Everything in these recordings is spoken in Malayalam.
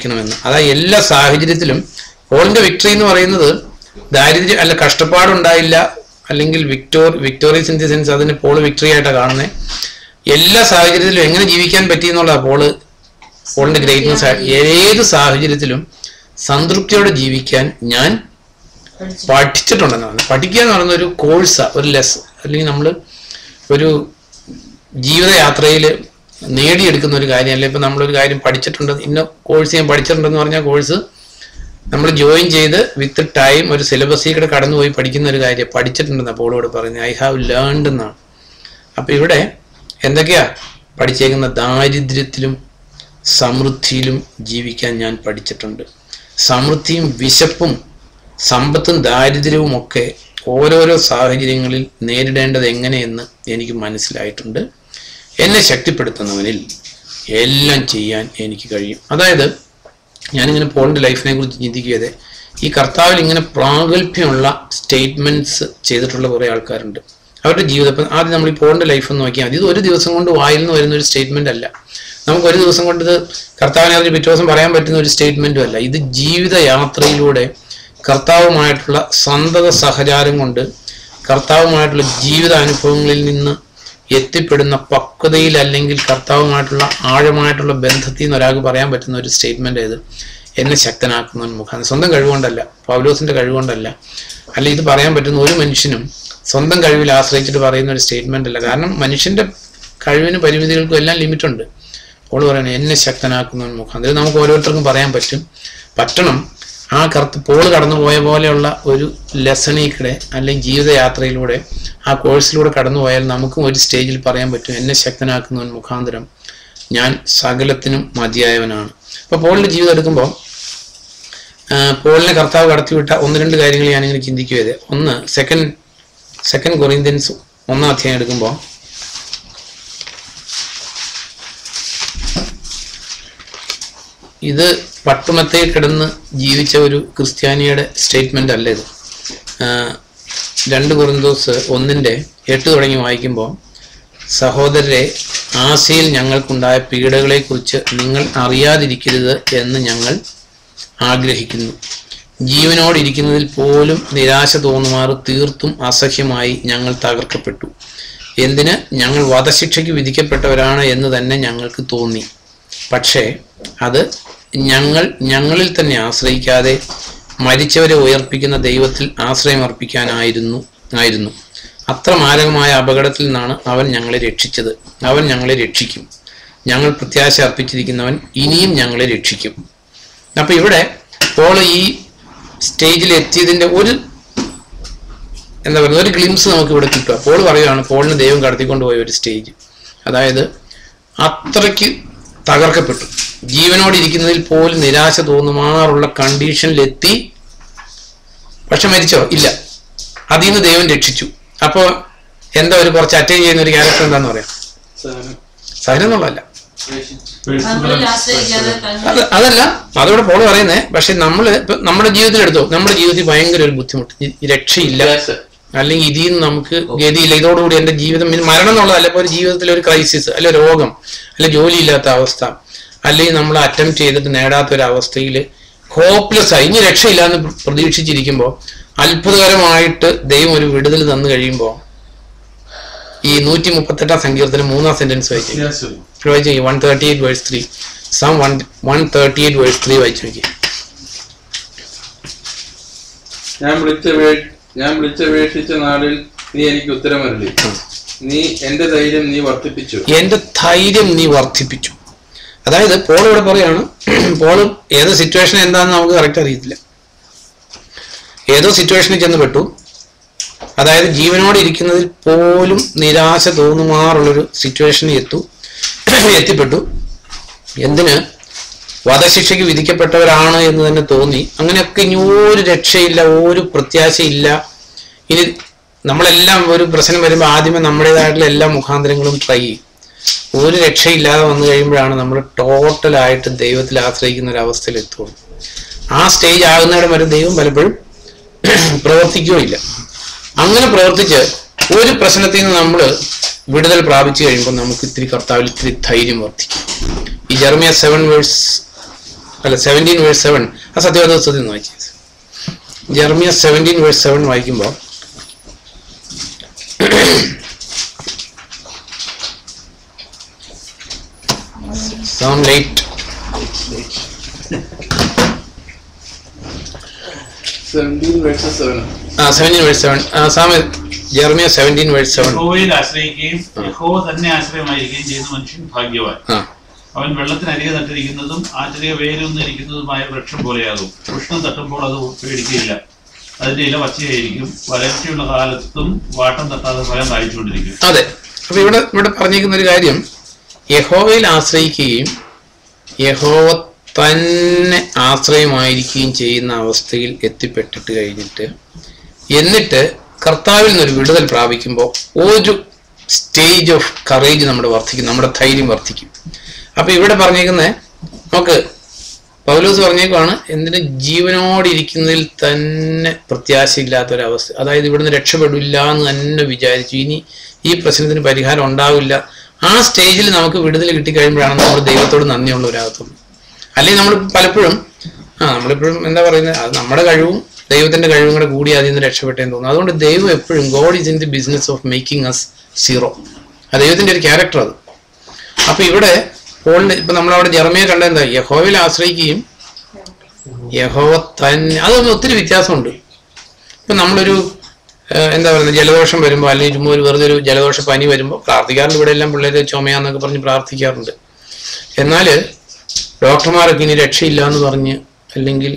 ജീവിക്കണമെന്ന്. അതായത് എല്ലാ സാഹചര്യത്തിലും പോളിന്റെ വിക്ടറി എന്ന് പറയുന്നത് ദാരിദ്ര്യം അല്ല, കഷ്ടപ്പാടുണ്ടായില്ല, അല്ലെങ്കിൽ വിക്ടോറിയസ് ഇൻ ദി സെൻസ് അതിന് പോള് വിക്ടറി ആയിട്ടാണ് കാണുന്നത്. എല്ലാ സാഹചര്യത്തിലും എങ്ങനെ ജീവിക്കാൻ പറ്റി എന്നുള്ളതാണ് പോളിന്റെ ഗ്രേറ്റ്നസ്. ഏത് സാഹചര്യത്തിലും സംതൃപ്തിയോടെ ജീവിക്കാൻ ഞാൻ പഠിച്ചിട്ടുണ്ടെന്നാണ്. പഠിക്കുക എന്ന് പറയുന്ന ഒരു കോഴ്സാണ്, ഒരു അല്ലെങ്കിൽ നമ്മൾ ഒരു ജീവിതയാത്രയിൽ നേടിയെടുക്കുന്ന ഒരു കാര്യമല്ല. ഇപ്പം നമ്മളൊരു കാര്യം പഠിച്ചിട്ടുണ്ട്, ഇന്ന കോഴ്സ് ഞാൻ പഠിച്ചിട്ടുണ്ടെന്ന് പറഞ്ഞാൽ കോഴ്സ് നമ്മൾ ജോയിൻ ചെയ്ത് വിത്ത് ടൈം ഒരു സിലബസിൽ കൂടെ കടന്നുപോയി പഠിക്കുന്ന ഒരു കാര്യം പഠിച്ചിട്ടുണ്ടെന്ന് പോളോട് പറയുന്നത്. ഐ ഹാവ് ലേൺഡ് എന്നാണ്. അപ്പം ഇവിടെ എന്തൊക്കെയാ പഠിച്ചേക്കുന്ന? ദാരിദ്ര്യത്തിലും സമൃദ്ധിയിലും ജീവിക്കാൻ ഞാൻ പഠിച്ചിട്ടുണ്ട്. സമൃദ്ധിയും വിശപ്പും സമ്പത്തും ദാരിദ്ര്യവും ഒക്കെ ഓരോരോ സാഹചര്യങ്ങളിൽ നേരിടേണ്ടത് എങ്ങനെയെന്ന് എനിക്ക് മനസ്സിലായിട്ടുണ്ട്. എന്നെ ശക്തിപ്പെടുത്തുന്നവനിൽ എല്ലാം ചെയ്യാൻ എനിക്ക് കഴിയും. അതായത് ഞാനിങ്ങനെ പോളിന്റെ ലൈഫിനെ കുറിച്ച് ചിന്തിക്കുകയത്, ഈ കർത്താവിൽ ഇങ്ങനെ പ്രാഗൽഭ്യമുള്ള സ്റ്റേറ്റ്മെന്റ്സ് ചെയ്തിട്ടുള്ള കുറേ ആൾക്കാരുണ്ട്. അവരുടെ ജീവിതം ഇപ്പം ആദ്യം നമ്മൾ ഈ പോളിന്റെ ലൈഫ് എന്ന് നോക്കിയാൽ മതി. ഇത് ഒരു ദിവസം കൊണ്ട് വായിൽ നിന്ന് വരുന്ന ഒരു സ്റ്റേറ്റ്മെന്റ് അല്ല. നമുക്ക് ഒരു ദിവസം കൊണ്ട് ഇത് കർത്താവിനെ അതിന് പിറ്റേ ദിവസം പറയാൻ പറ്റുന്ന ഒരു സ്റ്റേറ്റ്മെന്റും അല്ല. ഇത് ജീവിതയാത്രയിലൂടെ കർത്താവുമായിട്ടുള്ള സന്തത സഹചാരം കൊണ്ട് കർത്താവുമായിട്ടുള്ള ജീവിത അനുഭവങ്ങളിൽ നിന്ന് എത്തിപ്പെടുന്ന പക്വതയിൽ അല്ലെങ്കിൽ കർത്താവുമായിട്ടുള്ള ആഴമായിട്ടുള്ള ബന്ധത്തിൽ നിന്ന് ഒരാൾക്ക് പറയാൻ പറ്റുന്ന ഒരു സ്റ്റേറ്റ്മെന്റ് ഏത്? എന്നെ ശക്തനാക്കുന്നവൻ മുഖാന്തരം. സ്വന്തം കഴിവുകൊണ്ടല്ല, പൗലോസിന്റെ കഴിവുകൊണ്ടല്ല, അല്ല, ഇത് പറയാൻ പറ്റുന്ന ഒരു മനുഷ്യനും സ്വന്തം കഴിവിൽ ആശ്രയിച്ചിട്ട് പറയുന്ന ഒരു സ്റ്റേറ്റ്മെന്റ് അല്ല. കാരണം മനുഷ്യന്റെ കഴിവിന് പരിമിതികൾക്കും എല്ലാം ലിമിറ്റുണ്ട്. അപ്പോൾ പറയണേ എന്നെ ശക്തനാക്കുന്നവൻ മുഖാന്തരം. നമുക്ക് ഓരോരുത്തർക്കും പറയാൻ പറ്റണം. ആ പോള് കടന്നുപോയ പോലെയുള്ള ഒരു ലെസണിക്കൂടെ അല്ലെങ്കിൽ ജീവിതയാത്രയിലൂടെ ആ കോഴ്സിലൂടെ കടന്നുപോയാൽ നമുക്കും ഒരു സ്റ്റേജിൽ പറയാൻ പറ്റും, എന്നെ ശക്തനാക്കുന്നവൻ മുഖാന്തരം ഞാൻ സകലത്തിനും മതിയായവനാണ്. അപ്പോൾ പോളിന്റെ ജീവിതം എടുക്കുമ്പോൾ പോളിനെ കർത്താവ് കടത്തിവിട്ട ഒന്ന് രണ്ട് കാര്യങ്ങൾ ഞാനിങ്ങനെ ചിന്തിക്കുകയത്. ഒന്ന്, സെക്കൻഡ് കൊറിന്ത്യൻസ് 1-ാം അധ്യായം എടുക്കുമ്പോൾ ഇത് പട്ടുമത്തയിൽ കിടന്ന് ജീവിച്ച ഒരു ക്രിസ്ത്യാനിയുടെ സ്റ്റേറ്റ്മെന്റ് അല്ല ഇത്. 2 കൊരിന്തോസ് 1:8 തുടങ്ങി വായിക്കുമ്പോൾ, സഹോദരരെ, ആശയിൽ ഞങ്ങൾക്കുണ്ടായ പീഡകളെക്കുറിച്ച് നിങ്ങൾ അറിയാതിരിക്കരുത് എന്ന് ഞങ്ങൾ ആഗ്രഹിക്കുന്നു. ജീവനോടിരിക്കുന്നതിൽ പോലും നിരാശ തോന്നുമാറ് തീർത്തും അസഹ്യമായി ഞങ്ങൾ തകർക്കപ്പെട്ടു. എന്തിന്? ഞങ്ങൾ വധശിക്ഷയ്ക്ക് വിധിക്കപ്പെട്ടവരാണ് എന്ന് തന്നെ ഞങ്ങൾക്ക് തോന്നി. പക്ഷേ അത് ഞങ്ങളിൽ തന്നെ ആശ്രയിക്കാതെ മരിച്ചവരെ ഉയർപ്പിക്കുന്ന ദൈവത്തിൽ ആശ്രയമർപ്പിക്കാനായിരുന്നു. അത്ര മാരകമായ അപകടത്തിൽ നിന്നാണ് അവൻ ഞങ്ങളെ രക്ഷിച്ചത്. അവൻ ഞങ്ങളെ രക്ഷിക്കും. ഞങ്ങൾ പ്രത്യാശ അർപ്പിച്ചിരിക്കുന്നവൻ ഇനിയും ഞങ്ങളെ രക്ഷിക്കും. അപ്പൊ ഇവിടെ പോൾ ഈ സ്റ്റേജിൽ എത്തിയതിന്റെ ഒരു ഗ്ലിംസ് നമുക്ക് ഇവിടെ കിട്ടുക. പോൾ പറയുകയാണ് പോളിന് ദൈവം കടത്തിക്കൊണ്ടുപോയ ഒരു സ്റ്റേജ്. അതായത് അത്രയ്ക്ക് തകർക്കപ്പെട്ടു, ജീവനോടിരിക്കുന്നതിൽ പോലും നിരാശ തോന്നുമാറുള്ള കണ്ടീഷനിലെത്തി. പക്ഷെ മരിച്ചോ? ഇല്ല. അതിൽ നിന്ന് ദൈവം രക്ഷിച്ചു. അപ്പോൾ എന്താ ഒരു കുറച്ച് അറ്റൈൻ ചെയ്യുന്ന ഒരു ക്യാരക്ടർ എന്താന്ന് പറയാം? സഹനം എന്നുള്ളതല്ല, അതല്ല, അതോടെ പോള് പറയുന്നേ. പക്ഷെ നമ്മുടെ ജീവിതത്തിൽ എടുത്തോ, നമ്മുടെ ജീവിതത്തിൽ ഭയങ്കര ഒരു ബുദ്ധിമുട്ട്, രക്ഷയില്ല, അല്ലെങ്കിൽ ഇതിൽ നിന്ന് നമുക്ക് ഗതിയില്ല, ഇതോടുകൂടി എൻ്റെ ജീവിതം മരണം എന്നുള്ളതല്ല. ഇപ്പോൾ ഒരു ജീവിതത്തിൽ ഒരു ക്രൈസിസ്, അല്ലെ രോഗം, അല്ലെ ജോലിയില്ലാത്ത അവസ്ഥ, അല്ലെങ്കിൽ നമ്മൾ അറ്റംപ്റ്റ് ചെയ്തിട്ട് നേടാത്തൊരവസ്ഥയിൽ ഹോപ്പ്ലെസ് ആയി, ഇനി രക്ഷയില്ല എന്ന് പ്രതീക്ഷിച്ചിരിക്കുമ്പോൾ അത്ഭുതകരമായിട്ട് ദൈവം ഒരു വിടുതൽ തന്നു കഴിയുമ്പോൾ ഈ 138 സങ്കീർത്തനം 3-ാം സെന്റൻസ് വായിച്ചു 138 വേഴ്സ് 3. Psalm 138 വേഴ്സ് 3 വായിച്ചു നോക്കി. ഞാൻ വിളിച്ചപേക്ഷിച്ച നാളിൽ നീ എനിക്ക് ഉത്തരമരുളി. നീ എന്റെ ധൈര്യം നീ വർദ്ധിപ്പിച്ചു. അതായത് പോൾ ഇവിടെ പറയാണ്, പോള് ഏത് സിറ്റുവേഷൻ എന്താണെന്ന് നമുക്ക് കറക്റ്റ് അറിയത്തില്ല. ഏതോ സിറ്റുവേഷനിൽ ചെന്ന് പെട്ടു. അതായത് ജീവനോട് ഇരിക്കുന്നതിൽ പോലും നിരാശ തോന്നുമാറുള്ളൊരു സിറ്റുവേഷനിൽ എത്തിപ്പെട്ടു. എന്തിന്? വധശിക്ഷയ്ക്ക് വിധിക്കപ്പെട്ടവരാണ് എന്ന് തന്നെ തോന്നി. അങ്ങനെയൊക്കെ ഇനി ഒരു രക്ഷയില്ല, ഒരു പ്രത്യാശയില്ല. ഇനി നമ്മളെല്ലാം ഒരു പ്രശ്നം വരുമ്പോൾ ആദ്യമേ നമ്മുടേതായിട്ടുള്ള എല്ലാ മുഖാന്തരങ്ങളും ട്രൈ ചെയ്യും. ഒരു രക്ഷയില്ലാതെ വന്നു കഴിയുമ്പോഴാണ് നമ്മൾ ടോട്ടലായിട്ട് ദൈവത്തിൽ ആശ്രയിക്കുന്ന ഒരു അവസ്ഥയിൽ എത്തുള്ളൂ. ആ സ്റ്റേജ് ആകുന്നിടം വരെ ദൈവം പലപ്പോഴും പ്രവർത്തിക്കുകയില്ല. അങ്ങനെ പ്രവർത്തിച്ച് ഒരു പ്രശ്നത്തിൽ നിന്ന് നമ്മൾ വിടുതൽ പ്രാപിച്ചു കഴിയുമ്പോൾ നമുക്ക് കർത്താവിൽ ഇത്തിരി ധൈര്യം വർദ്ധിക്കും. ഈ ജെറമ്യ 7 വേഴ്സ് അല്ല 17:7 ആ സത്യവേദ പുസ്തകത്തിൽ നിന്ന് വായിച്ചത്. ജെറമിയ 17:7 വായിക്കുമ്പോൾ Psalm 8 ജെറമിയ 17:7 യഹോവയിൽ ആശ്രയിക്കുകയും യഹോവ തന്നെ ആശ്രയമായിരിക്കുകയും ചെയ്യുന്ന മനുഷ്യൻ ഭാഗ്യവാൻ. അവൻ വെള്ളത്തിനരികെ നട്ടിരിക്കുന്നതും ആശ്രയ വേരൊന്നിരിക്കുന്നതുമായ വൃക്ഷം പോലെയാകും. ഉഷ്ണം തട്ടുമ്പോൾ അത് പേടിക്കുകയില്ല, അതിന്റെ ഇല പച്ചയായിരിക്കും. വരൾച്ചയുള്ള കാലത്തും വാട്ടം തട്ടാതെ ഫലം കായ്ച്ചുകൊണ്ടിരിക്കും. അതെ. അപ്പൊ ഇവിടെ പറഞ്ഞിരിക്കുന്ന ഒരു കാര്യം, യഹോവയിൽ ആശ്രയിക്കുകയും യഹോവ തന്നെ ആശ്രയമായിരിക്കുകയും ചെയ്യുന്ന അവസ്ഥയിൽ എത്തിപ്പെട്ടിട്ട് കഴിഞ്ഞിട്ട് എന്നിട്ട് കർത്താവിൽ നിന്നൊരു വിടുതൽ പ്രാപിക്കുമ്പോൾ ഒരു സ്റ്റേജ് ഓഫ് കറേജ് നമ്മുടെ ധൈര്യം വർദ്ധിക്കും. അപ്പൊ ഇവിടെ പറഞ്ഞേക്കുന്നത് നമുക്ക് പൗലോസ് പറഞ്ഞേക്കാണ്, എന്തിന് ജീവനോടിരിക്കുന്നതിൽ തന്നെ പ്രത്യാശയില്ലാത്തൊരവസ്ഥ. അതായത് ഇവിടുന്ന് രക്ഷപ്പെടില്ല എന്ന് തന്നെ വിചാരിച്ചു, ഇനി ഈ പ്രശ്നത്തിന് പരിഹാരം ഉണ്ടാവില്ല. ആ സ്റ്റേജിൽ നമുക്ക് വിടുതൽ കിട്ടിക്കഴിയുമ്പോഴാണ് നമ്മൾ ദൈവത്തോട് നന്ദിയുള്ളവരാകത്തുള്ളൂ. അല്ലെങ്കിൽ നമ്മൾ പലപ്പോഴും നമ്മളിപ്പോഴും എന്താ പറയുന്നത്, അത് നമ്മുടെ കഴിവും ദൈവത്തിന്റെ കഴിവും കൂടെ കൂടി അതിൽ നിന്ന് രക്ഷപ്പെട്ടെന്ന് തോന്നുന്നു. അതുകൊണ്ട് ദൈവം എപ്പോഴും God is in the business of making us zero. അത് ദൈവത്തിന്റെ ഒരു ക്യാരക്ടർ അത്. അപ്പൊ ഇവിടെ ഇപ്പൊ നമ്മളവിടെ ജെറമിയ കണ്ട എന്താ, യഹോവയിൽ ആശ്രയിക്കുകയും യഹോവ തന്നെ, അതൊന്നും ഒത്തിരി വ്യത്യാസമുണ്ട്. ഇപ്പൊ നമ്മളൊരു എന്താ പറയുന്നത്, ജലദോഷം വരുമ്പോൾ അല്ലെങ്കിൽ ചുമ്മാ വെറുതെ ഒരു ജലദോഷ പനി വരുമ്പോൾ പ്രാർത്ഥിക്കാറുണ്ട്. ഇവിടെ എല്ലാം പിള്ളേര് ചുമയാന്നൊക്കെ പറഞ്ഞ് പ്രാർത്ഥിക്കാറുണ്ട്. എന്നാൽ ഡോക്ടർമാരൊക്കെ ഇനി രക്ഷയില്ല എന്ന് പറഞ്ഞ്, അല്ലെങ്കിൽ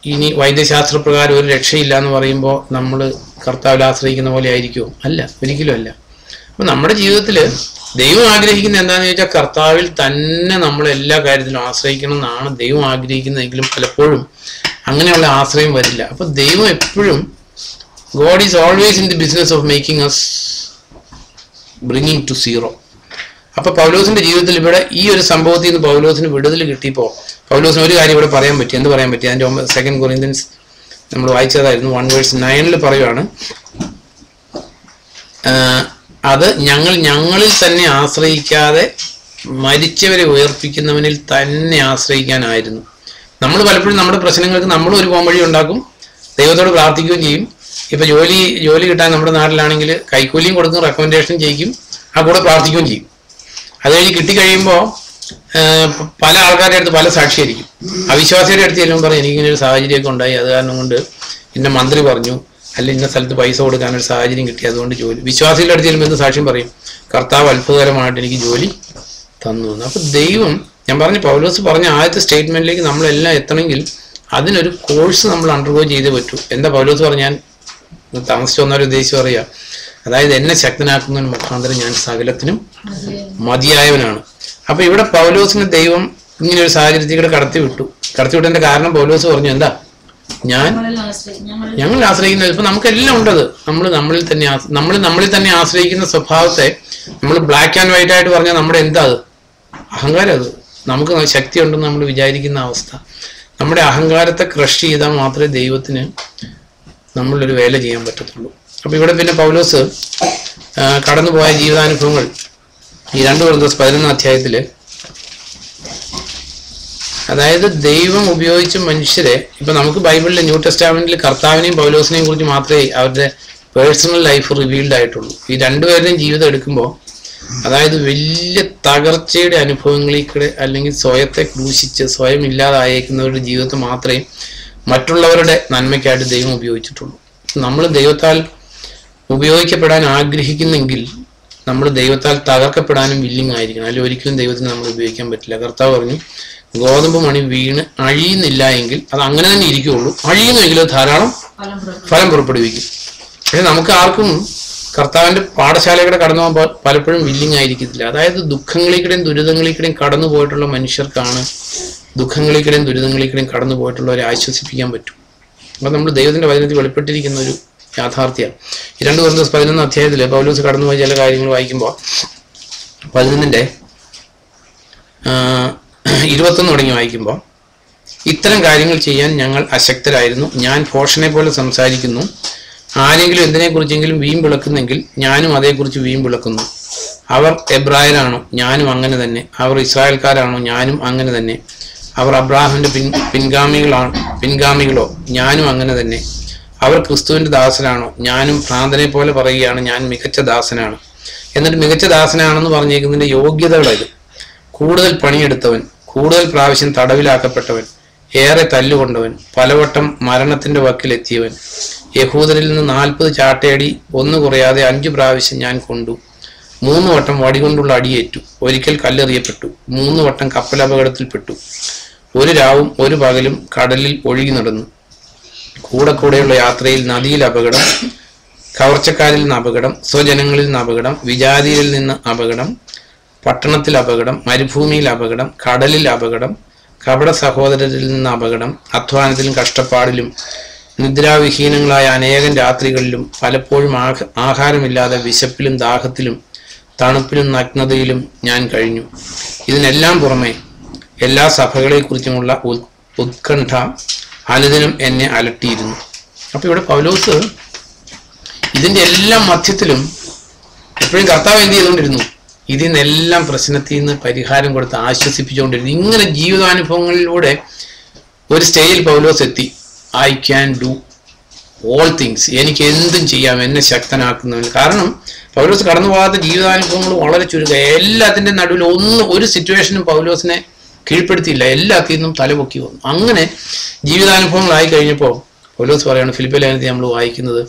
ഇനി വൈദ്യശാസ്ത്രപ്രകാരം ഒരു രക്ഷയില്ല എന്ന് പറയുമ്പോൾ നമ്മൾ കർത്താവിൽ ആശ്രയിക്കുന്ന പോലെ ആയിരിക്കുമോ? അല്ല, ഒരിക്കലും അല്ല. അപ്പൊ നമ്മുടെ ജീവിതത്തിൽ ദൈവം ആഗ്രഹിക്കുന്നത് എന്താണെന്ന് ചോദിച്ചാൽ കർത്താവിൽ തന്നെ നമ്മൾ എല്ലാ കാര്യത്തിലും ആശ്രയിക്കണം എന്നാണ് ദൈവം ആഗ്രഹിക്കുന്നതെങ്കിലും പലപ്പോഴും അങ്ങനെയുള്ള ആശ്രയം വരില്ല. അപ്പൊ ദൈവം എപ്പോഴും God is always in the business of making us bringing to zero. അപ്പൊ പൗലോസിന്റെ ജീവിതത്തിൽ ഇവിടെ ഈ ഒരു സംഭവത്തിൽ നിന്ന് പൗലോസിന് വിടുതൽ കിട്ടിയപ്പോൾ പൗലോസിന് ഒരു കാര്യം ഇവിടെ പറയാൻ പറ്റി. എന്ത് പറയാൻ പറ്റി? അതിന്റെ 2 Corinthians നമ്മൾ വായിച്ചതായിരുന്നു 1:9 പറയുകയാണ്, അത് ഞങ്ങളിൽ തന്നെ ആശ്രയിക്കാതെ മരിച്ചവരെ ഉയർപ്പിക്കുന്നവനിൽ തന്നെ ആശ്രയിക്കാനായിരുന്നു. നമ്മൾ പലപ്പോഴും നമ്മുടെ പ്രശ്നങ്ങൾക്ക് നമ്മൾ ഒരു പോംവഴി ഉണ്ടാക്കും, ദൈവത്തോട് പ്രാർത്ഥിക്കുകയും ചെയ്യും. ഇപ്പൊ ജോലി കിട്ടാൻ നമ്മുടെ നാട്ടിലാണെങ്കിൽ കൈക്കൂലിയും കൊടുക്കും, റെക്കമെൻഡേഷനും ചെയ്യിക്കും, ആ കൂടെ പ്രാർത്ഥിക്കുകയും ചെയ്യും. അത് കഴിഞ്ഞ് കിട്ടിക്കഴിയുമ്പോൾ പല ആൾക്കാരുടെ അടുത്ത് പല സാക്ഷിയായിരിക്കും. അവിശ്വാസിയുടെ അടുത്ത് ചെല്ലുമ്പോൾ പറയും, എനിക്കിങ്ങനെ ഒരു സാഹചര്യമൊക്കെ ഉണ്ടായി, അത് കാരണം കൊണ്ട് ഇന്ന മന്ത്രി പറഞ്ഞു, അല്ലെങ്കിൽ ഇന്ന സ്ഥലത്ത് പൈസ കൊടുക്കാനൊരു സാഹചര്യം കിട്ടി, അതുകൊണ്ട് ജോലി. വിശ്വാസികളുടെ അടുത്ത് ചെല്ലുമ്പോൾ എന്ത് സാക്ഷ്യം പറയും? കർത്താവ് അത്ഭുതകരമായിട്ട് എനിക്ക് ജോലി തന്നു എന്ന്. അപ്പൊ ദൈവം, ഞാൻ പറഞ്ഞു പൗലോസ് പറഞ്ഞ ആദ്യത്തെ സ്റ്റേറ്റ്മെന്റിലേക്ക് നമ്മളെല്ലാം എത്തണമെങ്കിൽ അതിനൊരു കോഴ്സ് നമ്മൾ അണ്ടർഗോ ചെയ്തേ പറ്റൂ. എന്താ പൗലോസ് പറഞ്ഞാൽ താമസിച്ചു വന്നവരെ ഉദ്ദേശിച്ച് പറയുക, അതായത് എന്നെ ശക്തനാക്കുന്നതിന് മുഖാന്തരം ഞാൻ സകലത്തിനും മതിയായവനാണ്. അപ്പൊ ഇവിടെ പൗലോസിന് ദൈവം ഇങ്ങനെ ഒരു സാഹചര്യത്തിൽ കൂടെ കടത്തിവിട്ടതിന്റെ കാരണം പൗലോസ് പറഞ്ഞു, എന്താ ഞങ്ങൾ ആശ്രയിക്കുന്നത്. ഇപ്പൊ നമുക്കെല്ലാം ഉണ്ടത്, നമ്മളിൽ തന്നെ ആശ്രയിക്കുന്ന സ്വഭാവത്തെ നമ്മൾ ബ്ലാക്ക് ആൻഡ് വൈറ്റ് ആയിട്ട് പറഞ്ഞാൽ നമ്മുടെ എന്താ അത്? അഹങ്കാരം. അത് നമുക്ക് ശക്തി ഉണ്ടെന്ന് നമ്മൾ വിചാരിക്കുന്ന അവസ്ഥ. നമ്മുടെ അഹങ്കാരത്തെ ക്രഷ് ചെയ്താൽ മാത്രമേ ദൈവത്തിന് നമ്മളൊരു വേല ചെയ്യാൻ പറ്റത്തുള്ളൂ. അപ്പൊ ഇവിടെ പിന്നെ പൗലോസ് കടന്നുപോയ ജീവിതാനുഭവങ്ങൾ ഈ 2 Corinthians 11 അതായത് ദൈവം ഉപയോഗിച്ച മനുഷ്യരെ, ഇപ്പൊ നമുക്ക് ബൈബിളിലെ ന്യൂ ടെസ്റ്റാമെന്റിൽ കർത്താവിനെയും പൗലോസിനെയും കുറിച്ച് മാത്രമേ അവരുടെ പേഴ്സണൽ ലൈഫ് റിവീൽഡ് ആയിട്ടുള്ളൂ. ഈ രണ്ടുപേരുടെയും ജീവിതം എടുക്കുമ്പോൾ അതായത് വലിയ തകർച്ചയുടെ അനുഭവങ്ങളിൽ കൂടെ അല്ലെങ്കിൽ സ്വയത്തെ ക്രൂശിച്ച് സ്വയം ഇല്ലാതായേക്കുന്നവരുടെ ജീവിതത്തെ മാത്രമേ മറ്റുള്ളവരുടെ നന്മയ്ക്കായിട്ട് ദൈവം ഉപയോഗിച്ചിട്ടുള്ളൂ. നമ്മൾ ദൈവത്താൽ ഉപയോഗിക്കപ്പെടാൻ ആഗ്രഹിക്കുന്നെങ്കിൽ നമ്മൾ ദൈവത്താൽ തകർക്കപ്പെടാനും വില്ലിങ് ആയിരിക്കണം. അല്ലെങ്കിൽ ഒരിക്കലും ദൈവത്തിന് നമ്മൾ ഉപയോഗിക്കാൻ പറ്റില്ല. കർത്താവ് പറഞ്ഞു, ഗോതമ്പ് മണി വീണ് അഴിയുന്നില്ല എങ്കിൽ അത് അങ്ങനെ തന്നെ ഇരിക്കുകയുള്ളൂ, അഴിയുന്നെങ്കിൽ അത് ധാരാളം ഫലം പുറപ്പെടുവിക്കും. പക്ഷെ നമുക്ക് ആർക്കും കർത്താവിന്റെ പാഠശാലയുടെ കടന്നു പോകാൻ പലപ്പോഴും വില്ലിങ് ആയിരിക്കത്തില്ല. അതായത് ദുഃഖങ്ങളിൽക്കൂടെയും ദുരിതങ്ങളിൽക്കൂടെയും കടന്നു പോയിട്ടുള്ള മനുഷ്യർക്കാണ് ദുഃഖങ്ങളിൽക്കൂടെയും ദുരിതങ്ങളിൽക്കൂടെയും കടന്നു പോയിട്ടുള്ളവരെ ആശ്വസിപ്പിക്കാൻ പറ്റും. അപ്പൊ നമ്മൾ ദൈവത്തിന്റെ വചനത്തിൽ വെളിപ്പെട്ടിരിക്കുന്ന ഒരു യാഥാർത്ഥ്യമാണ്. ഈ 2 Corinthians 11 പൗലോസ് കടന്നുപോയ ചില കാര്യങ്ങൾ വായിക്കുമ്പോൾ 11 21 തുടങ്ങി വായിക്കുമ്പോൾ, ഇത്തരം കാര്യങ്ങൾ ചെയ്യാൻ ഞങ്ങൾ അശക്തരായിരുന്നു. ഞാൻ ഭോഷനെ പോലെ സംസാരിക്കുന്നു. ആരെങ്കിലും എന്തിനെക്കുറിച്ചെങ്കിലും വീമ്പ് വിളക്കുന്നെങ്കിൽ ഞാനും അതേക്കുറിച്ച് വീമ്പ് വിളക്കുന്നു. അവർ എബ്രായരാണോ? ഞാനും അങ്ങനെ തന്നെ. അവർ ഇസ്രായേൽക്കാരാണോ? ഞാനും അങ്ങനെ തന്നെ. അവർ അബ്രാഹാമിന്റെ പിൻഗാമികളോ? ഞാനും അങ്ങനെ തന്നെ. അവർ ക്രിസ്തുവിന്റെ ദാസനാണോ? ഞാനും ഭ്രാന്തനെ പോലെ പറയുകയാണ്, ഞാൻ മികച്ച ദാസനാണ്. എന്നിട്ട് മികച്ച ദാസനാണെന്ന് പറഞ്ഞേക്കുന്നതിന്റെ യോഗ്യതകളത്: കൂടുതൽ പണിയെടുത്തവൻ, കൂടുതൽ പ്രാവശ്യം തടവിലാക്കപ്പെട്ടവൻ, ഏറെ തല്ലുകൊണ്ടവൻ, പലവട്ടം മരണത്തിന്റെ വക്കിലെത്തിയവൻ, യഹൂദരിൽ നിന്ന് 40 ചാട്ടയടി ഒന്നു കുറയാതെ 5 പ്രാവശ്യം ഞാൻ കൊണ്ടു, 3 വട്ടം വടികൊണ്ടുള്ള അടിയേറ്റു, ഒരിക്കൽ കല്ലെറിയപ്പെട്ടു, 3 വട്ടം കപ്പലപകടത്തിൽപ്പെട്ടു, ഒരു രാവും ഒരു പകലും കടലിൽ ഒഴുകി നടന്നു, കൂടെയുള്ള യാത്രയിൽ നദിയിൽ അപകടം, കവർച്ചക്കാരിൽ നിന്ന് അപകടം, സ്വജനങ്ങളിൽ നിന്ന് അപകടം, വിജാതിയിൽ നിന്ന് അപകടം, പട്ടണത്തിൽ അപകടം, മരുഭൂമിയിൽ അപകടം, കടലിൽ അപകടം, കപട സഹോദരരിൽ നിന്ന് അപകടം, അധ്വാനത്തിലും കഷ്ടപ്പാടിലും നിദ്രാവിഹീനങ്ങളായ അനേകം രാത്രികളിലും പലപ്പോഴും ആഹാരമില്ലാതെ വിശപ്പിലും ദാഹത്തിലും തണുപ്പിലും നഗ്നതയിലും ഞാൻ കഴിഞ്ഞു. ഇതിനെല്ലാം പുറമെ എല്ലാ സഭകളെക്കുറിച്ചുമുള്ള ഉത്കണ്ഠ അനുദിനം എന്നെ അലട്ടിയിരുന്നു. അപ്പൊ ഇവിടെ പൗലോസ് ഇതിന്റെ എല്ലാം മധ്യത്തിലും എപ്പോഴും കർത്താവ് എന്ത് ചെയ്തുകൊണ്ടിരുന്നു? ഇതിൽ നിന്നെല്ലാം പ്രശ്നത്തിൽ നിന്ന് പരിഹാരം കൊടുത്ത് ആശ്വസിപ്പിച്ചുകൊണ്ടിരുന്നു. ഇങ്ങനെ ജീവിതാനുഭവങ്ങളിലൂടെ ഒരു സ്റ്റേജിൽ പൗലോസ് എത്തി. I can do all things, എനിക്ക് എന്തും ചെയ്യാം, എന്നെ ശക്തനാക്കുന്നവൻ. കാരണം പൗലോസ് കടന്നു പോകാത്ത ജീവിതാനുഭവങ്ങൾ വളരെ ചുരുക്കം. എല്ലാത്തിൻ്റെ നടുവിൽ ഒരു സിറ്റുവേഷനും പൗലോസിനെ കീഴ്പ്പെടുത്തിയില്ല, എല്ലാത്തിൽ നിന്നും തലപൊക്കി വന്നു. അങ്ങനെ ജീവിതാനുഭവങ്ങളായി കഴിഞ്ഞപ്പോൾ പൗലോസ് പറയാണ്, ഫിലിപ്പിയ ലേഖനത്തിൽ നമ്മൾ വായിക്കുന്നത്,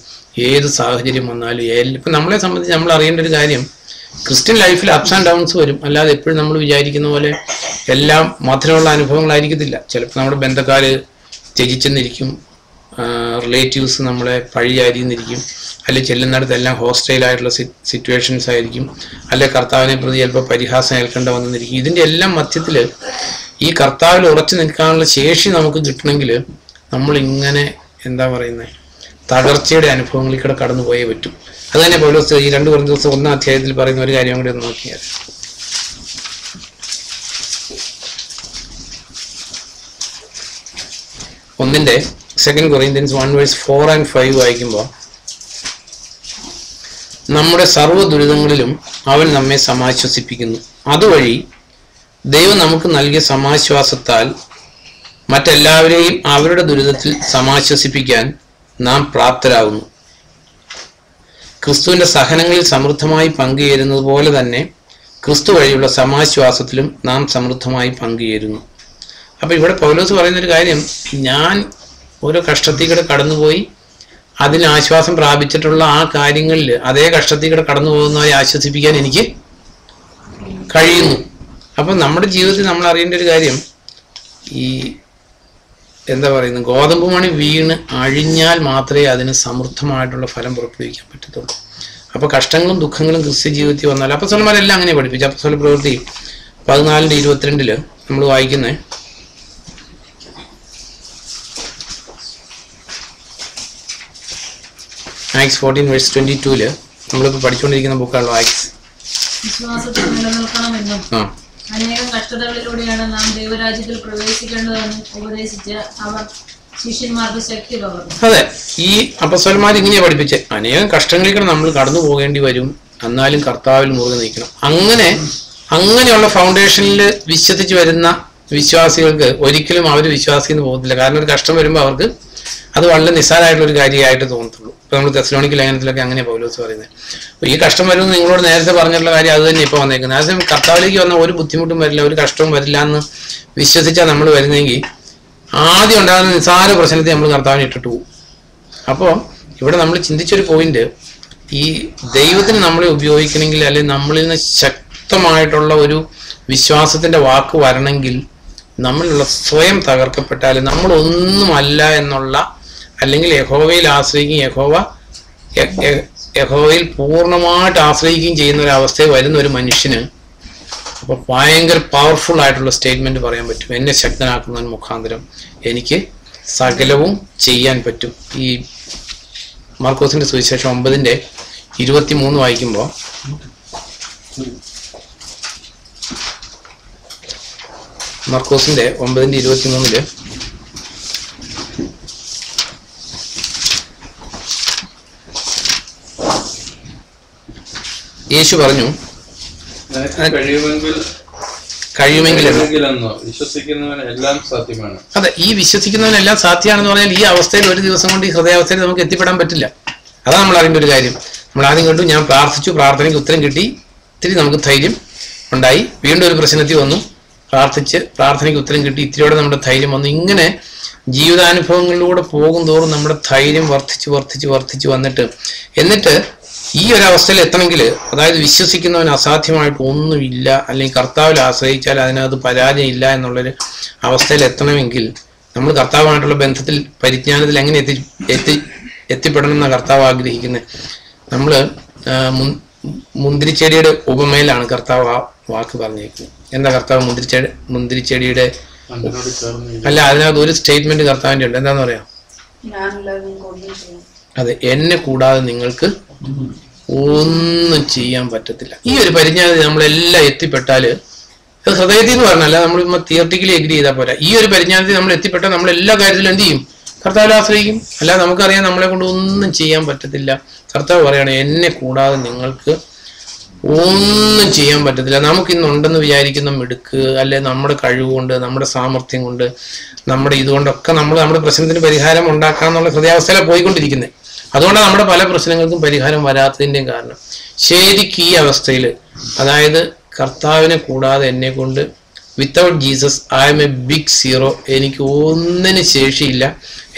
ഏത് സാഹചര്യം വന്നാലും ഇപ്പം നമ്മളെ സംബന്ധിച്ച് നമ്മൾ അറിയേണ്ട ഒരു കാര്യം, ക്രിസ്ത്യൻ ലൈഫിൽ അപ്സ് ആൻഡ് ഡൗൺസ് വരും. അല്ലാതെ എപ്പോഴും നമ്മൾ വിചാരിക്കുന്ന പോലെ എല്ലാം മധുരമുള്ള അനുഭവങ്ങളായിരിക്കത്തില്ല. ചിലപ്പോൾ നമ്മുടെ ബന്ധക്കാർ ത്യജിച്ചെന്നിരിക്കും, റിലേറ്റീവ്സ് നമ്മളെ പഴിയാരിന്നിരിക്കും, അല്ലെങ്കിൽ ചെല്ലുന്നിടത്തെല്ലാം ഹോസ്റ്റൈലായിട്ടുള്ള സിറ്റുവേഷൻസ് ആയിരിക്കും, അല്ലെ കർത്താവിനെ പ്രതി ചിലപ്പോൾ പരിഹാസം ഏൽക്കേണ്ട വന്നിരിക്കും. ഇതിൻ്റെ എല്ലാം മധ്യത്തിൽ ഈ കർത്താവിൽ ഉറച്ചു നിൽക്കാനുള്ള ശേഷി നമുക്ക് കിട്ടണമെങ്കിൽ നമ്മളിങ്ങനെ എന്താ പറയുന്നത്, തകർച്ചയുടെ അനുഭവങ്ങളിൽ കൂടെ കടന്നു പോയേ പറ്റും. അത് തന്നെ പൗലോസ് ഈ 2 കൊരിന്ത്യർ 1 അധ്യായത്തിൽ പറയുന്ന ഒരു കാര്യം കൂടി ഒന്ന് നോക്കിയാൽ, ഒന്നിന്റെ 2 കൊരിന്ത്യൻസ് 1:4-5 വായിക്കുമ്പോൾ, നമ്മുടെ സർവ്വ ദുരിതങ്ങളിലും അവൻ നമ്മെ സമാശ്വസിപ്പിക്കുന്നു. അതുവഴി ദൈവം നമുക്ക് നൽകിയ സമാശ്വാസത്താൽ മറ്റെല്ലാവരെയും അവരുടെ ദുരിതത്തിൽ സമാശ്വസിപ്പിക്കാൻ നാം പ്രാപ്തരാകുന്നു. ക്രിസ്തുവിന്റെ സഹനങ്ങളിൽ സമൃദ്ധമായി പങ്കുചേരുന്നത് പോലെ തന്നെ ക്രിസ്തു വഴിയുള്ള സമാശ്വാസത്തിലും നാം സമൃദ്ധമായി പങ്കുചേരുന്നു. അപ്പൊ ഇവിടെ പൗലോസ് പറയുന്നൊരു കാര്യം, ഞാൻ ഓരോ കഷ്ടത്തിൽ കൂടെ കടന്നുപോയി അതിന് ആശ്വാസം പ്രാപിച്ചിട്ടുള്ള ആ കാര്യങ്ങളിൽ അതേ കഷ്ടത്തിൽ കൂടെ കടന്നു പോകുന്നവരെ ആശ്വസിപ്പിക്കാൻ എനിക്ക് കഴിയുന്നു. അപ്പം നമ്മുടെ ജീവിതത്തിൽ നമ്മൾ അറിയേണ്ട ഒരു കാര്യം, ഈ എന്താ പറയുന്നത്, ഗോതമ്പ് മണി വീണ് അഴിഞ്ഞാൽ മാത്രമേ അതിന് സമൃദ്ധമായിട്ടുള്ള ഫലം പുറപ്പെടുവിക്കാൻ പറ്റത്തുള്ളൂ. അപ്പോൾ കഷ്ടങ്ങളും ദുഃഖങ്ങളും ക്രിസ്ത്യ ജീവിതത്തിൽ വന്നാൽ അപ്പോസ്തലന്മാരെല്ലാം അങ്ങനെ പഠിപ്പിച്ചു. അപ്പോസ്തല പ്രവൃത്തി 14:22 നമ്മൾ വായിക്കുന്നത്, ആക്സ് 14:22 നമ്മളിപ്പോൾ പഠിച്ചുകൊണ്ടിരിക്കുന്ന ബുക്കാണല്ലോ ആക്സ്. വിശ്വാസത്തിൽ നിലനിൽക്കണമെന്നും അനേകം കഷ്ടതകളിലൂടെയാണ് നാം ദൈവരാജ്യത്തിൽ പ്രവേശിക്കേണ്ടതെന്ന് ഉപദേശിച്ച് അവർ ശിഷ്യന്മാർക്ക് ശക്തി പകർന്നു. അതെ, ഈ അപ്പോസ്തലന്മാർ ഇങ്ങനെയാ പഠിപ്പിച്ചത്. അനേകം കഷ്ടങ്ങളിലൂടെ നമ്മൾ കടന്നു പോകേണ്ടി വരും, എന്നാലും കർത്താവിൽ മുറുകെ നിൽക്കണം. അങ്ങനെയുള്ള ഫൗണ്ടേഷനിൽ വിശ്വസിച്ച് വരുന്ന വിശ്വാസികൾക്ക് ഒരിക്കലും അവർ വിശ്വാസിന്ന് പോകത്തില്ല. കാരണം ഒരു കഷ്ടം വരുമ്പോൾ അവർക്ക് അത് വളരെ നിസ്സാരമായിട്ടുള്ളൊരു കാര്യമായിട്ട് തോന്നത്തുള്ളൂ. ഇപ്പൊ നമ്മൾ തെസ്സലോനിക്ക ലേഖനത്തിലൊക്കെ അങ്ങനെ പൗലോസ് പറയുന്നത്, ഈ കഷ്ടം വരുമെന്ന് നിങ്ങളോട് നേരത്തെ പറഞ്ഞിട്ടുള്ള കാര്യം അത് തന്നെ ഇപ്പോൾ വന്നേക്കുന്നത്. അതേസമയം കർത്താവിലേക്ക് വന്ന ഒരു ബുദ്ധിമുട്ടും വരില്ല, ഒരു കഷ്ടവും വരില്ല എന്ന് വിശ്വസിച്ചാൽ നമ്മൾ വരുന്നെങ്കിൽ ആദ്യം ഉണ്ടാകുന്ന നിസ്സാര പ്രശ്നത്തെ നമ്മൾ കർത്താവിനെ ഇട്ടിട്ട് പോകും. അപ്പോൾ ഇവിടെ നമ്മൾ ചിന്തിച്ചൊരു പോയിന്റ്, ഈ ദൈവത്തിന് നമ്മളെ ഉപയോഗിക്കണമെങ്കിൽ, അല്ലെങ്കിൽ നമ്മളിൽ നിന്ന് ശക്തമായിട്ടുള്ള ഒരു വിശ്വാസത്തിന്റെ വാക്ക് വരണമെങ്കിൽ നമ്മളുള്ള സ്വയം തകർക്കപ്പെട്ടാൽ നമ്മളൊന്നുമല്ല എന്നുള്ള, അല്ലെങ്കിൽ യഹോവയിൽ ആശ്രയിക്കുകയും യഹോവയിൽ പൂർണ്ണമായിട്ട് ആശ്രയിക്കുകയും ചെയ്യുന്ന ഒരു അവസ്ഥയിൽ വരുന്ന ഒരു മനുഷ്യന് അപ്പോൾ ഭയങ്കര പവർഫുൾ ആയിട്ടുള്ള സ്റ്റേറ്റ്മെന്റ് പറയാൻ പറ്റും, എന്നെ ശക്തനാക്കുന്നതിന് മുഖാന്തരം എനിക്ക് സകലവും ചെയ്യാൻ പറ്റും. ഈ മാർക്കോസിന്റെ സുവിശേഷം 9:23 വായിക്കുമ്പോൾ, മാർക്കോസിന്റെ 9:23 യേശു പറഞ്ഞു, വിശ്വസിക്കുന്നവനെല്ലാം സാധ്യമാണ്. അതെ, ഈ വിശ്വസിക്കുന്നവനെല്ലാം സാധ്യമാണെന്ന് പറഞ്ഞാൽ ഈ അവസ്ഥയിൽ ഒരു ദിവസം കൊണ്ട് ഈ ഹൃദയാവസ്ഥയിൽ നമുക്ക് എത്തിപ്പെടാൻ പറ്റില്ല. അതാണ് നമ്മൾ അറിയേണ്ട ഒരു കാര്യം. നമ്മൾ ആദ്യം കണ്ടു, ഞാൻ പ്രാർത്ഥിച്ചു, പ്രാർത്ഥനയ്ക്ക് ഉത്തരം കിട്ടി, ഇത്തിരി നമുക്ക് ധൈര്യം ഉണ്ടായി. വീണ്ടും ഒരു പ്രശ്നത്തിൽ വന്നു, പ്രാർത്ഥിച്ച് പ്രാർത്ഥനയ്ക്ക് ഉത്തരം കിട്ടി, ഇത്തിരിയോടെ നമ്മുടെ ധൈര്യം വന്നു. ഇങ്ങനെ ജീവിതാനുഭവങ്ങളിലൂടെ പോകും തോറും നമ്മുടെ ധൈര്യം വർദ്ധിച്ച് വന്നിട്ട് ഈ ഒരു അവസ്ഥയിൽ എത്തണമെങ്കിൽ, അതായത് വിശ്വസിക്കുന്നവന് അസാധ്യമായിട്ട് ഒന്നുമില്ല, അല്ലെങ്കിൽ കർത്താവിൽ ആശ്രയിച്ചാൽ അതിനകത്ത് പരാജയം ഇല്ല എന്നുള്ളൊരു അവസ്ഥയിൽ എത്തണമെങ്കിൽ നമ്മൾ കർത്താവുമായിട്ടുള്ള ബന്ധത്തിൽ, പരിജ്ഞാനത്തിൽ എങ്ങനെ എത്തിപ്പെടണം എന്ന കർത്താവ് ആഗ്രഹിക്കുന്നത്. നമ്മൾ മുന്തിരിച്ചെടിയുടെ ഉപമയിലാണ് കർത്താവ് ആ വാക്ക് പറഞ്ഞേക്കുന്നത്. എന്താ കർത്താവ് മുന്തിരിച്ചെടിയുടെ അല്ല, അതിനകത്ത് ഒരു സ്റ്റേറ്റ്മെന്റ് കർത്താവിന്റെ ഉണ്ട്. എന്താന്ന് പറയാം? അതെ, എന്നെ കൂടാതെ നിങ്ങൾക്ക് ഒന്നും ചെയ്യാൻ പറ്റത്തില്ല. ഈ ഒരു പരിജ്ഞാനത്തിൽ നമ്മളെല്ലാം എത്തിപ്പെട്ടാല്, അത് ഹൃദയത്തിൽ എന്ന് പറഞ്ഞല്ല, നമ്മൾ തിയറട്ടിക്കലി എഗ്രി ചെയ്താൽ പോരാ. ഈ ഒരു പരിജ്ഞാനത്തിൽ നമ്മൾ എത്തിപ്പെട്ടാൽ നമ്മൾ എല്ലാ കാര്യത്തിലും എന്ത് ചെയ്യും? കർത്താവിൽ ആശ്രയിക്കും. അല്ലാതെ നമുക്കറിയാം നമ്മളെ കൊണ്ട് ഒന്നും ചെയ്യാൻ പറ്റത്തില്ല. കർത്താവ് പറയാണ്, എന്നെ കൂടാതെ നിങ്ങൾക്ക് ഒന്നും ചെയ്യാൻ പറ്റത്തില്ല. നമുക്കിന്നുണ്ടെന്ന് വിചാരിക്കുന്ന മിടുക്ക്, അല്ലെ നമ്മുടെ കഴിവ് കൊണ്ട്, നമ്മുടെ സാമർഥ്യം കൊണ്ട്, നമ്മുടെ ഇതുകൊണ്ടൊക്കെ നമ്മുടെ പ്രശ്നത്തിന് പരിഹാരം ഉണ്ടാക്കാന്നുള്ള ഹൃദയാവസ്ഥയിലാണ് പോയിക്കൊണ്ടിരിക്കുന്നത്. അതുകൊണ്ടാണ് നമ്മുടെ പല പ്രശ്നങ്ങൾക്കും പരിഹാരം വരാത്തതിൻ്റെയും കാരണം. ശരിക്കും ഈ അവസ്ഥയിൽ, അതായത് കർത്താവിനെ കൂടാതെ എന്നെ കൊണ്ട്, without Jesus I am a big zero, എനിക്ക് ഒന്നിനും ശേഷിയില്ല.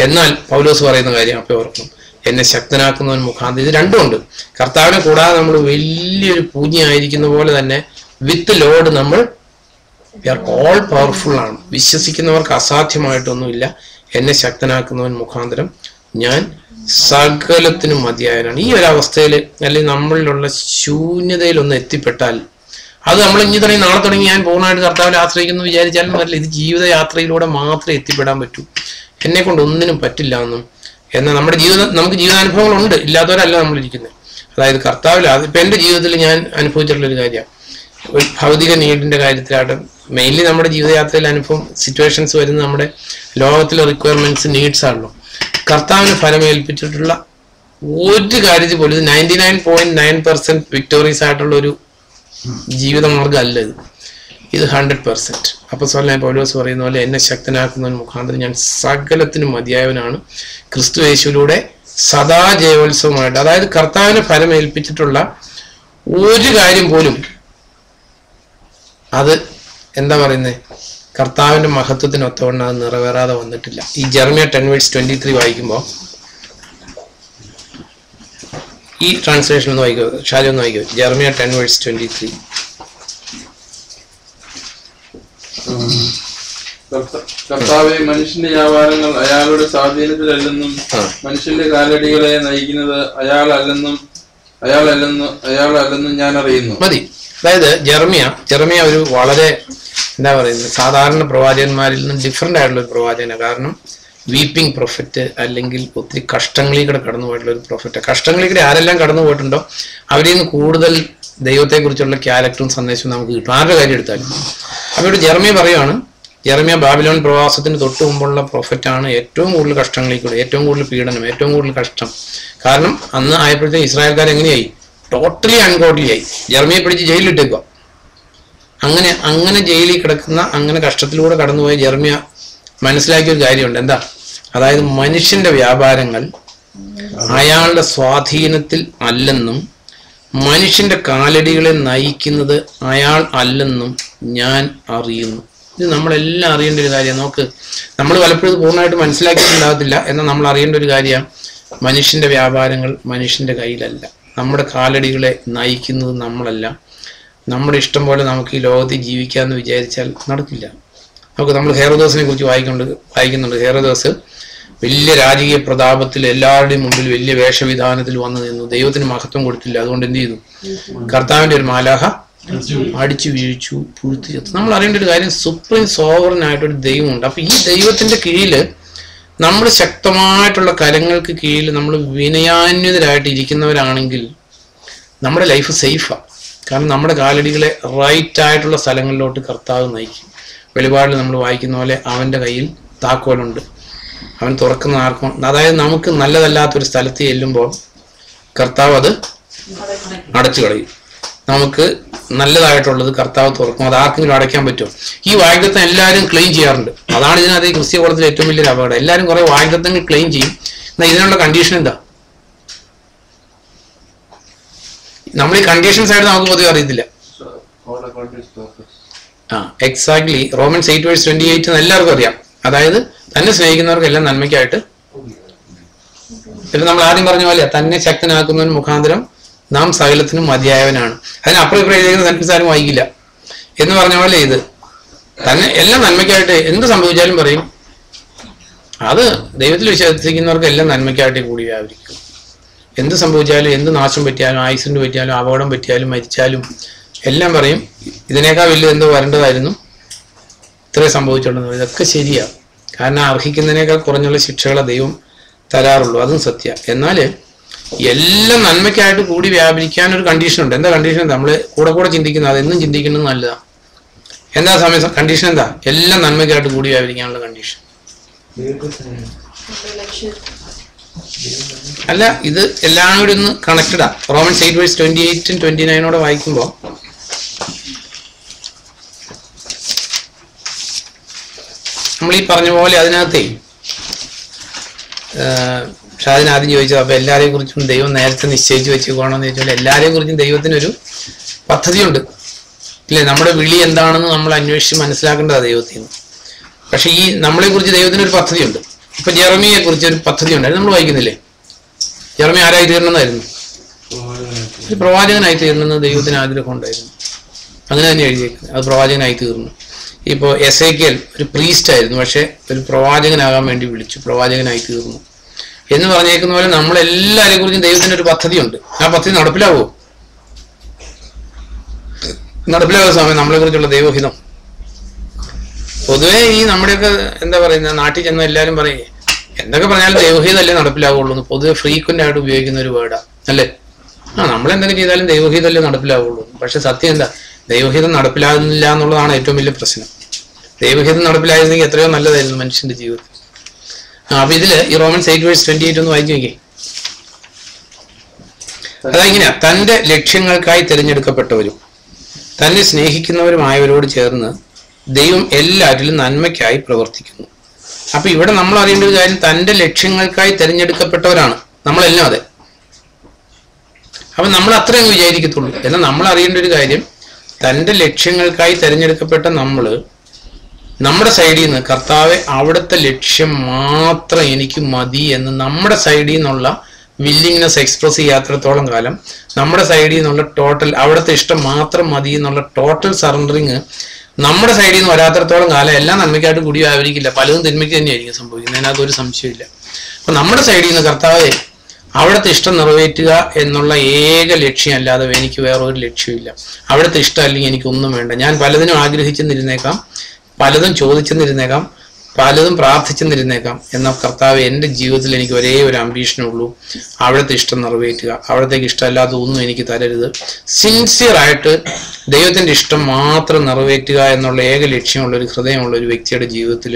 എന്നാൽ പൗലോസ് പറയുന്ന കാര്യം അപ്പോൾ ഓർക്കും, എന്നെ ശക്തനാക്കുന്നവൻ മുഖാന്തരം. ഇത് രണ്ടുമുണ്ട്. കർത്താവിനെ കൂടാതെ നമ്മൾ വലിയൊരു പൂജ്യമായിരിക്കുന്ന പോലെ തന്നെ വിത്ത് ലോഡ് നമ്മൾ വി ആർ ഓൾ പവർഫുൾ ആണ്. വിശ്വസിക്കുന്നവർക്ക് അസാധ്യമായിട്ടൊന്നുമില്ല. എന്നെ ശക്തനാക്കുന്നവൻ മുഖാന്തരം ഞാൻ സകലത്തിനും മതിയായവനാണ്. ഈ ഒരു അവസ്ഥയിൽ, അല്ലെങ്കിൽ നമ്മളിലുള്ള ശൂന്യതയിലൊന്ന് എത്തിപ്പെട്ടാൽ, അത് നമ്മൾ ഇനി തുടങ്ങി നാളെ തുടങ്ങി ഞാൻ പൂർണ്ണമായിട്ട് കർത്താവിനെ ആശ്രയിക്കുന്നു വിചാരിച്ചാലും പറ്റില്ല. ഇത് ജീവിതയാത്രയിലൂടെ മാത്രമേ എത്തിപ്പെടാൻ പറ്റൂ. എന്നെ കൊണ്ട് ഒന്നിനും പറ്റില്ല എന്നും. എന്നാൽ നമ്മുടെ നമുക്ക് ജീവിതാനുഭവങ്ങളുണ്ട്, ഇല്ലാത്തവരല്ല നമ്മളിരിക്കുന്നത്. അതായത് കർത്താവിൽ, ഇപ്പം എൻ്റെ ജീവിതത്തിൽ ഞാൻ അനുഭവിച്ചിട്ടുള്ളൊരു കാര്യമാണ്. ഒരു ഭൗതിക നീഡിൻ്റെ കാര്യത്തിലായിട്ട് മെയിൻലി നമ്മുടെ ജീവിതയാത്രയിൽ അനുഭവം സിറ്റുവേഷൻസ് വരുന്നത് നമ്മുടെ ലോകത്തിലെ റിക്വയർമെന്റ്സ്, നീഡ്സ് ആണല്ലോ. കർത്താവിന് ഫലമേൽപ്പിച്ചിട്ടുള്ള ഒരു കാര്യത്തിൽ പോലും ഇത് 99.9% വിക്ടോറിയസ് ആയിട്ടുള്ള ഒരു ജീവിതമാർഗം അല്ല ഇത്. ഇത് 100%. അപ്പോസ്തലനായ പൗലോസ് പറയുന്ന പോലെ, എന്നെ ശക്തനാക്കുന്നവൻ മുഖാന്തരം ഞാൻ സകലത്തിനും മതിയായവനാണ്. ക്രിസ്തു യേശുവിലൂടെ സദാ ജയോത്സവമായിട്ട്, അതായത് കർത്താവിന് ഫലമേൽപ്പിച്ചിട്ടുള്ള ഒരു കാര്യം പോലും അത് എന്താ പറയുന്നത്, കർത്താവിന്റെ മഹത്വത്തിന് ഒത്തവണ്ണം അത് നിറവേറാതെ വന്നിട്ടില്ല. ഈ ജെറമ്യ 10:23 വായിക്കുമ്പോൾ, ഈ ട്രാൻസ്ലേഷൻ ഒന്ന് വായിക്കോ, ഷാജി ഒന്ന് വായിക്കോ. ജെറമ്യ 10:23. കർത്താവെ, മനുഷ്യന്റെ വ്യാപാരങ്ങൾ അയാളുടെ സ്വാധീനത്തിലല്ലെന്നും മനുഷ്യന്റെ കാലടികളെ നയിക്കുന്നത് അയാളല്ലെന്നും ഞാൻ അറിയുന്നു. മതി. അതായത് ജെറമ്യ ഒരു വളരെ എന്താ പറയുന്നത്, സാധാരണ പ്രവാചകന്മാരിൽ നിന്നും ഡിഫറെന്റ് ആയിട്ടുള്ള ഒരു പ്രവാചകനാണ്. കാരണം വീപ്പിംഗ് പ്രൊഫറ്റ്, അല്ലെങ്കിൽ ഒത്തിരി കഷ്ടങ്ങളിൽ കൂടെ കടന്നു പോയിട്ടുള്ള ഒരു പ്രൊഫറ്റ്. കഷ്ടങ്ങളിൽ കൂടെ ആരെല്ലാം കടന്നു പോയിട്ടുണ്ടോ അവരിൽ നിന്ന് കൂടുതൽ ദൈവത്തെക്കുറിച്ചുള്ള ക്യാരക്ടറും സന്ദേശവും നമുക്ക് കിട്ടും, ആരുടെ കാര്യം എടുത്താലും. അപ്പോൾ ഇവിടെ ജെറമ്യ പറയുകയാണ്, ജെറമ്യ ബാബിലോൺ പ്രവാസത്തിന് തൊട്ട് മുമ്പുള്ള പ്രൊഫറ്റാണ്. ഏറ്റവും കൂടുതൽ കഷ്ടങ്ങളിൽ കൂടെ, ഏറ്റവും കൂടുതൽ പീഡനം, ഏറ്റവും കൂടുതൽ കഷ്ടം. കാരണം അന്ന് ആയപ്പോഴത്തേക്കും ഇസ്രായേൽക്കാർ എങ്ങനെയായി? ടോട്ടലി അൺഗോഡ്ലി ആയി. ജെറമ്യയെ പിടിച്ച് ജയിലിലിട്ടേക്കുക. അങ്ങനെ ജയിലിൽ കിടക്കുന്ന, അങ്ങനെ കഷ്ടത്തിലൂടെ കടന്നുപോയ ജെറമ്യ മനസ്സിലാക്കിയ ഒരു കാര്യമുണ്ട്. എന്താ? അതായത് മനുഷ്യന്റെ വ്യാപാരങ്ങൾ അയാളുടെ സ്വാധീനത്തിൽ അല്ലെന്നും മനുഷ്യന്റെ കാലടികളെ നയിക്കുന്നത് അയാൾ അല്ലെന്നും ഞാൻ അറിയുന്നു. ഇത് നമ്മളെല്ലാം അറിയേണ്ട ഒരു കാര്യമാണ്. നോക്ക്, നമ്മൾ പലപ്പോഴും പൂർണ്ണമായിട്ട് മനസ്സിലാക്കിയിട്ടുണ്ടാകത്തില്ല. എന്നാൽ നമ്മൾ അറിയേണ്ട ഒരു കാര്യമാണ്, മനുഷ്യന്റെ വ്യാപാരങ്ങൾ മനുഷ്യന്റെ കയ്യിലല്ല. നമ്മുടെ കാലടികളെ നയിക്കുന്നത് നമ്മളല്ല. നമ്മുടെ ഇഷ്ടം പോലെ നമുക്ക് ഈ ലോകത്തിൽ ജീവിക്കാമെന്ന് വിചാരിച്ചാൽ നടക്കില്ല. നമ്മൾ ഹെറോദോസിനെ കുറിച്ച് വായിക്കുന്നുണ്ട്. ഹെറോദോസ് വലിയ രാജകീയ പ്രതാപത്തിൽ എല്ലാവരുടെയും മുമ്പിൽ വലിയ വേഷവിധാനത്തിൽ വന്നു നിന്നു. ദൈവത്തിന് മഹത്വം കൊടുത്തില്ല. അതുകൊണ്ട് എന്ത് ചെയ്തു? കർത്താവിന്റെ ഒരു മാലാഹ അടിച്ചു വീഴ്ചു, പുഴുത്തു ചെത്തു. നമ്മൾ അറിയേണ്ട ഒരു കാര്യം, സുപ്രീം സോവറിനായിട്ടൊരു ദൈവമുണ്ട്. അപ്പൊ ഈ ദൈവത്തിന്റെ കീഴില് നമ്മൾ ശക്തമായിട്ടുള്ള കരങ്ങൾക്ക് കീഴിൽ നമ്മൾ വിനയാന്വിതരായിട്ട് ഇരിക്കുന്നവരാണെങ്കിൽ നമ്മുടെ ലൈഫ് സേഫാണ്. കാരണം നമ്മുടെ കാലടികളെ റൈറ്റ് ആയിട്ടുള്ള സ്ഥലങ്ങളിലോട്ട് കർത്താവ് നയിക്കും. വെളിപാടിൽ നമ്മൾ വായിക്കുന്ന പോലെ അവൻ്റെ കയ്യിൽ താക്കോലുണ്ട്, അവൻ തുറക്കുന്ന ആർക്കും. അതായത് നമുക്ക് നല്ലതല്ലാത്തൊരു സ്ഥലത്ത് ചെല്ലുമ്പോൾ കർത്താവ് അത് അടച്ചു കളയും. നമുക്ക് നല്ലതായിട്ടുള്ളത് കർത്താവ് തുറക്കും. അത് ആർക്കെങ്കിലും അടയ്ക്കാൻ പറ്റുമോ? ഈ വാഗ്ദത്തം എല്ലാവരും ക്ലെയിം ചെയ്യാറുണ്ട്. അതാണ് ഇതിനകത്ത് ഈ ക്രിസ്ത്യ കോളത്തിൽ ഏറ്റവും വലിയൊരു അപകടം. എല്ലാവരും കുറെ വാഗ്ദത്തങ്ങൾ ക്ലെയിം ചെയ്യും. എന്നാൽ ഇതിനുള്ള കണ്ടീഷൻ എന്താ? നമ്മൾ ഈ കണ്ടീഷൻ സൈഡ് നമുക്ക് പൊതുവെ അറിയത്തില്ല. എക്സാക്ട്ലി. റോമൻസ് 8:28 എല്ലാവർക്കും അറിയാം. അതായത് തന്നെ സ്നേഹിക്കുന്നവർക്കെല്ലാം നന്മയ്ക്കായിട്ട്. പിന്നെ നമ്മൾ ആദ്യം പറഞ്ഞ പോലെ തന്നെ ശക്തനാക്കുന്നതിന് മുഖാന്തരം നാം സകലത്തിനും മതിയായവനാണ്. അതിനപ്പുറം ഇപ്പുറം എഴുതിയിരിക്കുന്ന സെന്റൻസ് ആരും വായിക്കില്ല എന്ന് പറഞ്ഞ പോലെ ഇത് തന്നെ എല്ലാം നന്മയ്ക്കായിട്ട് എന്ത് സംഭവിച്ചാലും പറയും അത് ദൈവത്തിൽ വിശ്വസിക്കുന്നവർക്ക് എല്ലാം നന്മയ്ക്കായിട്ട് കൂടി വ്യാപരിക്കും. എന്ത് സംഭവിച്ചാലും, എന്ത് നാശം പറ്റിയാലും, ആക്സിഡന്റ് പറ്റിയാലും, അപകടം പറ്റിയാലും, മരിച്ചാലും എല്ലാം പറയും ഇതിനേക്കാൾ വലിയ എന്തോ വരേണ്ടതായിരുന്നു, ഇത്രയും സംഭവിച്ചുകൊണ്ടെന്ന്. ഇതൊക്കെ ശരിയാണ്. കാരണം അർഹിക്കുന്നതിനേക്കാൾ കുറഞ്ഞുള്ള ശിക്ഷകളെ ദൈവം തരാറുള്ളൂ. അതും സത്യം. എന്നാൽ എല്ലാം നന്മയ്ക്കായിട്ട് കൂടി വ്യാപരിക്കാനൊരു കണ്ടീഷൻ ഉണ്ട്. എന്താ കണ്ടീഷൻ? നമ്മൾ കൂടെ ചിന്തിക്കുന്നത്, അതെന്നും ചിന്തിക്കുന്നത് നല്ലതാണ്. എന്താ സമയം കണ്ടീഷൻ? എന്താ? എല്ലാം നന്മയ്ക്കായിട്ട് കൂടി വ്യാപരിക്കാനുള്ള കണ്ടീഷൻ അല്ല, ഇത് എല്ലാം കൂടി ഒന്ന് കണക്റ്റഡാ. റോമൻസ് 8:28-29 വായിക്കുമ്പോൾ നമ്മൾ ഈ പറഞ്ഞ പോലെ അതിനകത്തേ ഷാദിൻ ആദ്യം ചോദിച്ചത് അപ്പൊ എല്ലാവരെയും കുറിച്ചും ദൈവം നേരത്തെ നിശ്ചയിച്ചു വെച്ചുകൊള്ളണമെന്ന് ചോദിച്ചാൽ എല്ലാവരെയും കുറിച്ചും ദൈവത്തിനൊരു പദ്ധതിയുണ്ട് ഇല്ലേ? നമ്മുടെ വിളി എന്താണെന്ന് നമ്മൾ അന്വേഷിച്ച് മനസ്സിലാക്കേണ്ടതാണ് ദൈവത്തിൽ നിന്ന്. പക്ഷെ ഈ നമ്മളെ കുറിച്ച് ദൈവത്തിനൊരു പദ്ധതിയുണ്ട്. ഇപ്പൊ ജെറമിയെ കുറിച്ച് ഒരു പദ്ധതി ഉണ്ടായിരുന്നു, നമ്മൾ വായിക്കുന്നില്ലേ? ജെറമി ആരായി തീരണമെന്നായിരുന്നു? ഒരു പ്രവാചകനായി തീരണമെന്ന് ദൈവത്തിന് ആഗ്രഹം ഉണ്ടായിരുന്നു. അങ്ങനെ തന്നെ എഴുതിയേക്കുന്നത്. അത് പ്രവാചകനായി തീർന്നു. ഇപ്പോൾ എസേക്കിയേൽ ഒരു പ്രീസ്റ്റ് ആയിരുന്നു, പക്ഷെ ഒരു പ്രവാചകനാകാൻ വേണ്ടി വിളിച്ചു, പ്രവാചകനായി തീർന്നു എന്ന് പറഞ്ഞേക്കുന്ന പോലെ നമ്മളെല്ലാവരെയും കുറിച്ചും ദൈവത്തിന് ഒരു പദ്ധതിയുണ്ട്. ആ പദ്ധതി നടപ്പിലാവുമോ? നടപ്പിലാവുന്ന സമയം നമ്മളെ കുറിച്ചുള്ള ദൈവഹിതം പൊതുവേ ഈ നമ്മുടെയൊക്കെ എന്താ പറയുന്ന നാട്ടിൽ ചെന്ന എല്ലാവരും പറയും എന്തൊക്കെ പറഞ്ഞാലും ദൈവഹിതല്ലേ നടപ്പിലാവുള്ളൂ എന്ന് പൊതുവെ ഫ്രീക്വന്റ് ആയിട്ട് ഉപയോഗിക്കുന്ന ഒരു വേർഡാ അല്ലേ? നമ്മളെന്തൊക്കെ ചെയ്താലും ദൈവഹിതല്ലേ നടപ്പിലാവുള്ളൂ. പക്ഷെ സത്യം എന്താ? ദൈവഹിതം നടപ്പിലാകുന്നില്ല എന്നുള്ളതാണ് ഏറ്റവും വലിയ പ്രശ്നം. ദൈവഹിതം നടപ്പിലായിരുന്നെങ്കിൽ എത്രയോ നല്ലതായിരുന്നു മനുഷ്യന്റെ ജീവിതത്തിൽ. അപ്പൊ ഇതില് ഈ റോമൻസ് 8:28 ഒന്ന് വായിച്ചു നോക്കിയേ. അതെങ്ങനെയാ? തന്റെ ലക്ഷ്യങ്ങൾക്കായി തിരഞ്ഞെടുക്കപ്പെട്ടവരും തന്നെ സ്നേഹിക്കുന്നവരുമായവരോട് ചേർന്ന് ദൈവം എല്ലാറ്റിലും നന്മയ്ക്കായി പ്രവർത്തിക്കുന്നു. അപ്പൊ ഇവിടെ നമ്മൾ അറിയേണ്ട ഒരു കാര്യം, തന്റെ ലക്ഷ്യങ്ങൾക്കായി തിരഞ്ഞെടുക്കപ്പെട്ടവരാണ് നമ്മളെല്ലാം. അതെ, അപ്പൊ നമ്മൾ അത്രയും വിചാരിക്കത്തുള്ളൂ. എന്നാൽ നമ്മൾ അറിയേണ്ട ഒരു കാര്യം, തന്റെ ലക്ഷ്യങ്ങൾക്കായി തിരഞ്ഞെടുക്കപ്പെട്ട നമ്മുടെ സൈഡിൽ നിന്ന് കർത്താവെ അവിടുത്തെ ലക്ഷ്യം മാത്രം എനിക്ക് മതി എന്ന് നമ്മുടെ സൈഡിൽ നിന്നുള്ള വില്ലിങ്നെസ് എക്സ്പ്രസ് ചെയ്യാത്തിടത്തോളം കാലം, നമ്മുടെ സൈഡിൽ നിന്നുള്ള ടോട്ടൽ അവിടുത്തെ ഇഷ്ടം മാത്രം മതി എന്നുള്ള ടോട്ടൽ സറണ്ടറിങ് നമ്മുടെ സൈഡിൽ നിന്ന് വരാത്തിടത്തോളം കാലം എല്ലാം നന്മയ്ക്കായിട്ട് കൂടി ആവരിക്കില്ല. പലതും തിന്മയ്ക്ക് തന്നെയായിരിക്കും സംഭവിക്കുന്നത്. അതിനകത്ത് ഒരു സംശയമില്ല. അപ്പൊ നമ്മുടെ സൈഡിൽ നിന്ന് കർത്താവെ അവിടുത്തെ ഇഷ്ടം നിറവേറ്റുക എന്നുള്ള ഏക ലക്ഷ്യം അല്ലാതെ എനിക്ക് വേറൊരു ലക്ഷ്യമില്ല. അവിടുത്തെ ഇഷ്ടം അല്ലെങ്കിൽ എനിക്കൊന്നും വേണ്ട. ഞാൻ പലതിനും ആഗ്രഹിച്ചെന്നിരുന്നേക്കാം, പലതും ചോദിച്ചെന്നിരുന്നേക്കാം, പലതും പ്രാർത്ഥിച്ചെന്നിരുന്നേക്കാം. എന്നാൽ കർത്താവ് എൻ്റെ ജീവിതത്തിൽ എനിക്ക് ഒരേ ഒരു അംബീഷനുള്ളൂ, അവിടുത്തെ ഇഷ്ടം നിറവേറ്റുക. അവിടത്തേക്ക് ഇഷ്ടമല്ലാത്ത ഒന്നും എനിക്ക് തരരുത്. സിൻസിയറായിട്ട് ദൈവത്തിൻ്റെ ഇഷ്ടം മാത്രം നിറവേറ്റുക എന്നുള്ള ഏക ലക്ഷ്യമുള്ള ഒരു ഹൃദയമുള്ള ഒരു വ്യക്തിയുടെ ജീവിതത്തിൽ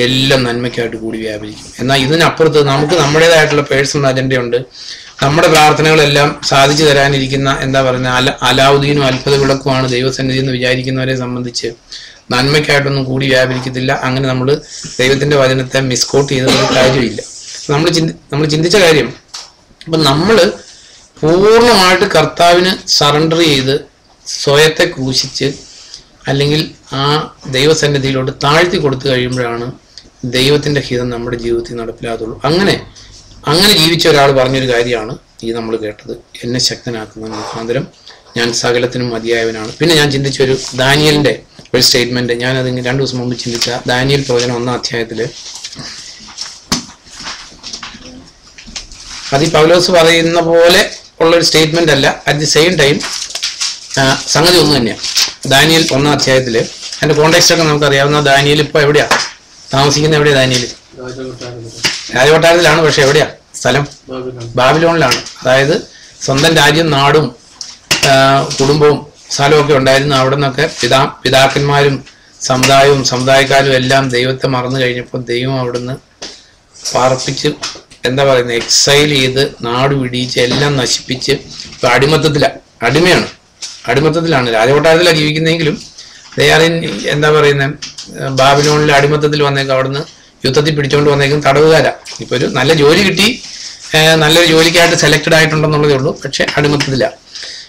എല്ലാം നന്മയ്ക്കായിട്ട് കൂടി വ്യാപരിക്കും. എന്നാൽ ഇതിനപ്പുറത്ത് നമുക്ക് നമ്മുടേതായിട്ടുള്ള പേഴ്സണൽ അജണ്ടയുണ്ട്. നമ്മുടെ പ്രാർത്ഥനകളെല്ലാം സാധിച്ചു തരാനിരിക്കുന്ന എന്താ പറയുന്നത് അലാവുദ്ദീനും അത്ഭുത വിളക്കുമാണ് ദൈവസന്നിധി എന്ന് വിചാരിക്കുന്നവരെ സംബന്ധിച്ച് നന്മയ്ക്കായിട്ടൊന്നും കൂടി വ്യാപരിക്കത്തില്ല. അങ്ങനെ നമ്മൾ ദൈവത്തിന്റെ വചനത്തെ മിസ്കോട്ട് ചെയ്തൊരു കാര്യമില്ല. നമ്മൾ ചിന്തിച്ച കാര്യം, അപ്പം നമ്മൾ പൂർണ്ണമായിട്ട് കർത്താവിന് സറണ്ടർ ചെയ്ത് സ്വയത്തെ ക്രൂശിച്ച് അല്ലെങ്കിൽ ആ ദൈവസന്നിധിയിലോട്ട് താഴ്ത്തി കൊടുത്തു കഴിയുമ്പോഴാണ് ദൈവത്തിന്റെ ഹിതം നമ്മുടെ ജീവിതത്തിൽ നടപ്പിലാകത്തുള്ളൂ. അങ്ങനെ ജീവിച്ച ഒരാൾ പറഞ്ഞൊരു കാര്യമാണ് ഈ നമ്മൾ കേട്ടത്, എന്നെ ശക്തനാക്കുന്ന മുഖാന്തരം ഞാൻ സകലത്തിനും മതിയായവനാണ്. പിന്നെ ഞാൻ ചിന്തിച്ചൊരു ദാനിയലിന്റെ ഒരു സ്റ്റേറ്റ്മെന്റ്, ഞാനത് 2 ദിവസം മുമ്പ് ചിന്തിച്ച ദാനിയേൽ പ്രവചനം 1-ാം അധ്യായത്തില് അത് ഈ പൗലോസ് പറയുന്ന പോലെ ഉള്ളൊരു സ്റ്റേറ്റ്മെന്റ് അല്ല. അറ്റ് ദി സെയിം ടൈം സംഗതി ഒന്നു തന്നെയാണ്. ദാനിയേൽ 1-ാം അധ്യായത്തില് അതിന്റെ കോണ്ടെക്സ്റ്റ് ഒക്കെ നമുക്കറിയാവുന്ന. ദാനിയേൽ ഇപ്പൊ എവിടെയാ താമസിക്കുന്നത്? എവിടെയാ ദാനിയേൽ? രാജകൊട്ടാരത്തിലാണ്. പക്ഷെ എവിടെയാ സ്ഥലം? ബാബിലോണിലാണ്. അതായത് സ്വന്തം രാജ്യം, നാടും കുടുംബവും സ്ഥലമൊക്കെ ഉണ്ടായിരുന്നു. അവിടെ നിന്നൊക്കെ പിതാക്കന്മാരും സമുദായക്കാരും എല്ലാം ദൈവത്തെ മറന്നു കഴിഞ്ഞപ്പോൾ ദൈവം അവിടുന്ന് പാർപ്പിച്ച് എന്താ പറയുന്നത് എക്സൈൽ ചെയ്ത് നാട് പിടിച്ച് എല്ലാം നശിപ്പിച്ച് ഇപ്പൊ അടിമയാണ്. അടിമത്തത്തിലാണ്, രാജകൊട്ടാരത്തിലാണ് ജീവിക്കുന്നതെങ്കിലും ദേ ആർ ഇൻ, എന്താ പറയുന്നത്, ബാബിലോണിലെ അടിമത്തത്തിൽ വന്നേക്കും, അവിടുന്ന് യുദ്ധത്തിൽ പിടിച്ചുകൊണ്ട് വന്നേക്കും തടവുകാരാ. ഇപ്പൊ ഒരു നല്ല ജോലി കിട്ടി, നല്ലൊരു ജോലിക്കായിട്ട് സെലക്റ്റഡ് ആയിട്ടുണ്ടെന്നുള്ളതേ ഉള്ളൂ, പക്ഷെ അടിമത്തത്തില്ല.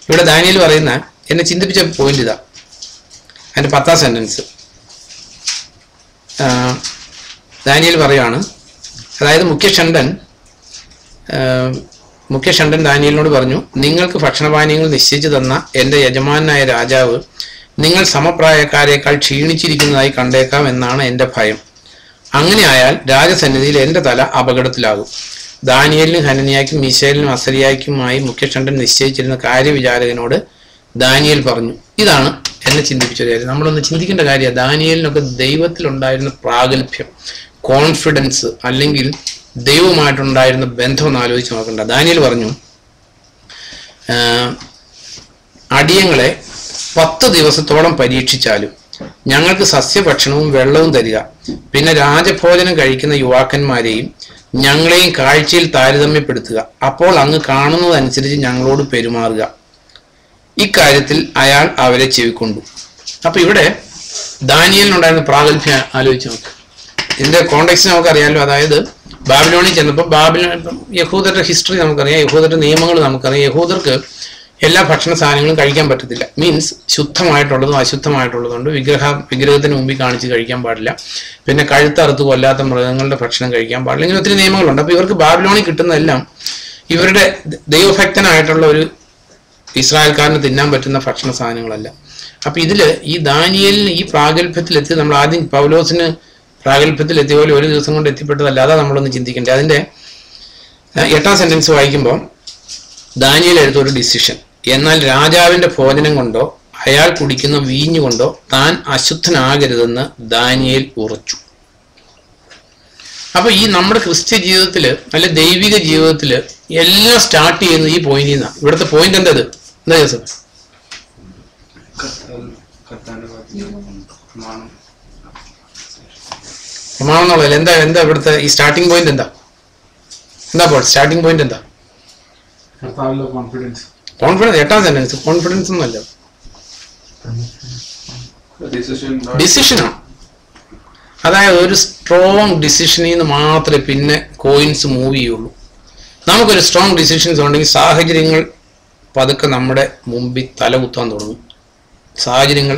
ഇവിടെ ദാനിയേൽ പറയുന്ന എന്നെ ചിന്തിപ്പിച്ച പോയിന്റ് ഇതാ, അതിന്റെ 10ാം സെന്റൻസ്. ദാനിയേൽ പറയാണ്, അതായത് മുഖ്യഷണ്ഡൻ ദാനിയേലിനോട് പറഞ്ഞു, നിങ്ങൾക്ക് ഭക്ഷണപാനീയങ്ങൾ നിശ്ചയിച്ചു തന്ന എൻ്റെ യജമാനായ രാജാവ് നിങ്ങൾ സമപ്രായക്കാരേക്കാൾ ക്ഷീണിച്ചിരിക്കുന്നതായി കണ്ടേക്കാം എന്നാണ് എൻ്റെ ഭയം. അങ്ങനെ ആയാൽ രാജസന്നിധിയിൽ എൻ്റെ തല അപകടത്തിലാകും. ദാനിയേലിനും ഹനനിയായ്ക്കും മീശായേലിനും അസരിയായ്ക്കുമായി മുഖ്യഷണ്ഡൻ നിശ്ചയിച്ചിരുന്ന കാര്യവിചാരകനോട് ദാനിയേൽ പറഞ്ഞു. ഇതാണ് എന്നെ ചിന്തിപ്പിച്ചൊരു കാര്യം. നമ്മളൊന്ന് ചിന്തിക്കേണ്ട കാര്യമാണ്, ദാനിയേലിനൊക്കെ ദൈവത്തിലുണ്ടായിരുന്ന പ്രാഗൽഭ്യം, കോൺഫിഡൻസ്, അല്ലെങ്കിൽ ദൈവവുമായിട്ടുണ്ടായിരുന്ന ബന്ധം ഒന്ന് ആലോചിച്ച് നോക്കണ്ട. ദാനിയേൽ പറഞ്ഞു, അടിയങ്ങളെ 10 ദിവസത്തോളം പരീക്ഷിച്ചാലും ഞങ്ങൾക്ക് സസ്യഭക്ഷണവും വെള്ളവും തരിക. പിന്നെ രാജഭോജനം കഴിക്കുന്ന യുവാക്കന്മാരെയും ഞങ്ങളെയും കാഴ്ചയിൽ താരതമ്യപ്പെടുത്തുക. അപ്പോൾ അങ്ങ് കാണുന്നതനുസരിച്ച് ഞങ്ങളോട് പെരുമാറുക. ഇക്കാര്യത്തിൽ അയാൾ അവരെ ചെവിക്കൊണ്ടു. അപ്പൊ ഇവിടെ ദാനിയേലിനുണ്ടായിരുന്ന പ്രാഗൽഭ്യം ആലോചിച്ച് നോക്ക്. ഇതിന്റെ കോണ്ടെക്സ്റ്റ് നമുക്കറിയാമല്ലോ. അതായത് ബാബിലോണിൽ ചെന്നപ്പോൾ യഹൂദരുടെ ഹിസ്റ്ററി നമുക്കറിയാം, യഹൂദരുടെ നിയമങ്ങൾ നമുക്കറിയാം. യഹൂദർക്ക് എല്ലാ ഭക്ഷണ സാധനങ്ങളും കഴിക്കാൻ പറ്റത്തില്ല. മീൻസ് ശുദ്ധമായിട്ടുള്ളതും അശുദ്ധമായിട്ടുള്ളതുകൊണ്ട് വിഗ്രഹത്തിന് മുമ്പിൽ കാണിച്ച് കഴിക്കാൻ പാടില്ല. പിന്നെ കഴുത്തറുത്ത് കൊല്ലാത്ത മൃഗങ്ങളുടെ ഭക്ഷണം കഴിക്കാൻ പാടില്ല. ഇങ്ങനെ ഒത്തിരി നിയമങ്ങളുണ്ട്. അപ്പോൾ ഇവർക്ക് ബാബിലോണിൽ കിട്ടുന്നതെല്ലാം ഇവരുടെ ദൈവഭക്തനായിട്ടുള്ള ഒരു ഇസ്രായേൽക്കാരന് തിന്നാൻ പറ്റുന്ന ഭക്ഷണ സാധനങ്ങളല്ല. അപ്പൊ ഇതില് ഈ ദാനിയേലിന് ഈ പ്രാഗൽഭ്യത്തിലെത്തി, നമ്മൾ ആദ്യം പൗലോസിന് പ്രാഗൽഭ്യത്തിലെത്തിയ പോലെ ഒരു ദിവസം കൊണ്ട് എത്തിപ്പെട്ടതല്ല. അതാ നമ്മളൊന്ന് ചിന്തിക്കേണ്ടത്. അതിന്റെ 8ാം സെന്റൻസ് വായിക്കുമ്പോൾ ദാനിയേൽ എടുത്ത ഒരു ഡിസിഷൻ, എന്നാൽ രാജാവിന്റെ ഭോജനം കൊണ്ടോ അയാൾ കുടിക്കുന്ന വീഞ്ഞു കൊണ്ടോ താൻ അശുദ്ധനാകരുതെന്ന് ദാനിയേൽ ഉറച്ചു. അപ്പൊ ഈ നമ്മുടെ ക്രിസ്ത്യ ജീവിതത്തില്, അല്ലെ ദൈവിക ജീവിതത്തില് എല്ലാം സ്റ്റാർട്ട് ചെയ്യുന്നത് ഈ പോയിന്റിൽ നിന്നാണ്. ഇവിടുത്തെ പോയിന്റ് എന്താ ജോസഫ്? പ്രമാണം എന്നുള്ളത് എന്താ ഇവിടുത്തെ ഈ സ്റ്റാർട്ടിംഗ് പോയിന്റ് എന്താ പോൾ? സ്റ്റാർട്ടിംഗ് പോയിന്റ് എന്താ? കോൺഫിഡൻസ്. 8ാം സെന്റൻസ് കോൺഫിഡൻസ് ഒന്നുമല്ല, ഡിസിഷനാണ്. അതായത് ഒരു സ്ട്രോങ് ഡിസിഷനിൽ നിന്ന് മാത്രമേ പിന്നെ കോയിൻസ് മൂവ് ചെയ്യുള്ളൂ. നമുക്കൊരു സ്ട്രോങ് ഡിസിഷൻസ് ഉണ്ടെങ്കിൽ സാഹചര്യങ്ങൾ പതുക്കെ നമ്മുടെ മുമ്പിൽ തല കുത്താൻ തുടങ്ങും. സാഹചര്യങ്ങൾ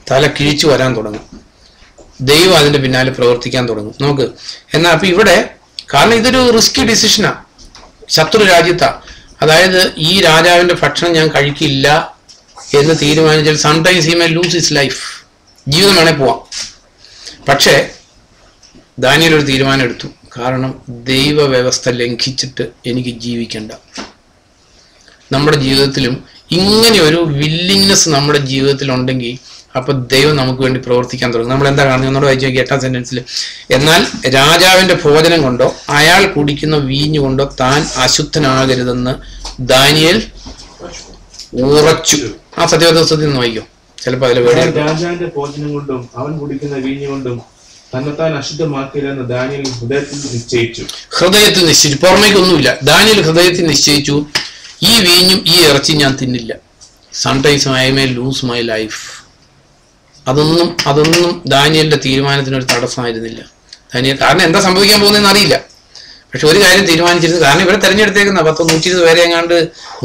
തല കിഴിച്ചു വരാൻ തുടങ്ങും. ദൈവം അതിന്റെ പിന്നാലെ പ്രവർത്തിക്കാൻ തുടങ്ങും നമുക്ക്. എന്നാൽ അപ്പൊ ഇവിടെ, കാരണം ഇതൊരു റിസ്കി ഡിസിഷനാണ്, ശത്രു രാജ്യത്താ. അതായത് ഈ രാജാവിന്റെ ഭക്ഷണം ഞാൻ കഴിക്കില്ല എന്ന് തീരുമാനിച്ചാൽ sometimes he may lose his life, ജീവിതം വേണേ പോവാം. പക്ഷേ ദാനിയേൽ ഒരു തീരുമാനം എടുത്തു, കാരണം ദൈവ വ്യവസ്ഥ ലംഘിച്ചിട്ട് എനിക്ക് ജീവിക്കണ്ട. നമ്മുടെ ജീവിതത്തിലും ഇങ്ങനെ ഒരു വില്ലിങ്നെസ് നമ്മുടെ ജീവിതത്തിൽ ഉണ്ടെങ്കിൽ അപ്പൊ ദൈവം നമുക്ക് വേണ്ടി പ്രവർത്തിക്കാൻ തുടങ്ങും. നമ്മൾ എന്താ കാണുന്നത്? എന്നോട് വായിച്ചു നോക്കി 8ാം സെന്റൻസിൽ, എന്നാൽ രാജാവിന്റെ ഭോജനം കൊണ്ടോ അയാൾ കുടിക്കുന്ന വീഞ്ഞു കൊണ്ടോ താൻ അശുദ്ധനാകരുതെന്ന് ദാനിയേൽ ഉറച്ചു. ആ സത്യവേദപുസ്തകത്തിൽ നിന്ന് വായിക്കും, ചിലപ്പോൾ അതിലെ വേറെ. രാജാവിന്റെ ഭോജനം കൊണ്ടും അവൻ കുടിക്കുന്ന വീഞ്ഞു കൊണ്ടും തന്നെത്താൻ അശുദ്ധമാക്കില്ലെന്ന് ദാനിയേൽ ഹൃദയത്തിൽ നിശ്ചയിച്ചു. പുറമേക്കൊന്നുമില്ല. ദാനിയേൽ ഹൃദയത്തിൽ നിശ്ചയിച്ചു, ഈ വീഞ്ഞും ഈ ഇറച്ചി ഞാൻ തിന്നില്ല. Sometimes I may lose my life. അതൊന്നും ദാനിയേലിന്റെ തീരുമാനത്തിനൊരു തടസ്സമായിരുന്നില്ല. ദാനിയേൽ കാരണം എന്താ സംഭവിക്കാൻ പോകുന്നതെന്ന് അറിയില്ല, പക്ഷെ ഒരു കാര്യം തീരുമാനിച്ചിരുന്നു. കാരണം ഇവരെ തെരഞ്ഞെടുത്തേക്കുന്ന 120 പേരെ എങ്ങാണ്ട്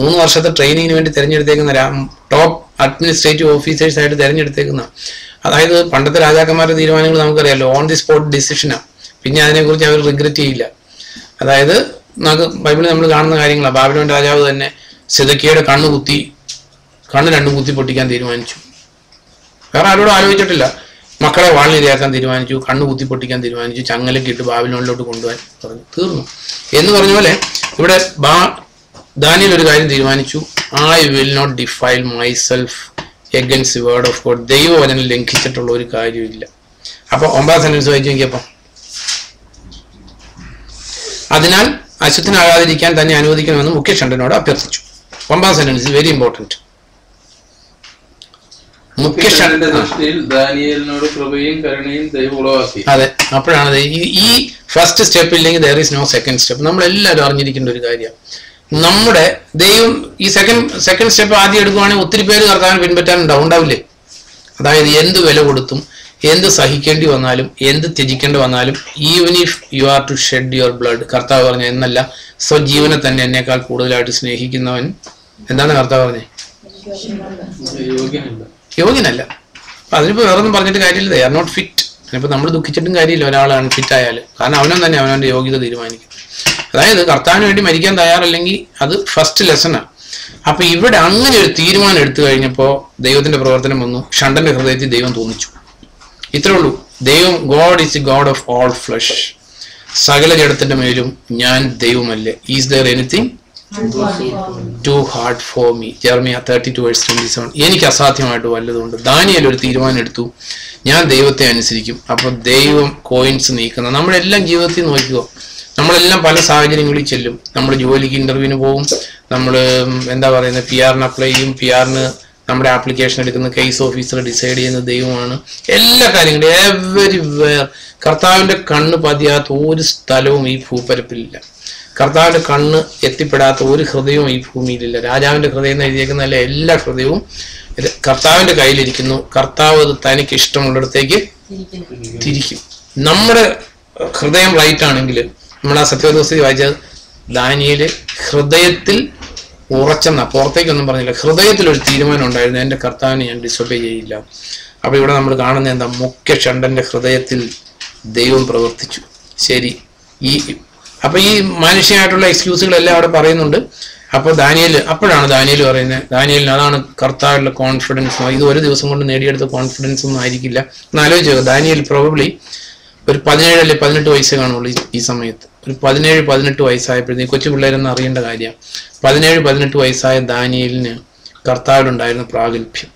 3 വർഷത്തെ ട്രെയിനിങ്ങിന് വേണ്ടി തെരഞ്ഞെടുത്തേക്കുന്ന ടോപ്പ് അഡ്മിനിസ്ട്രേറ്റീവ് ഓഫീസേഴ്സ് ആയിട്ട് തെരഞ്ഞെടുത്തേക്കുന്ന. അതായത് പണ്ടത്തെ രാജാക്കന്മാരുടെ തീരുമാനങ്ങൾ നമുക്കറിയാമല്ലോ, ഓൺ ദി സ്പോട്ട് ഡിസിഷനാണ്. പിന്നെ അതിനെക്കുറിച്ച് അവർ റിഗ്രറ്റ് ചെയ്യില്ല. അതായത് നമുക്ക് ബൈബിളിൽ നമ്മൾ കാണുന്ന കാര്യങ്ങളാണ്. ബാബിലോൺ രാജാവ് തന്നെ സിദക്കിയയുടെ കണ്ണ് രണ്ടും കുത്തി പൊട്ടിക്കാൻ തീരുമാനിച്ചു. വേറെ ആരോടും ആലോചിച്ചിട്ടില്ല. മക്കളെ വാളിനിരയാക്കാൻ തീരുമാനിച്ചു, കണ്ണ് കുത്തി പൊട്ടിക്കാൻ തീരുമാനിച്ചു, ചങ്ങലൊക്കെ ഇട്ട് ബാബിലോണിലോട്ട് കൊണ്ടുപോകാൻ പറഞ്ഞു. തീർന്നു എന്ന് പറഞ്ഞ പോലെ ഇവിടെ ദാനിയേൽ ഒരു കാര്യം തീരുമാനിച്ചു, I will not defile myself against the word of God. ദൈവവചനം ലംഘിച്ചിട്ടുള്ള ഒരു കാര്യമില്ല. അപ്പൊ 9ാം സെന്റൻസ് വായിച്ചു നോക്കിയപ്പോ, അതിനാൽ അശുദ്ധനാകാതിരിക്കാൻ തന്നെ അനുവദിക്കണമെന്ന് മുഖ്യഷണ്ഡനോട് അഭ്യർത്ഥിച്ചു. 9ാം സെന്റൻസ് വെരി ഇമ്പോർട്ടന്റ്. അതെ, അപ്പോഴാണ് ഈ ഫസ്റ്റ് സ്റ്റെപ്പ് ഇല്ലെങ്കിൽ there is no second step. നമ്മളെല്ലാവരും അറിഞ്ഞിരിക്കേണ്ട ഒരു കാര്യം. നമ്മുടെ ദൈവം ഈ സെക്കൻഡ് സ്റ്റെപ്പ് ആദ്യം എടുക്കുവാണെങ്കിൽ ഒത്തിരി പേര് കർത്താവിനെ പിൻപറ്റാനുണ്ടാവും, ഉണ്ടാവില്ലേ? അതായത് എന്ത് വില കൊടുത്തും എന്ത് സഹിക്കേണ്ടി വന്നാലും എന്ത് ത്യജിക്കേണ്ടി വന്നാലും even if you are to shed your blood, കർത്താവ് പറഞ്ഞ എന്നല്ല സ്വജീവനെ തന്നെ എന്നേക്കാൾ കൂടുതലായിട്ട് സ്നേഹിക്കുന്നവൻ എന്താണ് കർത്താവ് പറഞ്ഞേ? യോഗ്യനല്ല. അപ്പൊ അതിനിപ്പോ വേറൊന്നും പറഞ്ഞിട്ട് കാര്യമില്ല. They are not fit. അതിനിപ്പോ നമ്മൾ ദുഃഖിച്ചിട്ടും കാര്യമില്ല ഒരാൾ അൺഫിറ്റ് ആയാൽ, കാരണം അവനും തന്നെ അവനവന്റെ യോഗ്യത തീരുമാനിക്കും. അതായത് കർത്താവിന് വേണ്ടി മരിക്കാൻ തയ്യാറല്ലെങ്കിൽ അത് ഫസ്റ്റ് ലെസണാണ്. അപ്പൊ ഇവിടെ അങ്ങനെ ഒരു തീരുമാനം എടുത്തു കഴിഞ്ഞപ്പോൾ ദൈവത്തിന്റെ പ്രവർത്തനം വന്നു. ഷണ്ടന്റെ ഹൃദയത്തിൽ ദൈവം തോന്നിച്ചു. ഇത്രേ ഉള്ളൂ. ദൈവം God is the God of all flesh. സകല ജഡത്തിന്റെ മേലും ഞാൻ ദൈവമല്ലേ. Is there anything too hard for me. Jeremiah 32:27. എനിക്ക് അസാധ്യമായിട്ട് വല്ലതുകൊണ്ട്. ദാനിയേൽ ഒരു തീരുമാനം എടുത്തു, ഞാൻ ദൈവത്തെ അനുസരിക്കും. അപ്പൊ ദൈവം കോയിൻസ് നീക്കുന്ന നമ്മളെല്ലാം ജീവിതത്തിൽ നോക്കിക്കോ. നമ്മളെല്ലാം പല സാഹചര്യങ്ങളിൽ ചെല്ലും. നമ്മൾ ജോലിക്ക് ഇന്റർവ്യൂവിന് പോകും, നമ്മൾ എന്താ പറയുന്നത് PR-ന് അപ്ലൈ ചെയ്യും, PR-ന് നമ്മുടെ ആപ്ലിക്കേഷൻ എടുക്കുന്ന കേസ് ഓഫീസർ ഡിസൈഡ് ചെയ്യുന്ന ദൈവമാണ്. എല്ലാ കാര്യങ്ങളും എവരിവെയർ. കർത്താവിന്റെ കണ്ണ് പതിയാത്ത ഒരു സ്ഥലവും ഈ ഭൂപരപ്പിലില്ല. കർത്താവിന്റെ കണ്ണ് എത്തിപ്പെടാത്ത ഒരു ഹൃദയവും ഈ ഭൂമിയിലില്ല. രാജാവിന്റെ ഹൃദയം എന്ന് എഴുതിയേക്കുന്ന എല്ലാ ഹൃദയവും കർത്താവിന്റെ കയ്യിലിരിക്കുന്നു. കർത്താവ് അത് തനിക്ക് ഇഷ്ടമുള്ളിടത്തേക്ക് തിരിക്കും. നമ്മുടെ ഹൃദയം റൈറ്റ് ആണെങ്കിൽ, നമ്മൾ ആ സത്യവദോസ്തി വായിച്ചത് ദാനിയേല് ഹൃദയത്തിൽ ഉറച്ചെന്ന, പുറത്തേക്കൊന്നും പറഞ്ഞില്ല, ഹൃദയത്തിൽ ഒരു തീരുമാനം ഉണ്ടായിരുന്നു, എൻ്റെ കർത്താവിനെ ഞാൻ ഡിസൊബേ ചെയ്യില്ല. അപ്പൊ ഇവിടെ നമ്മൾ കാണുന്നത് എന്താ? മുഖ്യ ഷണ്ടന്റെ ഹൃദയത്തിൽ ദൈവം പ്രവർത്തിച്ചു. ശരി, അപ്പൊ ഈ മാനുഷികമായിട്ടുള്ള എക്സ്ക്യൂസുകളെല്ലാം അവിടെ പറയുന്നുണ്ട്. അപ്പൊ അപ്പോഴാണ് ദാനിയേൽ പറയുന്നത്, ദാനിയേലിന് അതാണ് കർത്താവിലുള്ള കോൺഫിഡൻസ്. ഇത് ഒരു ദിവസം കൊണ്ട് നേടിയെടുത്ത കോൺഫിഡൻസ് ഒന്നും ആയിരിക്കില്ല. ഒന്ന് ആലോചിച്ചോ, ദാനിയേൽ പ്രോബബ്ലി ഒരു 17 അല്ലെ 18 വയസ്സേ കാണുള്ളൂ ഈ സമയത്ത്. ഒരു 17-18 വയസ്സായപ്പോഴത്തേക്ക്, കൊച്ചു പിള്ളേരെന്ന് അറിയേണ്ട കാര്യം, 17-18 വയസ്സായ ദാനിയേലിന് കർത്താവിലുണ്ടായിരുന്ന പ്രാഗൽഭ്യം,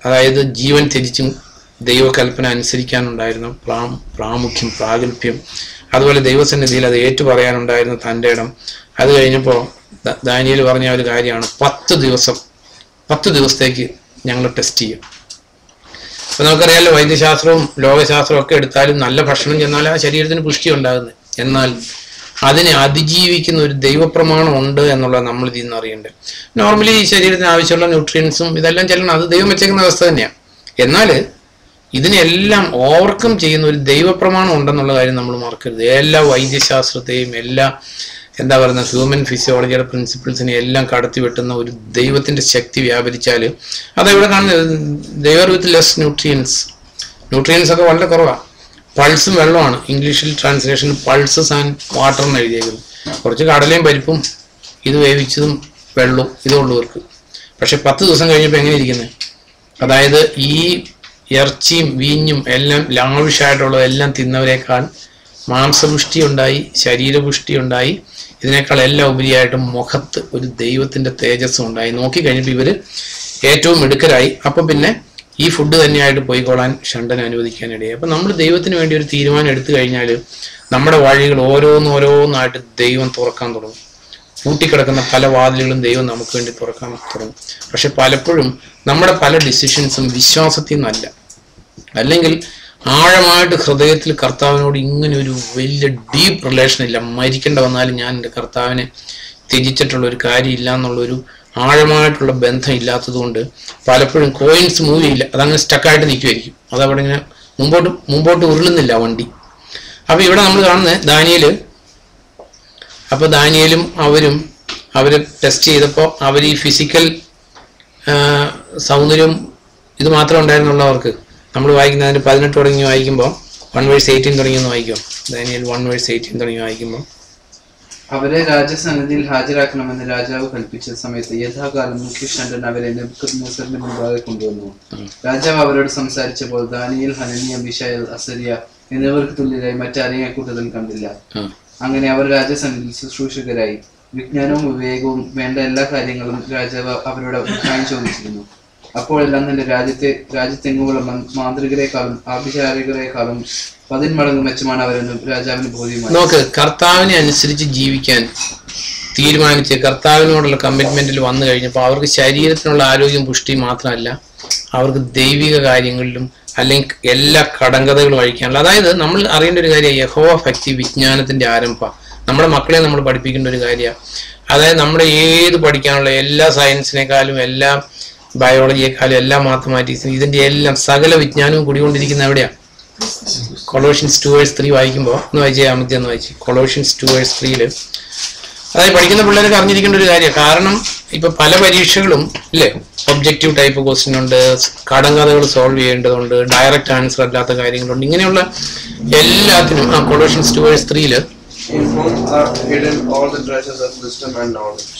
അതായത് ജീവൻ ത്യജിച്ചും ദൈവകൽപ്പന അനുസരിക്കാനുണ്ടായിരുന്ന പ്രാമുഖ്യം, പ്രാഗൽഭ്യം, അതുപോലെ ദൈവസന്നിധിയിൽ അത് ഏറ്റുപറയാനുണ്ടായിരുന്ന തൻ്റെ ഇടം. അത് കഴിഞ്ഞപ്പോൾ ദാനിയേൽ പറഞ്ഞ ഒരു കാര്യമാണ്, 10 ദിവസത്തേക്ക് ഞങ്ങൾ ടെസ്റ്റ് ചെയ്യും. അപ്പൊ നമുക്കറിയാലോ, വൈദ്യശാസ്ത്രവും ലോകശാസ്ത്രവും ഒക്കെ എടുത്താലും നല്ല ഭക്ഷണം ചെന്നാൽ ആ ശരീരത്തിന് പുഷ്ടി ഉണ്ടാകുന്നത്. എന്നാൽ അതിനെ അതിജീവിക്കുന്ന ഒരു ദൈവപ്രമാണം ഉണ്ട് എന്നുള്ളത് നമ്മൾ ഇതിൽ നിന്ന് അറിയേണ്ടത്. നോർമലി ഈ ശരീരത്തിന് ആവശ്യമുള്ള ന്യൂട്രിയൻസും ഇതെല്ലാം ചെല്ലണം, അത് ദൈവം വെച്ചേക്കുന്ന അവസ്ഥ തന്നെയാണ്. എന്നാൽ ഇതിനെല്ലാം ഓവർകം ചെയ്യുന്ന ഒരു ദൈവപ്രമാണം ഉണ്ടെന്നുള്ള കാര്യം നമ്മൾ മറക്കരുത്. എല്ലാ വൈദ്യശാസ്ത്രത്തെയും എല്ലാ എന്താ പറയുന്ന ഹ്യൂമൻ ഫിസിയോളജിയുടെ പ്രിൻസിപ്പിൾസിനെ എല്ലാം കടത്തി വെട്ടുന്ന ഒരു ദൈവത്തിന്റെ ശക്തി വ്യാപരിച്ചാൽ അതെവിടെ കാണുന്നത്? ദൈവർ വിത്ത് ലെസ് ന്യൂട്രിയൻസ് ഒക്കെ വളരെ കുറവാണ്. പൾസും വെള്ളമാണ്. ഇംഗ്ലീഷിൽ ട്രാൻസ്ലേഷൻ പൾസസ് ആൻഡ് വാട്ടർ എന്ന് എഴുതിയേക്കുന്നത്. കുറച്ച് കടലയും പരിപ്പും ഇത് വേവിച്ചതും വെള്ളവും ഇതുള്ളവർക്ക്. പക്ഷെ 10 ദിവസം കഴിഞ്ഞപ്പോൾ എങ്ങനെ ഇരിക്കുന്നത്? അതായത് ഈ ഇറച്ചിയും വീഞ്ഞും എല്ലാം ലാവിഷായിട്ടുള്ളതെല്ലാം തിന്നവരെക്കാൾ മാംസപുഷ്ടി ഉണ്ടായി, ശരീരപുഷ്ടി ഉണ്ടായി, ഇതിനേക്കാൾ എല്ലാം ഉപരിയായിട്ട് മുഖത്ത് ഒരു ദൈവത്തിന്റെ തേജസ്സും ഉണ്ടായി. നോക്കിക്കഴിഞ്ഞപ്പോൾ ഇവര് ഏറ്റവും മിടുക്കരായി. അപ്പം പിന്നെ ഈ ഫുഡ് തന്നെയായിട്ട് പോയിക്കൊള്ളാൻ ഷണ്ടൻ അനുവദിക്കാനിടയായി. അപ്പം നമ്മൾ ദൈവത്തിന് വേണ്ടി ഒരു തീരുമാനം എടുത്തു കഴിഞ്ഞാൽ നമ്മുടെ വഴികൾ ഓരോന്നായിട്ട് ദൈവം തുറക്കാൻ തുടങ്ങും. പൂട്ടിക്കിടക്കുന്ന പല വാതിലുകളും ദൈവം നമുക്ക് വേണ്ടി തുറക്കാൻ തുടങ്ങും. പക്ഷെ പലപ്പോഴും നമ്മുടെ പല ഡിസിഷൻസും വിശ്വാസത്തിൽ നിന്നല്ല, അല്ലെങ്കിൽ ആഴമായിട്ട് ഹൃദയത്തിൽ കർത്താവിനോട് ഇങ്ങനെ ഒരു വലിയ ഡീപ്പ് റിലേഷൻ ഇല്ല. മരിക്കേണ്ട വന്നാലും ഞാൻ എൻ്റെ കർത്താവിനെ ത്യജിച്ചിട്ടുള്ള ഒരു കാര്യമില്ല എന്നുള്ളൊരു ആഴമായിട്ടുള്ള ബന്ധം ഇല്ലാത്തത് കൊണ്ട് പലപ്പോഴും കോയിൻസ് മൂവ് ചെയ്യില്ല, അതങ്ങനെ സ്റ്റക്കായിട്ട് നിൽക്കുമായിരിക്കും. അതവിടെ ഇങ്ങനെ മുമ്പോട്ട് ഉരുളുന്നില്ല വണ്ടി. അപ്പൊ ഇവിടെ നമ്മൾ കാണുന്നത് ദാനിയേലും അവര് ടെസ്റ്റ് ചെയ്തപ്പോൾ അവർ ഈ ഫിസിക്കൽ സൗന്ദര്യം ഇത് മാത്രം ഉണ്ടായിരുന്നുള്ളവർക്ക്. നമ്മൾ വായിക്കുന്നതിന് 18 തുടങ്ങി വായിക്കുമ്പോൾ 1:18 തുടങ്ങിയെന്ന് വായിക്കും. ദാനിയേൽ 1:18 തുടങ്ങി വായിക്കുമ്പോൾ, അവരെ രാജസന്നിധിയിൽ ഹാജരാക്കണമെന്ന് രാജാവ് കൽപ്പിച്ച സമയത്ത് യഥാകാലം മുഖ്യഷണ്ടൻ അവരെ നെബൂഖദ്നേസറിന്റെ മുമ്പാകെ കൊണ്ടുവന്നു. രാജാവ് അവരോട് സംസാരിച്ചപ്പോൾ ദാനിയേൽ, ഹനനിയ, മിശായേൽ, അസരിയ എന്നിവർക്ക് തുല്യരായി മറ്റാരെയും കൂട്ടത്തിൽ കണ്ടില്ല. അങ്ങനെ അവർ രാജസന്നിധിയിൽ ശുശ്രൂഷകരായി. വിജ്ഞാനവും വിവേകവും വേണ്ട എല്ലാ കാര്യങ്ങളും രാജാവ് അവരോട് ചോദിച്ചിരുന്നു. അപ്പോഴെല്ലാം തന്റെ രാജ്യത്തെങ്ങുമുള്ള മാന്ത്രികരെക്കാളും ആഭിചാരികരെക്കാളും 10 മടങ്ങ് മെച്ചമാണ് അവരെന്ന് രാജാവിന് ബോധ്യമായി. നോക്ക്, കർത്താവിനെ അനുസരിച്ച് ജീവിക്കാൻ തീരുമാനിച്ച് കർത്താവിനോടുള്ള കമ്മിറ്റ്മെന്റിൽ വന്നു കഴിഞ്ഞപ്പോൾ അവർക്ക് ശരീരത്തിനുള്ള ആരോഗ്യം പുഷ്ടി മാത്രമല്ല, അവർക്ക് ദൈവിക കാര്യങ്ങളിലും അല്ലെങ്കിൽ എല്ലാ കടങ്കഥകളും അഴിക്കാനുള്ള. അതായത് നമ്മൾ അറിയേണ്ട ഒരു കാര്യം, യഹോവ ഭക്തി വിജ്ഞാനത്തിന്റെ ആരംഭ. നമ്മുടെ മക്കളെ നമ്മൾ പഠിപ്പിക്കേണ്ട ഒരു കാര്യമാണ്. അതായത് നമ്മുടെ ഏത് പഠിക്കാനുള്ള എല്ലാ സയൻസിനേക്കാളും എല്ലാ ബയോളജിയെക്കാളും എല്ലാ മാത്തമാറ്റിക്സിനും ഇതിന്റെ എല്ലാം സകല വിജ്ഞാനവും കൂടിക്കൊണ്ടിരിക്കുന്ന എവിടെയാണ്? കൊളോഷ്യൻസ് 2:3 വായിക്കുമ്പോൾ ഒന്ന് വായിച്ചേ, അമിത്യ ഒന്ന് വായിച്ചു. കൊളോഷ്യൻസ് 2:3 അതായത് പഠിക്കുന്ന പിള്ളേർക്ക് അറിഞ്ഞിരിക്കേണ്ട ഒരു കാര്യമാണ്. കാരണം ഇപ്പൊ പല പരീക്ഷകളും ഇല്ലേ, ഒബ്ജക്റ്റീവ് ടൈപ്പ് ക്വസ്റ്റ്യൻ ഉണ്ട്, കടങ്കഥകൾ സോൾവ് ചെയ്യേണ്ടതുണ്ട്, ഡയറക്റ്റ് ആൻസർ അല്ലാത്ത കാര്യങ്ങളുണ്ട്. ഇങ്ങനെയുള്ള എല്ലാത്തിനും കൊളോഷ്യൻസ് 2:3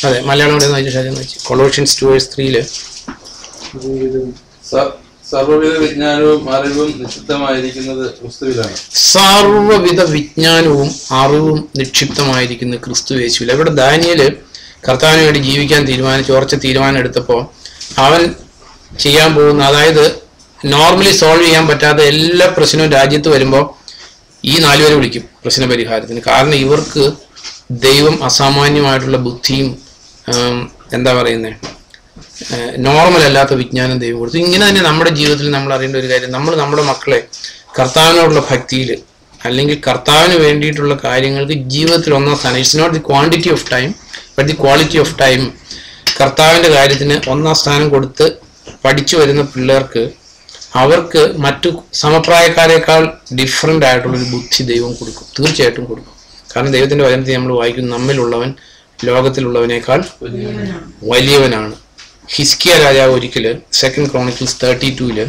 അതെ മലയാളം കൂടെ വായിച്ചു. കൊളോഷ്യൻസ് 2:3 സർവ്വവിധ വിജ്ഞാനവും അറിവും നിക്ഷിപ്തമായിരിക്കുന്നത് ക്രിസ്തുവിലാണ്. സർവ്വവിധ വിജ്ഞാനവും അറിവും നിക്ഷിപ്തമായിരിക്കുന്ന ക്രിസ്തു യേശുവിൽ. ഇവിടെ ദാനിയേൽ കർത്താവിന് വേണ്ടി ജീവിക്കാൻ ഉറച്ച തീരുമാനം എടുത്തപ്പോൾ അവൻ ചെയ്യാൻ പോകുന്ന, അതായത് നോർമലി സോൾവ് ചെയ്യാൻ പറ്റാത്ത എല്ലാ പ്രശ്നവും രാജ്യത്ത് വരുമ്പോൾ ഈ 4 പേരെ വിളിക്കും പ്രശ്ന പരിഹാരത്തിന്. കാരണം ഇവർക്ക് ദൈവം അസാമാന്യമായിട്ടുള്ള ബുദ്ധിയും എന്താ പറയുന്നത്, നോർമൽ അല്ലാത്ത വിജ്ഞാനം ദൈവം കൊടുത്തു. ഇങ്ങനെ തന്നെ നമ്മുടെ ജീവിതത്തിൽ നമ്മൾ അറിയേണ്ട ഒരു കാര്യം, നമ്മൾ നമ്മുടെ മക്കളെ കർത്താവിനോടുള്ള ഭക്തിയിൽ അല്ലെങ്കിൽ കർത്താവിന് വേണ്ടിയിട്ടുള്ള കാര്യങ്ങൾക്ക് ജീവിതത്തിൽ ഒന്നാം സ്ഥാനം. It's not the quantity of time but the quality of time. കർത്താവിൻ്റെ കാര്യത്തിന് ഒന്നാം സ്ഥാനം കൊടുത്ത് പഠിച്ചു വരുന്ന പിള്ളേർക്ക് അവർക്ക് മറ്റു സമപ്രായക്കാരേക്കാൾ ഡിഫറൻ്റ് ആയിട്ടുള്ളൊരു ബുദ്ധി ദൈവം കൊടുക്കും, തീർച്ചയായിട്ടും കൊടുക്കും. കാരണം ദൈവത്തിൻ്റെ വചനത്തിൽ നമ്മൾ വായിക്കുന്നു, നമ്മിലുള്ളവൻ ലോകത്തിലുള്ളവനേക്കാൾ വലിയവനാണ്. ഹിസ്കിയ രാജാവ് ഒരിക്കല് 2 Chronicles 32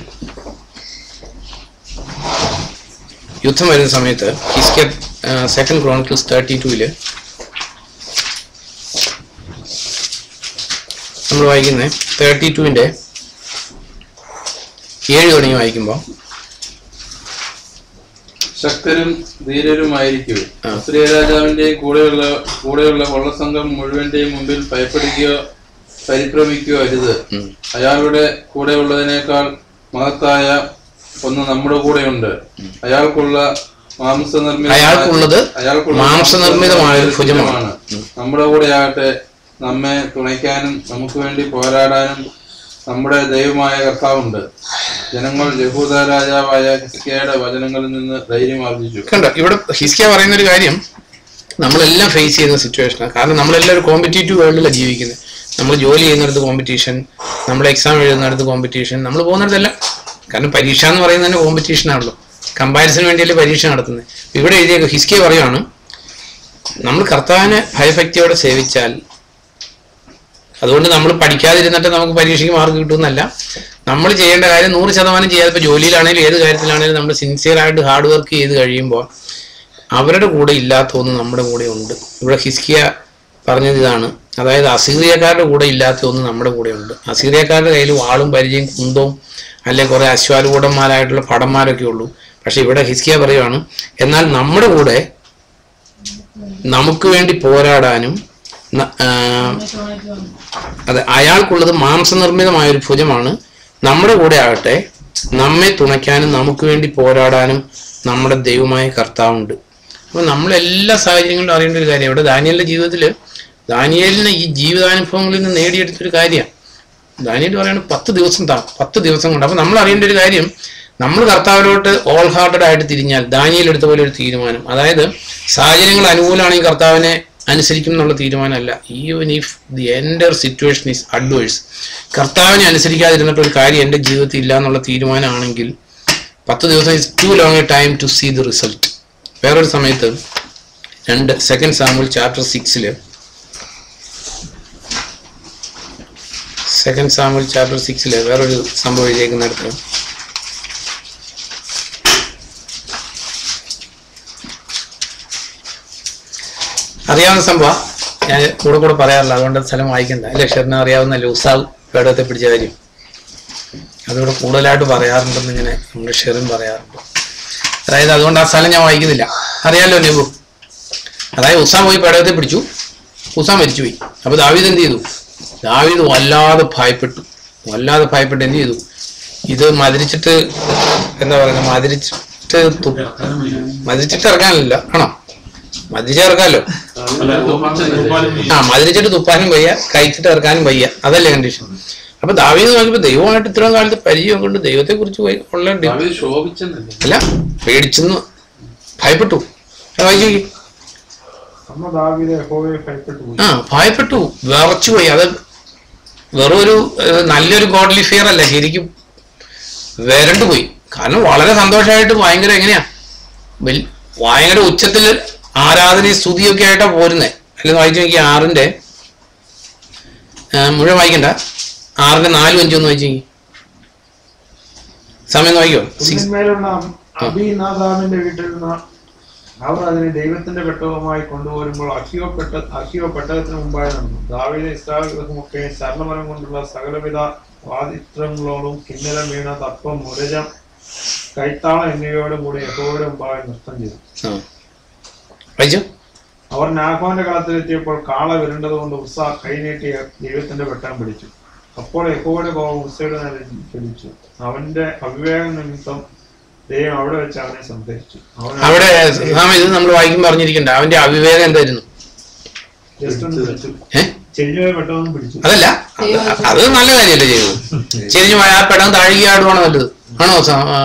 യുദ്ധം വരുന്ന സമയത്ത് ഹിസ്കിയ 2 Chronicles 32 നമ്മൾ വായിക്കുന്നത് 32 7 തുടങ്ങി വായിക്കുമ്പോൾ ശക്തരും ധീരരുമായിരിക്കും. അസ്സീരിയ രാജാവിന്റെയും കൂടെയുള്ള കൊള്ളസംഘം മുഴുവന്റെയും മുമ്പിൽ ഭയപ്പെടുകയോ പരിഭ്രമിക്കുകയോ അരുത്. അയാളുടെ കൂടെ ഉള്ളതിനേക്കാൾ മഹത്തായ ഒന്ന് നമ്മുടെ കൂടെയുണ്ട്. മാംസനിർമ്മിതമായ ഭുജമാണ്. നമ്മുടെ കൂടെയാകട്ടെ നമ്മെ തുണയ്ക്കാനും നമുക്ക് വേണ്ടി പോരാടാനും നമ്മുടെ ദൈവമായ കർത്താവുണ്ട്. ജനങ്ങൾ യഹൂദ രാജാവായ ഹിസ്കിയയുടെ വചനങ്ങളിൽ നിന്ന് ധൈര്യം ആർജിച്ചു. കണ്ടോ, ഇവിടെ ഹിസ്കിയ പറയുന്ന ഒരു കാര്യം നമ്മളെല്ലാം ഫേസ് ചെയ്യുന്ന സിറ്റുവേഷനാണ്. കാരണം നമ്മളെല്ലാം കോമ്പറ്റീറ്റീവ് വേൾഡിലാണ് ജീവിക്കുന്നത്. നമ്മൾ ജോലി ചെയ്യുന്നിടത്ത് കോമ്പറ്റീഷൻ, നമ്മൾ എക്സാം എഴുതുന്നിടത്ത് കോമ്പറ്റീഷൻ, നമ്മൾ പോകുന്നിടത്തല്ല. കാരണം പരീക്ഷ എന്ന് പറയുന്നത് തന്നെ കോമ്പറ്റീഷനാണല്ലോ, കമ്പാരിസന് വേണ്ടിയല്ലേ പരീക്ഷ നടത്തുന്നത്. ഇവിടെ എഴുതിയ ഹിസ്കിയ പറയുകയാണ്, നമ്മൾ കർത്താവിനെ ഭയഭക്തിയോടെ സേവിച്ചാൽ, അതുകൊണ്ട് നമ്മൾ പഠിക്കാതിരുന്നിട്ട് നമുക്ക് പരീക്ഷയ്ക്ക് മാർക്ക് കിട്ടുമെന്നല്ല, നമ്മൾ ചെയ്യേണ്ട കാര്യം 100% ചെയ്യാതെ. ഇപ്പോൾ ജോലിയിലാണെങ്കിലും ഏത് കാര്യത്തിലാണെങ്കിലും നമ്മൾ സിൻസിയറായിട്ട് ഹാർഡ് വർക്ക് ചെയ്ത് കഴിയുമ്പോൾ അവരുടെ കൂടെ ഇല്ലാത്ത ഒന്ന് നമ്മുടെ കൂടെ ഉണ്ട്. ഇവിടെ ഹിസ്കിയ പറഞ്ഞത് ഇതാണ്, അതായത് അസീറിയക്കാരുടെ കൂടെ ഇല്ലാത്ത ഒന്ന് നമ്മുടെ കൂടെ ഉണ്ട്. അസീറിയക്കാരുടെ കയ്യിൽ വാളും പരിചയം കുന്തവും അല്ലെങ്കിൽ കുറേ അശ്വാരൂഢന്മാരായിട്ടുള്ള ഭടന്മാരൊക്കെ ഉള്ളൂ. പക്ഷെ ഇവിടെ ഹിസ്കിയ പറയുവാണ്, എന്നാൽ നമ്മുടെ കൂടെ നമുക്ക് വേണ്ടി പോരാടാനും അതെ അയാൾക്കുള്ളത് മാംസനിർമ്മിതമായൊരു ഭുജമാണ്. നമ്മുടെ കൂടെ ആകട്ടെ നമ്മെ തുണയ്ക്കാനും നമുക്ക് വേണ്ടി പോരാടാനും നമ്മുടെ ദൈവമായ കർത്താവുണ്ട്. അപ്പോൾ നമ്മളെല്ലാ സാഹചര്യങ്ങളിലും അറിയേണ്ട ഒരു കാര്യം, ഇവിടെ ദാനിയേലിന്റെ ജീവിതത്തിൽ ദാനിയേലിന് ഈ ജീവിതാനുഭവങ്ങളിൽ നിന്ന് നേടിയെടുത്തൊരു കാര്യമാണ്. ദാനിയേൽ പറയുന്നത് 10 ദിവസം 10 ദിവസം കൊണ്ട്. അപ്പോൾ നമ്മൾ അറിയേണ്ട ഒരു കാര്യം, നമ്മൾ കർത്താവിലോട്ട് ഓൾ ഹാർട്ടഡ് ആയിട്ട് തിരിഞ്ഞാൽ ദാനിയേൽ എടുത്ത പോലെ ഒരു തീരുമാനം, അതായത് സാഹചര്യങ്ങൾ അനുകൂലമാണെങ്കിൽ കർത്താവിനെ അനുസരിക്കും എന്നുള്ള തീരുമാനമല്ല. Even if the entire situation is adverse, കർത്താവിനെ അനുസരിക്കാതിരുന്നിട്ട് ഒരു കാര്യം എൻ്റെ ജീവിതത്തിൽ ഇല്ല എന്നുള്ള തീരുമാനമാണെങ്കിൽ 10 ദിവസം is too long a time to see the result. വേറൊരു സമയത്ത് 2 സാമുവൽ ചാപ്റ്റർ 6 2 സാമുവൽ ചാപ്റ്റർ 6 വേറൊരു സംഭവം എഴുതിയേക്കുന്നിടത്ത് അറിയാവുന്ന സംഭവം ഞാൻ കൂടെ പറയാറില്ല, അതുകൊണ്ട് സ്ഥലം വായിക്കണ്ട. അല്ലെ ഷെറിന് അറിയാവുന്നല്ലേ ഉസാവ് പേടത്തെ പിടിച്ച കാര്യം, അതുകൂടെ കൂടുതലായിട്ട് പറയാറുണ്ടെന്ന് ഇങ്ങനെ നമ്മുടെ ഷെറിൻ പറയാറുണ്ട്. അതായത് അതുകൊണ്ട് ആ സ്ഥലം ഞാൻ വായിക്കുന്നില്ല, അറിയാമല്ലോ നെബു. അതായത് ഉസാ പോയി പേടത്തെ പിടിച്ചു, ഉസാ മരിച്ചുപോയി. അപ്പൊ ദാവീദ് എന്ത് ചെയ്തു? ദാവീദ് വല്ലാതെ ഭയപ്പെട്ടു എന്ത് ചെയ്തു? ഇത് മതിരിച്ചിട്ട് എന്താ പറയുക, മതിരിച്ചിട്ട് ഇറങ്ങാനില്ല, ആണോ? മതിരിച്ചിറക്കാമല്ലോ. മതിരിച്ചിട്ട് തുപ്പാനും വയ്യ, കഴിച്ചിട്ട് ഇറക്കാനും വയ്യ, അതല്ലേ കണ്ടീഷൻ. അപ്പൊ ദാവീദ് നോക്കിയപ്പോ ദൈവമായിട്ട് ഇത്രയും കാലത്ത് പരിചയം കൊണ്ട് ദൈവത്തെ കുറിച്ച് ഉള്ള അല്ല പേടിച്ചെന്ന് ഭയപ്പെട്ടു. വായിച്ചു ഭയപ്പെട്ടു, വിറച്ചുപോയി. അത് വെറൊരു നല്ലൊരു ഗോഡ്ലി ഫിയർ അല്ല, ശരിക്കും വരണ്ടുപോയി. കാരണം വളരെ സന്തോഷമായിട്ട് ഭയങ്കര എങ്ങനെയാ ഭയങ്കര ഉച്ചത്തിൽ ആരാധനയും സ്തുതിയൊക്കെ ആയിട്ടാ പോരുന്നേ. അല്ലെങ്കിൽ വായിച്ചു നോക്കി 6 മുഴുവൻ വായിക്കണ്ട, 6 4 5 ഒന്ന് വായിച്ചു നോക്കി. സമയം വായിക്കോ? അബീനാദാബിന്റെ വീട്ടിൽ നിന്ന് അവർ അതിനെ ദൈവത്തിന്റെ പെട്ടകമായി കൊണ്ടുപോരുമ്പോൾ അഹിയോ പെട്ടകത്തിന് മുമ്പായി നടന്നു. ദാവീദ് ഇസ്രായേലുമൊക്കെ ശരണമരം കൊണ്ടുള്ള സകലവിധ വാദിത്രങ്ങളോടും കിന്നരം വീണ തപ്പം മുരജം കൈത്താളം എന്നിവയോടും കൂടി യഹോവയുടെ മുമ്പായി നൃത്തം ചെയ്തു. അവർ നാഗോന്റെ കളത്തിലെത്തിയപ്പോൾ കാള വിരണ്ടതുകൊണ്ട് ഉസ്സ കൈനീട്ടി ദൈവത്തിന്റെ പെട്ടകം പിടിച്ചു. അപ്പോൾ യഹോവയുടെ കോപം ഉസ്സയുടെ നേരെ പിടിച്ചു. അവന്റെ അവിവേകം നിമിത്തം ദൈവം അവിടെ വെച്ച് അവനെ സംഹരിച്ചു. അവിടെ ഇത് നമ്മൾ വായിക്കും പറഞ്ഞിരിക്കണ്ട, അവന്റെ അവിവേകം എന്തായിരുന്നു? അതല്ല, അത് നല്ല കാര്യമല്ലേ ചെയ്തത്. ചെരിഞ്ഞു ആ പെടം താഴുകയാടുവാണ് നല്ലത്, ആണോ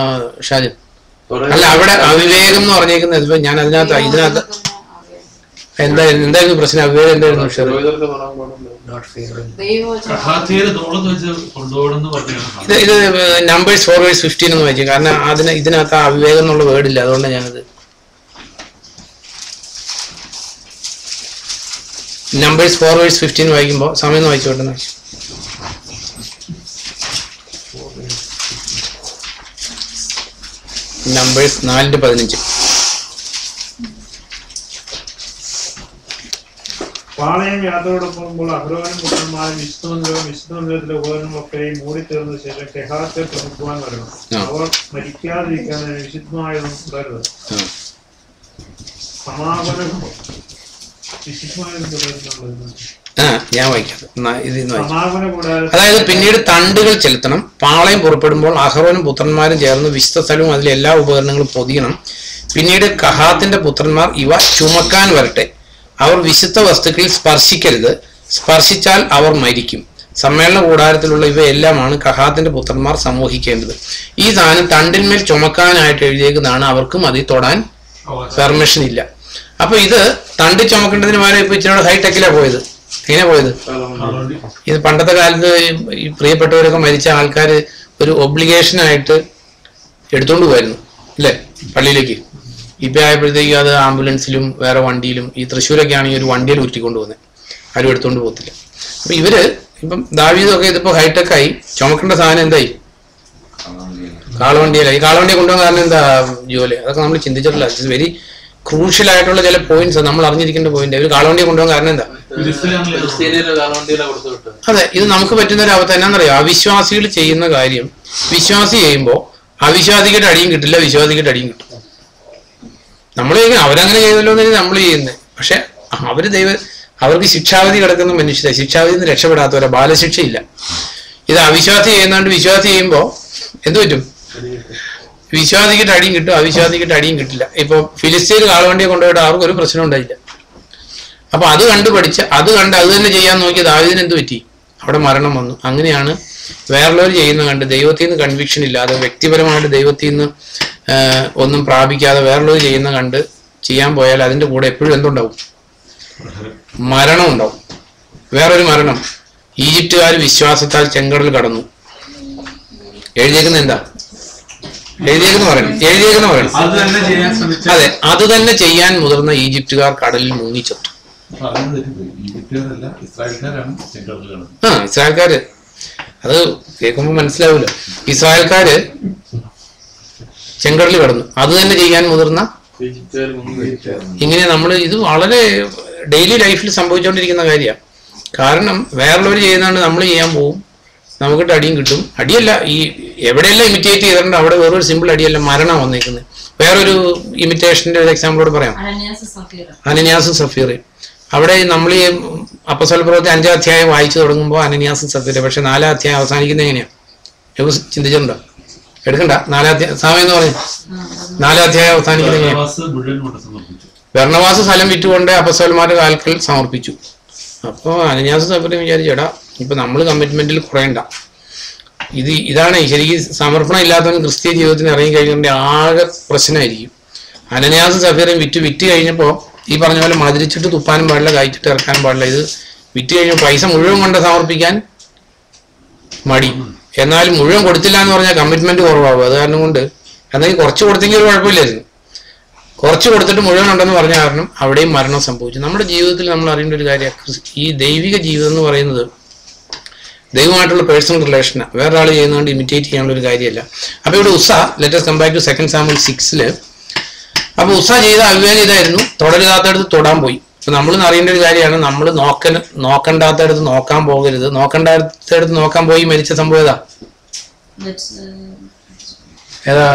ഷാജൻ? അല്ല, അവിടെ അവിവേകം എന്ന് പറഞ്ഞേക്കുന്നത് ഞാൻ ഇതിനകത്ത് എന്തായിരുന്നു പ്രശ്നം? അവിവേകം എന്തായിരുന്നു? ഇത് നമ്പേഴ്സ് 4:15 എന്ന് വായിച്ചു. കാരണം ഇതിനകത്ത് അവിവേകം എന്നുള്ള വേർഡില്ല, അതുകൊണ്ട് ഞാനത് നമ്പേഴ്സ് 4:15 വായിക്കുമ്പോൾ സമയം ഒന്ന് വായിച്ചു കൊണ്ടെന്ന് വെച്ചു. നമ്പേഴ്സ് 4:15. പാളയം യാത്രയോടെ പോകുമ്പോൾ അഹ്റോനും പുത്രന്മാരും വിശുദ്ധമന്ദിരത്തിലെ ഉപകരണങ്ങളൊക്കെ മൂടിത്തീർന്ന ശേഷം കെഹാത്തെ പ്രമുഖവാൻ വരണം. അവർ മരിക്കാതിരിക്കാൻ വിശുദ്ധമായതും തുടരുത്. ഞാൻ വായിക്കാം. അതായത് പിന്നീട് തണ്ടുകൾ ചെലുത്തണം. പാളയം പുറപ്പെടുമ്പോൾ അഹ്റോനും പുത്രന്മാരും ചേർന്ന് വിശുദ്ധ സ്ഥലവും അതിലെ എല്ലാ ഉപകരണങ്ങളും പൊതിയണം. പിന്നീട് കഹാത്തിന്റെ പുത്രന്മാർ ഇവ ചുമക്കാൻ വരട്ടെ. അവർ വിശുദ്ധ വസ്തുക്കളിൽ സ്പർശിക്കരുത്, സ്പർശിച്ചാൽ അവർ മരിക്കും. സമ്മേളന കൂടാരത്തിലുള്ള ഇവയെല്ലാമാണ് കഹാത്തിന്റെ പുത്രന്മാർ സമൂഹിക്കേണ്ടത്. ഈ സാധനം തണ്ടിന്മേൽ ചുമക്കാനായിട്ട് എഴുതിയേക്കുന്നതാണ്. അവർക്കും അതിൽ തൊടാൻ പെർമിഷൻ ഇല്ല. അപ്പൊ ഇത് തണ്ട് ചുമക്കേണ്ടതിന് പകരം ഇപ്പൊ ഇച്ചിരി ഹൈടെക്കിലാ പോയത്. എങ്ങനെ പോയത്? ഇത് പണ്ടത്തെ കാലത്ത് ഈ പ്രിയപ്പെട്ടവരൊക്കെ മരിച്ച ആൾക്കാർ ഒരു ഒബ്ലിഗേഷനായിട്ട് എടുത്തോണ്ട് പോയിരുന്നു അല്ലേ പള്ളിയിലേക്ക്. ഇപ്പൊ ആയപ്പോഴത്തേക്കും അത് ആംബുലൻസിലും വേറെ വണ്ടിയിലും, ഈ തൃശ്ശൂരൊക്കെ ആണെങ്കിൽ ഒരു വണ്ടിയിൽ ഉരുട്ടിക്കൊണ്ട് പോകുന്നത്, ആരും എടുത്തോണ്ട് പോകത്തില്ല. അപ്പൊ ഇവര് ഇപ്പം ദാവീദൊക്കെ ഇതിപ്പോ ഹൈടെക്കായി, ചുമക്കേണ്ട സാധനം എന്തായി? കാളവണ്ടിയിലായി. കാളവണ്ടിയെ കൊണ്ടുപോകാൻ കാരണം എന്താ ജോലി? അതൊക്കെ നമ്മൾ ചിന്തിച്ചിട്ടില്ല. ഇറ്റ്സ് വെരി ക്രൂഷ്യൽ ആയിട്ടുള്ള ചില പോയിന്റ്സ് നമ്മൾ അറിഞ്ഞിരിക്കേണ്ട പോയിന്റ്. ഒരു കാളവണ്ടിയെ കൊണ്ടുപോകാൻ കാരണം എന്താ? അതെ, ഇത് നമുക്ക് പറ്റുന്ന ഒരു അവസ്ഥ എന്നാന്നറിയാം. അവിശ്വാസികൾ ചെയ്യുന്ന കാര്യം വിശ്വാസി ചെയ്യുമ്പോൾ അവിശ്വാസിക്കിട്ട് അടിയും കിട്ടില്ല, വിശ്വാസിക്കിട്ട് അടിയും കിട്ടും. നമ്മൾ അവരങ്ങനെ ചെയ്തല്ലോ എന്ന് നമ്മൾ ചെയ്യുന്നത്. പക്ഷെ അവർക്ക് ശിക്ഷാവിധി കിടക്കുന്ന മനുഷ്യരെ, ശിക്ഷാവിധി നിന്ന് രക്ഷപ്പെടാത്തവരെ, ബാലശിക്ഷയില്ല. ഇത് അവിശ്വാസി ചെയ്യുന്നതുകൊണ്ട് വിശ്വാസി ചെയ്യുമ്പോൾ എന്ത് പറ്റും? വിശ്വാസിക്കിട്ട് അടിയും കിട്ടും, അവിശ്വാസിക്കിട്ട് അടിയും കിട്ടില്ല. ഇപ്പൊ ഫിലിസ്തീൻ കാളവണ്ടിയെ കൊണ്ടുപോയിട്ട് ആർക്കും ഒരു പ്രശ്നം ഉണ്ടായില്ല. അപ്പൊ അത് കണ്ട് അത് തന്നെ ചെയ്യാൻ നോക്കിയ ദാവീദിന് എന്ത് പറ്റി? അവിടെ മരണം വന്നു. അങ്ങനെയാണ് വേറുള്ളവർ ചെയ്യുന്ന കണ്ട് ദൈവത്തിൽ നിന്ന് കൺവിക്ഷൻ ഇല്ലാതെ, വ്യക്തിപരമായിട്ട് ദൈവത്തിൽ നിന്ന് ഒന്നും പ്രാപിക്കാതെ വേറുള്ളവർ ചെയ്യുന്ന കണ്ട് ചെയ്യാൻ പോയാൽ അതിന്റെ കൂടെ എപ്പോഴും എന്തുണ്ടാവും? മരണം ഉണ്ടാവും. വേറൊരു മരണം, ഈജിപ്തുകാർ വിശ്വാസത്താൽ ചെങ്കടൽ കടന്നു. എഴുതിയേക്കുന്ന എന്താ? എഴുതിയേക്കുന്ന പറയണം. അതെ, അത് തന്നെ ചെയ്യാൻ മുതിർന്ന ഈജിപ്തുകാർ കടലിൽ മുങ്ങിച്ചെത്തു. ഇസ്രായേൽക്കാര് അത് കേൾക്കുമ്പോ മനസ്സിലാവൂല. ഇസ്രായേൽക്കാര് ചെങ്കടലിൽ കടന്നു, അത് തന്നെ ചെയ്യാൻ മുതിർന്ന ഇങ്ങനെ ഇത് വളരെ ഡെയിലി ലൈഫിൽ സംഭവിച്ചുകൊണ്ടിരിക്കുന്ന കാര്യമാണ്. കാരണം വേറുള്ളവർ ചെയ്യുന്നതാണ് നമ്മൾ ചെയ്യാൻ പോവും, നമുക്കിട്ട് അടിയും കിട്ടും. അടിയല്ല, ഈ എവിടെയെല്ലാം ഇമിറ്റേറ്റ് ചെയ്തിട്ടുണ്ട് അവിടെ വേറൊരു സിമ്പിൾ അടിയല്ല, മരണം വന്നേക്കുന്നത്. വേറൊരു ഇമിറ്റേഷന്റെ ഒരു എക്സാമ്പിളോട് പറയാം. അനന്യാസും സഫീറയും. അവിടെ നമ്മൾ ഈ അപ്പോസ്തല പ്രവൃത്തി 5-ാം അധ്യായം വായിച്ചു തുടങ്ങുമ്പോൾ അനന്യാസും സഫീറയും. പക്ഷെ 4-ാം അധ്യായം അവസാനിക്കുന്നത് എങ്ങനെയാ? ചിന്തിച്ചിട്ടുണ്ടോ? എടുക്കണ്ട. 4-ാം അധ്യായം സമയം എന്ന് പറഞ്ഞു 4-ാം അധ്യായം അവസാനിക്കുന്നത് എങ്ങനെയാ? ബർന്നബാസ് സ്ഥലം വിറ്റുകൊണ്ട് അപ്പോസ്തലന്മാരുടെ കാൽക്കൽ സമർപ്പിച്ചു. അപ്പോൾ അനന്യാസും സഫീറയും വിചാരിച്ചേടാ, ഇപ്പൊ നമ്മൾ കമ്മിറ്റ്മെന്റിൽ കുറയണ്ട. ഇതാണ് ശരിക്കും സമർപ്പണം ഇല്ലാത്തവൻ ക്രിസ്തീയ ജീവിതത്തിന് ഇറങ്ങി കഴിഞ്ഞിട്ടുണ്ടെങ്കിൽ ആകെ പ്രശ്നമായിരിക്കും. അനന്യാസും സഫീറയും വിറ്റ് കഴിഞ്ഞപ്പോൾ ഈ പറഞ്ഞ പോലെ മതിരിച്ചിട്ട് തുപ്പാനും പാടില്ല, കഴിച്ചിട്ട് ഇറക്കാനും പാടില്ല. ഇത് വിറ്റ് കഴിഞ്ഞാൽ പൈസ മുഴുവൻ കൊണ്ട് സമർപ്പിക്കാൻ മടി. എന്നാലും മുഴുവൻ കൊടുത്തില്ല എന്ന് പറഞ്ഞാൽ കമ്മിറ്റ്മെന്റ് കുറവാകും. അത് കാരണം കൊണ്ട് എന്തെങ്കിലും കുറച്ച് കൊടുത്തെങ്കിൽ ഒരു കുഴപ്പമില്ലായിരുന്നു. കുറച്ച് കൊടുത്തിട്ട് മുഴുവൻ ഉണ്ടെന്ന് പറഞ്ഞ കാരണം അവിടെയും മരണം സംഭവിച്ചു. നമ്മുടെ ജീവിതത്തിൽ നമ്മൾ അറിയേണ്ട ഒരു കാര്യം, ഈ ദൈവിക ജീവിതം എന്ന് പറയുന്നത് ദൈവമായിട്ടുള്ള പേഴ്സണൽ റിലേഷനാണ്. വേറൊരാൾ ചെയ്യുന്നതുകൊണ്ട് ഇമിറ്റേറ്റ് ചെയ്യാനുള്ള ഒരു കാര്യമല്ല. അപ്പോൾ ഇവിടെ Uzzah, let's come back to 2 Samuel 6 അപ്പോൾ ഉസ്സ ചെയ്ത അവിവേകം ഇതായിരുന്നു, തൊടരുതാത്തടുത്ത് തൊടാൻ പോയി. അപ്പൊ നമ്മൾ അറിയേണ്ട ഒരു കാര്യമാണ്, നമ്മൾ നോക്കണ്ടാത്തടുത്ത് നോക്കാൻ പോകരുത്. നോക്കണ്ടാത്തടുത്ത് നോക്കാൻ പോയി മരിച്ച സംഭവം ഏതാ? ഏതാ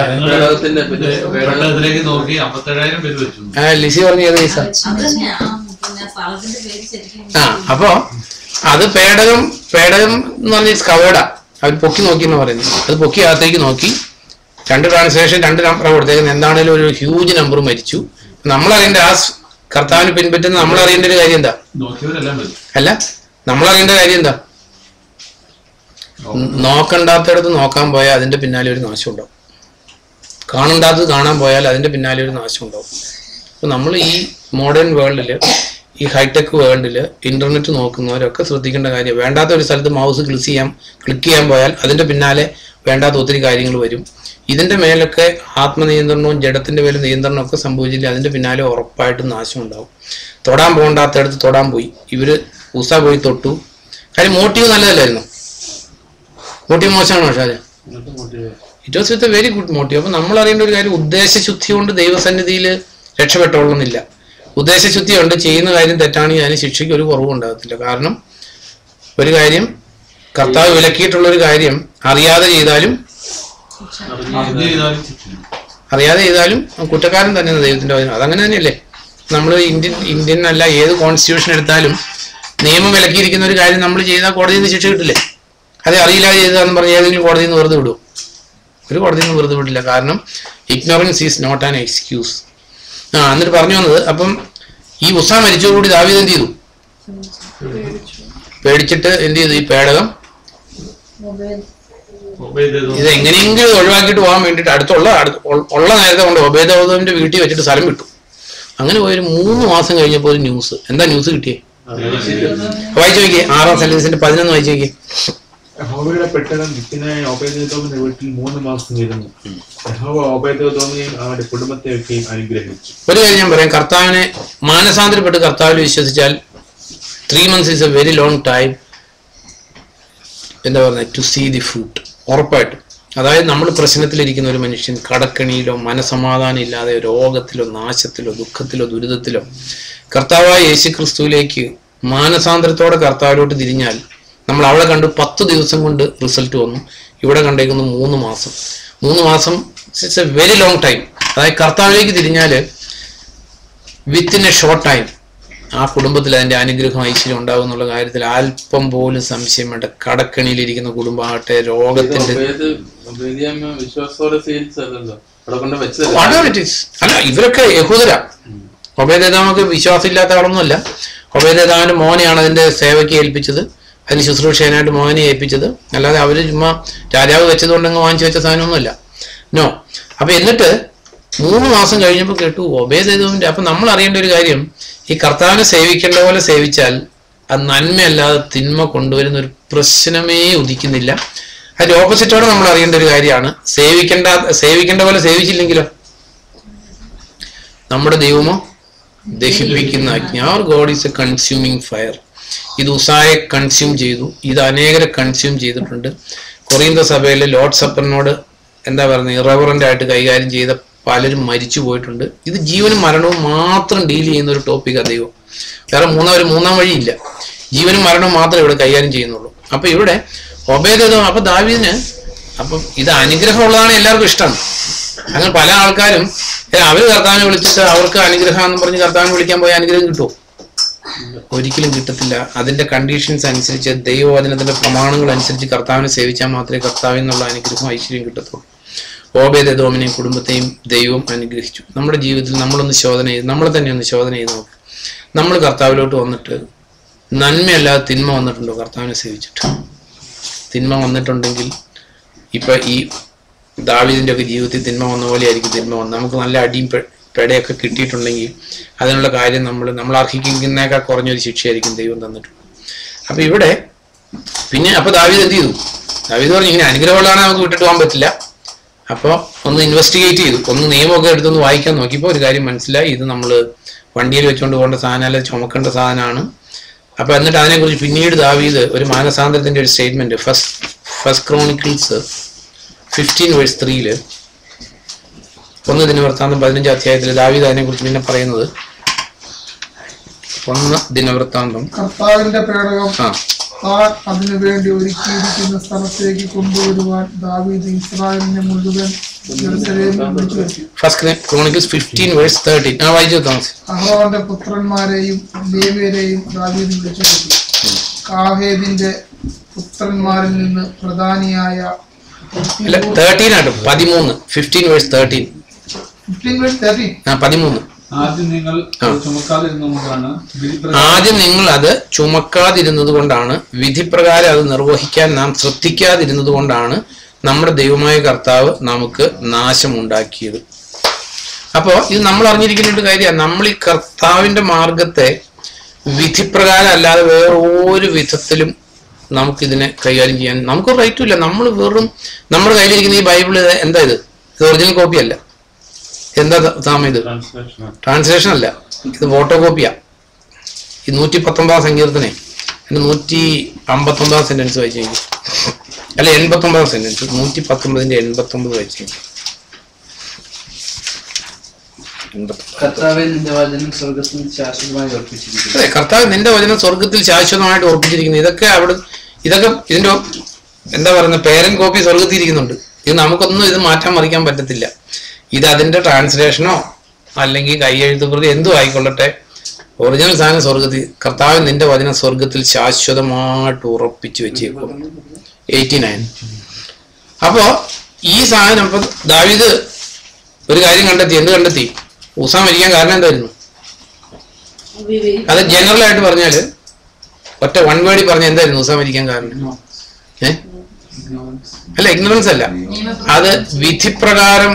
ലിസി പറഞ്ഞ ഏത് കേസ? അപ്പൊ അത് പേടകം എന്ന് പറഞ്ഞ കവേഡാ. അവർ പൊക്കി നോക്കി എന്ന് പറയുന്നത്. അത് പൊക്കി അകത്തേക്ക് നോക്കി 2 ട്രാൻസ്ലേഷൻ 2 നമ്പർ കൊടുത്തേക്കുന്നത്. എന്താണേലും ഒരു ഹ്യൂജ് നമ്പർ മരിച്ചു. നമ്മളറിയേണ്ട ആ കർത്താവിന് പിൻപറ്റുന്ന നമ്മളറിയേണ്ട ഒരു കാര്യം എന്താ? അല്ല, നമ്മളറിയേണ്ട കാര്യം എന്താ? നോക്കണ്ടാത്തടത്ത് നോക്കാൻ പോയാൽ അതിന്റെ പിന്നാലെ ഒരു നാശം ഉണ്ടാവും. കാണണ്ടാത്തത് കാണാൻ പോയാൽ അതിന്റെ പിന്നാലെ ഒരു നാശം ഉണ്ടാവും. അപ്പൊ നമ്മൾ ഈ മോഡേൺ വേൾഡില്, ഈ ഹൈടെക് വേൾഡില് ഇന്റർനെറ്റ് നോക്കുന്നവരൊക്കെ ശ്രദ്ധിക്കേണ്ട കാര്യം, വേണ്ടാത്ത ഒരു സ്ഥലത്ത് മൗസ് ക്ലിക്ക് ചെയ്യാൻ പോയാൽ അതിന്റെ പിന്നാലെ വേണ്ടാത്ത ഒത്തിരി കാര്യങ്ങൾ വരും. ഇതിന്റെ മേലൊക്കെ ആത്മനിയന്ത്രണവും ജഡത്തിന്റെ മേലെ നിയന്ത്രണവും ഒക്കെ സംഭവിച്ചില്ല, അതിന്റെ പിന്നാലെ ഉറപ്പായിട്ടും നാശം ഉണ്ടാവും. തൊടാൻ പോകണ്ടാത്തടുത്ത് തൊടാൻ പോയി. ഇവര് ഉസ പോയി തൊട്ടു. കാര്യം മോട്ടീവ് നല്ലതല്ലായിരുന്നു. മോട്ടീവ് മോശമാണോ ഷാജ? It was with a very good motive. അപ്പൊ നമ്മൾ അറിയേണ്ട ഒരു കാര്യം, ഉദ്ദേശശുദ്ധി കൊണ്ട് ദൈവസന്നിധിയിൽ രക്ഷപ്പെട്ടോളുന്നില്ല. ഉദ്ദേശശുദ്ധി കൊണ്ട് ചെയ്യുന്ന കാര്യം തെറ്റാണെങ്കിൽ അതിന് ശിക്ഷയ്ക്ക് ഒരു കുറവും ഉണ്ടാകത്തില്ല. കാരണം ഒരു കാര്യം, കർത്താവ് വിലക്കിയിട്ടുള്ള ഒരു കാര്യം അറിയാതെ ചെയ്താലും കുറ്റക്കാരൻ തന്നെയാണ് ദൈവത്തിന്റെ വചനം. അതങ്ങനെ തന്നെയല്ലേ? നമ്മൾ ഇന്ത്യൻ അല്ല ഏത് കോൺസ്റ്റിറ്റ്യൂഷൻ എടുത്താലും നിയമം വിലക്കിയിരിക്കുന്ന ഒരു കാര്യം നമ്മൾ ചെയ്താൽ കോടതിയിൽ നിന്ന് ശിക്ഷ കിട്ടില്ലേ? അത് അറിയില്ലാതെ ചെയ്തതാന്ന് പറഞ്ഞ് ഏതെങ്കിലും കോടതിയിൽ നിന്ന് വെറുതെ വിടും? ഒരു കോടതിയിൽ നിന്ന് വെറുതെ വിടില്ല. കാരണം ignorance is not an excuse. എന്നിട്ട് പറഞ്ഞു വന്നത്, അപ്പം ഈ ഉസ മരിച്ചതോടുകൂടി ദാവീദ് എന്ത് ചെയ്തു? പേടിച്ചിട്ട് എന്ത് ചെയ്തു? ഈ പേടകം ഇത് എങ്ങനെയെങ്കിലും ഒഴിവാക്കിയിട്ട് പോകാൻ വേണ്ടിയിട്ട് ഉള്ള നേരത്തെ കൊണ്ട് ഒബേദോമിന്റെ വീട്ടിൽ വെച്ചിട്ട് സ്ഥലം വിട്ടു. അങ്ങനെ പോയൊരു 3 മാസം കഴിഞ്ഞപ്പോൾ ഒരു ന്യൂസ്. എന്താ ന്യൂസ് കിട്ടിയേ? വായിച്ചു നോക്കിയേ, 6-ാം സെന്റൻസിന്റെ 11 വായിച്ചു നോക്കിയേ. യഹോവയുടെ പെട്ടകം വിത്തിനായ ഓബേദ്ഏദോമിന്റെ വീട്ടിൽ 3 മാസം ഇരുന്നു. യഹോവ ഓബേദ്ഏദോമിനെയും അവരുടെ കുടുംബത്തെയൊക്കെയും അനുഗ്രഹിച്ചു. ഒരു കാര്യം ഞാൻ പറയാം, കർത്താവിനെ മാനസാന്തരപ്പെട്ട് കർത്താവിൽ വിശ്വസിച്ചാൽ 3 months is a very long time, എന്താ പറയുക, ടു സീ ദി ഫ്രൂട്ട്. ഉറപ്പായിട്ടും. അതായത് നമ്മൾ പ്രശ്നത്തിലിരിക്കുന്ന ഒരു മനുഷ്യൻ കടക്കണിയിലോ മനസമാധാനം ഇല്ലാതെ രോഗത്തിലോ നാശത്തിലോ ദുഃഖത്തിലോ ദുരിതത്തിലോ കർത്താവായ യേശു ക്രിസ്തുവിലേക്ക് മാനസാന്തരത്തോടെ കർത്താവിലോട്ട് തിരിഞ്ഞാൽ, നമ്മൾ അവിടെ കണ്ടു 10 ദിവസം കൊണ്ട് റിസൾട്ട് വന്നു. ഇവിടെ കണ്ടേക്കുന്നു 3 മാസം. 3 മാസം it's A very long time. അതായത് കർത്താവിലേക്ക് തിരിഞ്ഞാൽ വിത്തിൻ എ ഷോർട്ട് ടൈം ആ കുടുംബത്തിൽ അതിന്റെ അനുഗ്രഹം ഐശ്വര്യം ഉണ്ടാവും എന്നുള്ള കാര്യത്തിൽ അല്പം പോലും സംശയം വേണ്ട. കടക്കണിയിലിരിക്കുന്ന കുടുംബമാകട്ടെ രോഗത്തിന്റെ അല്ല, ഇവരൊക്കെ യഹൂദരാ. ഒബേദേദോമൊക്കെ വിശ്വാസം ഇല്ലാത്ത ആളൊന്നുമല്ല. ഒബേദേദോമിന്റെ മോനെയാണ് അതിന്റെ സേവയ്ക്ക് ഏൽപ്പിച്ചത്, അതിന് ശുശ്രൂഷനായിട്ട് മോനെ ഏൽപ്പിച്ചത്. അല്ലാതെ അവര് ചുമ്മാ രാജാവ് വെച്ചതുകൊണ്ടങ്ങ് വാങ്ങിച്ചു വെച്ച സാധനമൊന്നുമല്ല. നോ. അപ്പൊ എന്നിട്ട് 3 മാസം കഴിഞ്ഞപ്പോൾ കേട്ടു ഒബേദേദോമിന്റെ. അപ്പൊ നമ്മൾ അറിയേണ്ട ഒരു കാര്യം, ഈ കർത്താവിനെ സേവിക്കേണ്ട പോലെ സേവിച്ചാൽ അത് നന്മയല്ലാതെ തിന്മ കൊണ്ടുവരുന്ന ഒരു പ്രശ്നമേ ഉദിക്കുന്നില്ല. അതിന്റെ ഓപ്പോസിറ്റോടെ നമ്മൾ അറിയേണ്ട ഒരു കാര്യമാണ്, സേവിക്കേണ്ട പോലെ സേവിച്ചില്ലെങ്കിലോ നമ്മുടെ ദൈവമോ ദഹിപ്പിക്കുന്ന അഗ്നി. Our God is a consuming fire. ഇത് ഉസായെ കൺസ്യൂം ചെയ്തു, ഇത് അനേകരെ കൺസ്യൂം ചെയ്തിട്ടുണ്ട്. കൊറിന്ത സഭയിലെ ലോർഡ് സപ്പറിനോട് എന്താ പറയുന്നത്, ഇറവറന്റ് ആയിട്ട് കൈകാര്യം ചെയ്ത പലരും മരിച്ചു പോയിട്ടുണ്ട്. ഇത് ജീവനും മരണവും മാത്രം ഡീൽ ചെയ്യുന്ന ഒരു ടോപ്പിക്കാണ് ദൈവം. വേറെ മൂന്നാം വഴിയില്ല. ജീവനും മരണവും മാത്രമേ ഇവിടെ കൈകാര്യം ചെയ്യുന്നുള്ളൂ. അപ്പൊ ഇവിടെ ഒബേദേദോം, അപ്പൊ ദാവീദിന്, അപ്പം ഇത് അനുഗ്രഹമുള്ളതാണ് എല്ലാവർക്കും ഇഷ്ടമാണ്. അങ്ങനെ പല ആൾക്കാരും അവര് കർത്താവിനെ വിളിച്ചിട്ട് അവർക്ക് അനുഗ്രഹം എന്ന് പറഞ്ഞ് കർത്താവിനെ വിളിക്കാൻ പോയ അനുഗ്രഹം കിട്ടുമോ? ഒരിക്കലും കിട്ടത്തില്ല. അതിന്റെ കണ്ടീഷൻസ് അനുസരിച്ച്, ദൈവവചനത്തിന്റെ പ്രമാണങ്ങൾ അനുസരിച്ച് കർത്താവിനെ സേവിച്ചാൽ മാത്രമേ കർത്താവിൽ നിന്നുള്ള അനുഗ്രഹം ഐശ്വര്യം കിട്ടത്തുള്ളൂ. ഓബേദെദോമിനെയും കുടുംബത്തെയും ദൈവം അനുഗ്രഹിച്ചു. നമ്മുടെ ജീവിതത്തിൽ നമ്മളെ തന്നെ ഒന്ന് ശോധന ചെയ്ത് നോക്കും. നമ്മൾ കർത്താവിലോട്ട് വന്നിട്ട് നന്മയല്ലാതെ തിന്മ വന്നിട്ടുണ്ടോ? കർത്താവിനെ സേവിച്ചിട്ട് തിന്മ വന്നിട്ടുണ്ടെങ്കിൽ, ഇപ്പൊ ഈ ദാവീദിന്റെ ഒക്കെ ജീവിതത്തിൽ തിന്മ വന്ന പോലെ ആയിരിക്കും തിന്മ വന്നത്. നമുക്ക് നല്ല അടിയും പെടയൊക്കെ കിട്ടിയിട്ടുണ്ടെങ്കിൽ അതിനുള്ള കാര്യം നമ്മൾ അർഹിക്കുന്നേക്കാൾ കുറഞ്ഞൊരു ശിക്ഷയായിരിക്കും ദൈവം തന്നിട്ടുണ്ട്. അപ്പൊ ഇവിടെ പിന്നെ അപ്പൊ ദാവീദ് എന്ത് ചെയ്തു? ദാവീദ് പറഞ്ഞു ഇങ്ങനെ അനുഗ്രഹമുള്ളതാണ്, നമുക്ക് വിട്ടിട്ട് പോകാൻ പറ്റില്ല. അപ്പോൾ ഒന്ന് ഇൻവെസ്റ്റിഗേറ്റ് ചെയ്തു, ഒന്ന് നിയമമൊക്കെ എടുത്തൊന്ന് വായിക്കാൻ നോക്കിയപ്പോൾ ഒരു കാര്യം മനസ്സിലായി, ഇത് നമ്മൾ വണ്ടിയിൽ വെച്ചുകൊണ്ട് പോകേണ്ട സാധനമല്ല, ചുമക്കേണ്ട സാധനമാണ്. അപ്പൊ എന്നിട്ട് അതിനെക്കുറിച്ച് പിന്നീട് ദാവീദ് ഒരു മാനസാന്തരത്തിന്റെ ഒരു സ്റ്റേറ്റ്മെന്റ് ഫസ്റ്റ് ക്രോണിക്കിൾസ് 15:3 1 ദിനവൃത്താന്തം 15 അധ്യായത്തിൽ ദാവീദ് അതിനെക്കുറിച്ച് പിന്നെ പറയുന്നത് 1 ദിനവൃത്താന്തം കർത്താവിന്റെ പേടകം അതിനു വേണ്ടി ഒരുക്കിയിരിക്കുന്ന സ്ഥലത്തേക്ക് കൊണ്ടുവരുവാൻ ദാവീദ് ഇസ്രായേലിനെ മുഴുവൻ അഹ്റോന്റെ പുത്രന്മാരെയും ലേവ്യരെയും ദാവീദ് വിളിച്ചു. കാഹേദിന്റെ പുത്രന്മാരിൽ നിന്ന് പ്രധാനിയായ 13 ആദ്യം നിങ്ങൾ അത് ചുമക്കാതിരുന്നത് കൊണ്ടാണ്, വിധിപ്രകാരം അത് നിർവഹിക്കാൻ നാം ശ്രദ്ധിക്കാതിരുന്നത് കൊണ്ടാണ് നമ്മുടെ ദൈവമായ കർത്താവ് നമുക്ക് നാശമുണ്ടാക്കിയത്. അപ്പോൾ ഇത് നമ്മൾ അറിഞ്ഞിരിക്കുന്ന ഒരു കാര്യമാണ്. നമ്മൾ ഈ കർത്താവിന്റെ മാർഗത്തെ വിധിപ്രകാരം അല്ലാതെ വേറെ ഒരു വിധത്തിലും നമുക്കിതിനെ കൈകാര്യം ചെയ്യാൻ നമുക്ക് റൈറ്റും ഇല്ല. നമ്മൾ വെറും നമ്മുടെ കയ്യിലിരിക്കുന്ന ഈ ബൈബിള് എന്താ ഇത് ഒറിജിനൽ കോപ്പിയല്ല. എന്താ സാമ ഇത്? ട്രാൻസ്ലേഷൻ അല്ല, ഇത് ഫോട്ടോ കോപ്പിയാ. ഈ 119 സങ്കീർത്തനെ 159 സെന്റൻസ് വായിച്ചെങ്കിൽ, അല്ല 89 സെന്റൻസ്, 119 89 വായിച്ചെങ്കിൽ. കർത്താവേ നിന്റെ വചനം സ്വർഗ്ഗത്തിൽ ശാശ്വതമായി ഉറപ്പിച്ചിരിക്കുന്നു. അതെ, കർത്താവ് നിന്റെ വചനം സ്വർഗത്തിൽ ശാശ്വതമായിട്ട് ഉറപ്പിച്ചിരിക്കുന്നു. ഇതൊക്കെ ഇതിന്റെ എന്താ പറയുന്ന പേരൻ കോപ്പി സ്വർഗത്തിൽ ഇരിക്കുന്നുണ്ട്. ഇത് നമുക്കൊന്നും ഇത് മാറ്റാൻ മറിക്കാൻ പറ്റത്തില്ല. ഇത് അതിന്റെ ട്രാൻസ്ലേഷനോ അല്ലെങ്കിൽ കൈയെഴുത്ത് പ്രതി എന്തോ ആയിക്കൊള്ളട്ടെ, ഒറിജിനൽ സാധനം സ്വർഗത്തിൽ, കർത്താവ് നിന്റെ വചനം സ്വർഗത്തിൽ ശാശ്വതമായിട്ട് ഉറപ്പിച്ചു വെച്ചേക്കും. 89. അപ്പോ ഈ സാധനം ഇപ്പൊ ദാവീദ് ഒരു കാര്യം കണ്ടെത്തി. എന്ത് കണ്ടെത്തി? ഉസ മരിക്കാൻ കാരണം എന്തായിരുന്നു? അത് ജനറൽ ആയിട്ട് പറഞ്ഞാല് ഒറ്റ വൺ വേർഡിൽ പറഞ്ഞ എന്തായിരുന്നു ഉസ മരിക്കാൻ കാരണം? അല്ല, ഇഗ്നറൻസ് അല്ല, അത് വിധിപ്രകാരം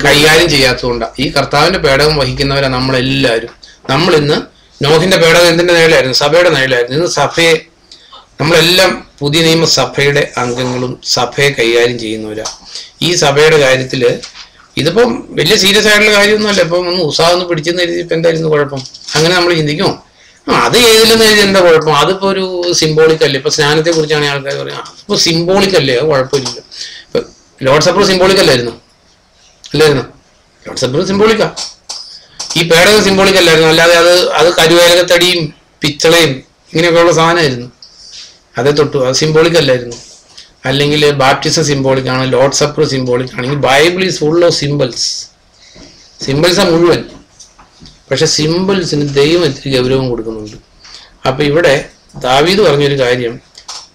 കൈകാര്യം ചെയ്യാത്തതുകൊണ്ടാണ്. ഈ കർത്താവിന്റെ പേടകം വഹിക്കുന്നവരാ നമ്മളെല്ലാവരും. നമ്മൾ ഇന്ന് നോഹിന്റെ പേടകം എന്തിന്റെ നിഴലായിരുന്നു? സഭയുടെ നിഴലായിരുന്നു. ഇന്ന് സഭയെ നമ്മളെല്ലാം പുതിയ നിയമസഭയുടെ അംഗങ്ങളും സഭയെ കൈകാര്യം ചെയ്യുന്നവരാ. ഈ സഭയുടെ കാര്യത്തില് ഇതിപ്പം വലിയ സീരിയസ് ആയിട്ടുള്ള കാര്യമൊന്നുമല്ല. ഇപ്പം ഒന്ന് ഉത്സാഹം പിടിച്ചെന്ന് എഴുതി ഇപ്പം എന്തായിരുന്നു കുഴപ്പം? അങ്ങനെ നമ്മൾ ചിന്തിക്കും, അത് ചെയ്തില്ലെന്ന് എഴുതി എന്താ കുഴപ്പം? അതിപ്പോ ഒരു സിംബോളിക് അല്ലേ. ഇപ്പൊ സ്നാനത്തെ കുറിച്ചാണ് ആൾക്കാർ പറയുക, ഇപ്പൊ സിംബോളിക് അല്ലേ, അത് കുഴപ്പമില്ല. ഇപ്പൊ ലോർഡ് സപ്പർ സിംബോളിക് അല്ലായിരുന്നു? ലോർഡ് സപ്പർ സിംബോളിക്കാ. ഈ പേടകം സിംബോളിക് അല്ലായിരുന്നു. അല്ലാതെ അത് കരുവേലകത്തടിയും പിച്ചളയും ഇങ്ങനെയൊക്കെയുള്ള സാധനമായിരുന്നു. അതേ തൊട്ടു, അത് സിംബോളിക് അല്ലായിരുന്നു. അല്ലെങ്കിൽ ബാപ്റ്റിസം സിംബോളിക് ആണ്, ലോർഡ് സപ്പർ സിംബോളിക് ആണെങ്കിൽ ബൈബിൾ ഈസ് ഫുൾ ഓഫ് സിംബൽസാ മുഴുവൻ. പക്ഷെ സിംബൽസിന് ദൈവം ഇത്തിരി ഗൗരവം കൊടുക്കുന്നുണ്ട്. അപ്പൊ ഇവിടെ ദാവീദ് പറഞ്ഞൊരു കാര്യം,